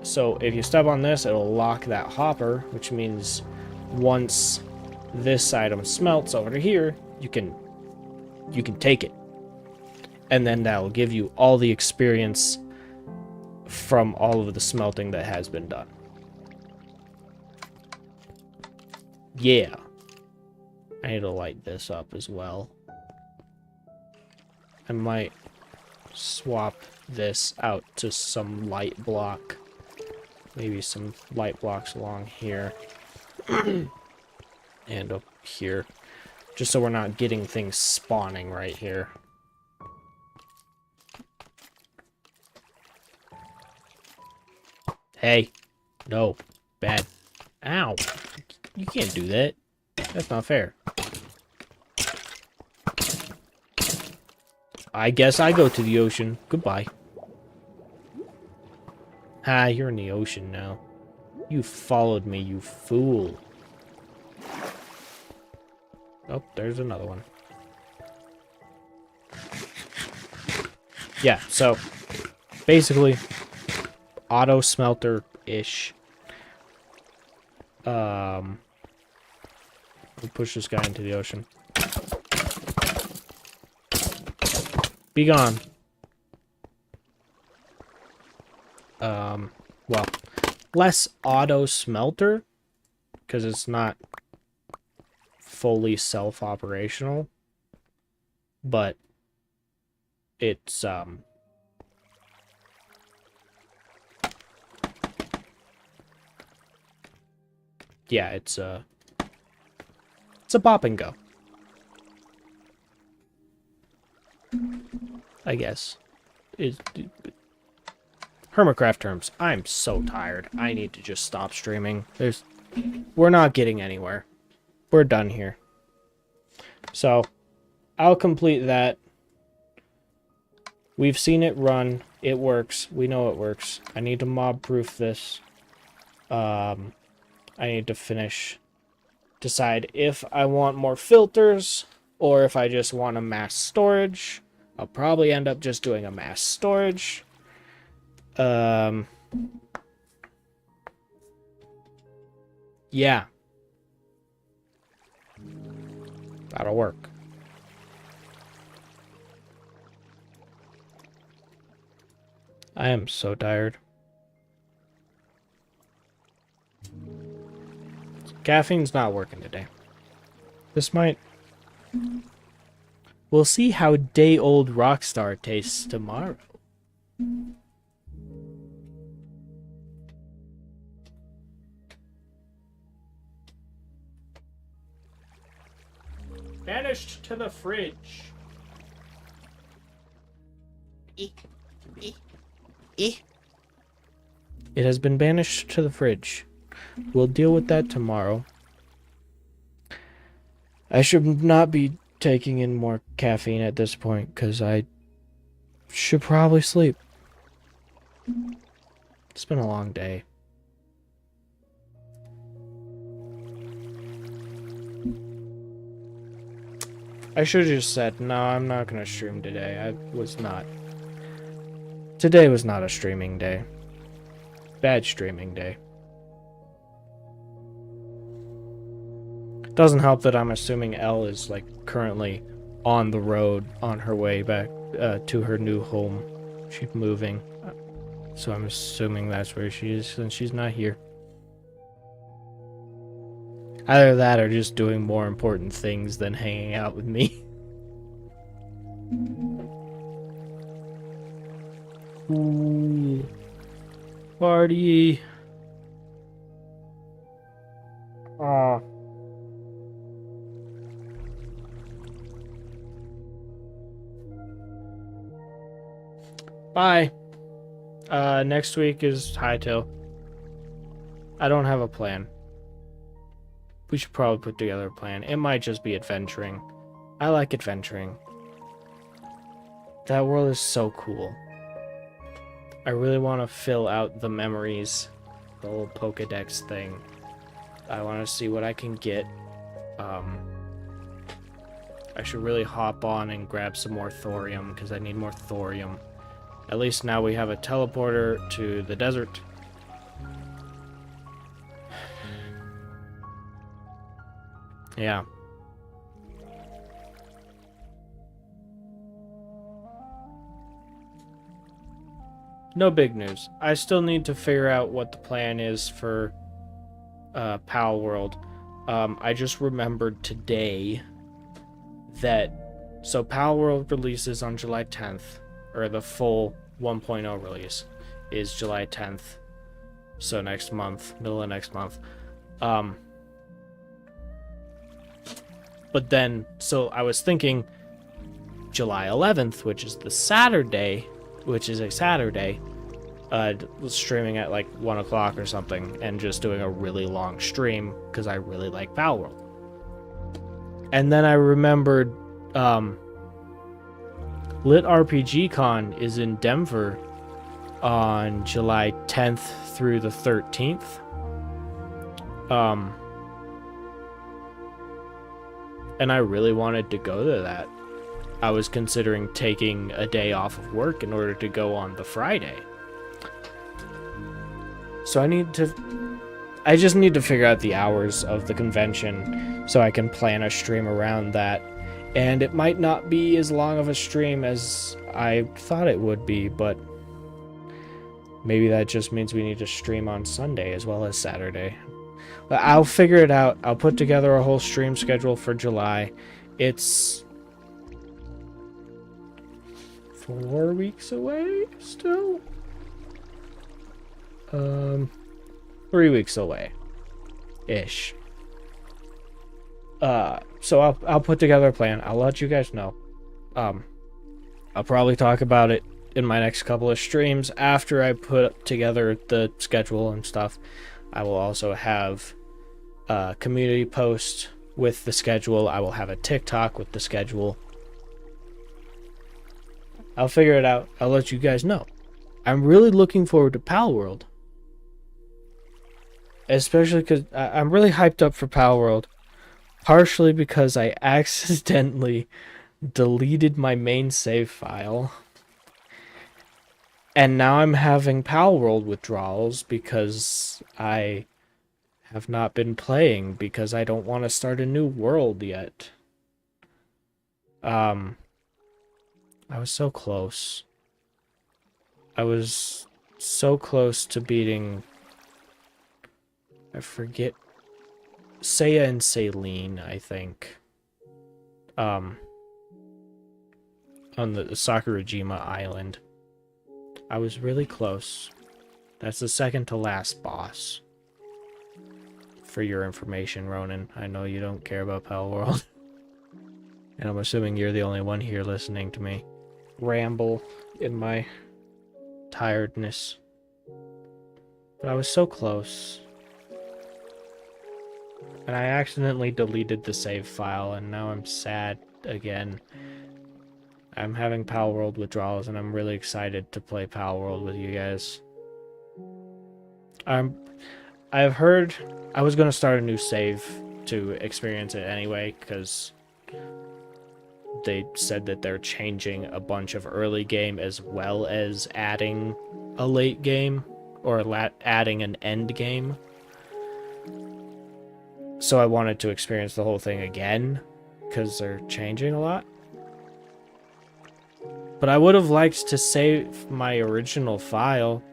[SPEAKER 1] So if you step on this, it'll lock that hopper, which means once this item smelts over to here, you can take it. And then that'll give you all the experience from all of the smelting that has been done. Yeah. I need to light this up as well. I might swap this out to some light block. Maybe some light blocks along here. And up here. Just so we're not getting things spawning right here. Hey. No. Bad. Ow. You can't do that. That's not fair. I guess I go to the ocean. Goodbye. Ah, you're in the ocean now. You followed me, you fool. Oh, there's another one. Yeah, so basically auto smelter-ish. We'll push this guy into the ocean. Be gone. Well, less auto smelter, because it's not fully self-operational, but it's, yeah, it's a pop and go. I guess. Hermitcraft terms. I'm so tired. I need to just stop streaming. We're not getting anywhere. We're done here. So, I'll complete that. We've seen it run. It works. We know it works. I need to mob-proof this. I need to decide if I want more filters or if I just want a mass storage. I'll probably end up just doing a mass storage. Yeah. That'll work. I am so tired. Caffeine's not working today. This might... We'll see how day-old Rockstar tastes tomorrow. Banished to the fridge. It has been banished to the fridge. We'll deal with that tomorrow. I should not be taking in more caffeine at this point, because I should probably sleep. It's been a long day. I should have just said, no, I'm not going to stream today. Today was not a streaming day. Bad streaming day. Doesn't help that I'm assuming Elle is, like, currently on the road on her way back to her new home. She's moving. So I'm assuming that's where she is since she's not here. Either that or just doing more important things than hanging out with me. Ooh. Party. Oh. Bye. Next week is Hightail. I don't have a plan. We should probably put together a plan. It might just be adventuring. I like adventuring. That world is so cool. I really want to fill out the memories, the whole Pokedex thing. I want to see what I can get. I should really hop on and grab some more thorium, because I need more thorium. At least now we have a teleporter to the desert. Yeah. No big news. I still need to figure out what the plan is for Pal World. I just remembered today that so Pal World releases on July 10th, or the full 1.0 release is July 10th. So next month, middle of next month. But then, so I was thinking July 11th, which is a Saturday, streaming at like 1 o'clock or something, and just doing a really long stream, because I really like Pal World. And then I remembered, Lit RPG Con is in Denver on July 10th through the 13th. And I really wanted to go to that. I was considering taking a day off of work in order to go on the Friday. So I just need to figure out the hours of the convention so I can plan a stream around that. And it might not be as long of a stream as I thought it would be, but maybe that just means we need to stream on Sunday as well as Saturday. But I'll figure it out. I'll put together a whole stream schedule for July. It's 4 weeks away still? 3 weeks away. Ish. So I'll put together a plan. I'll let you guys know. I'll probably talk about it in my next couple of streams after I put together the schedule and stuff. I will also have a community post with the schedule. I will have a TikTok with the schedule. I'll figure it out. I'll let you guys know. I'm really looking forward to Pal World. Especially because I'm really hyped up for Pal World. Partially because I accidentally deleted my main save file. And now I'm having Pal World withdrawals because I have not been playing because I don't want to start a new world yet. I was so close. I was so close to beating, I forget, Seiya and Saline, I think. On the Sakurajima Island. I was really close. That's the second to last boss. For your information, Ronan. I know you don't care about Pal World. And I'm assuming you're the only one here listening to me ramble in my tiredness. But I was so close. And I accidentally deleted the save file, and now I'm sad again. I'm having Pal World withdrawals, and I'm really excited to play Pal World with you guys. I've heard I was going to start a new save to experience it anyway, because they said that they're changing a bunch of early game as well as adding a late game, or adding an end game. So I wanted to experience the whole thing again, because they're changing a lot. But I would have liked to save my original file.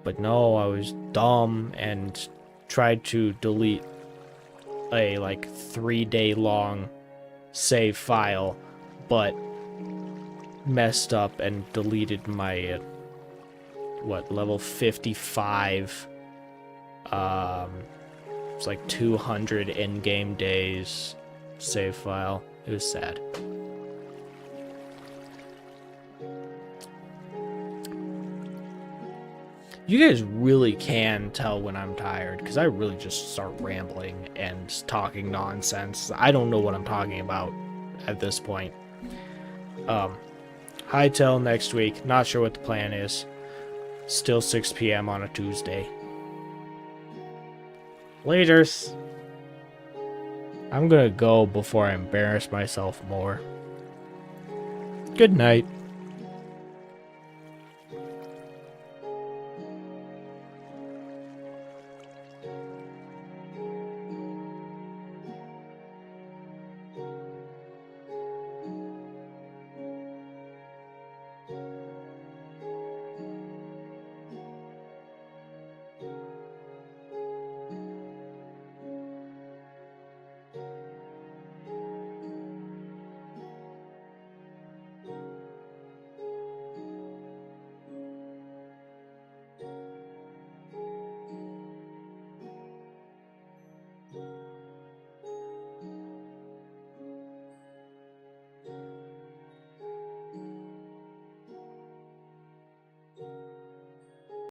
[SPEAKER 1] But no, I was dumb and tried to delete a like 3-day long save file but messed up and deleted my level 55 it's like 200 in-game days save file. It was sad. You guys really can tell when I'm tired, because I really just start rambling and talking nonsense. I don't know what I'm talking about at this point. Hightail next week. Not sure what the plan is. Still 6 p.m. on a Tuesday. Laters. I'm gonna go before I embarrass myself more. Good night.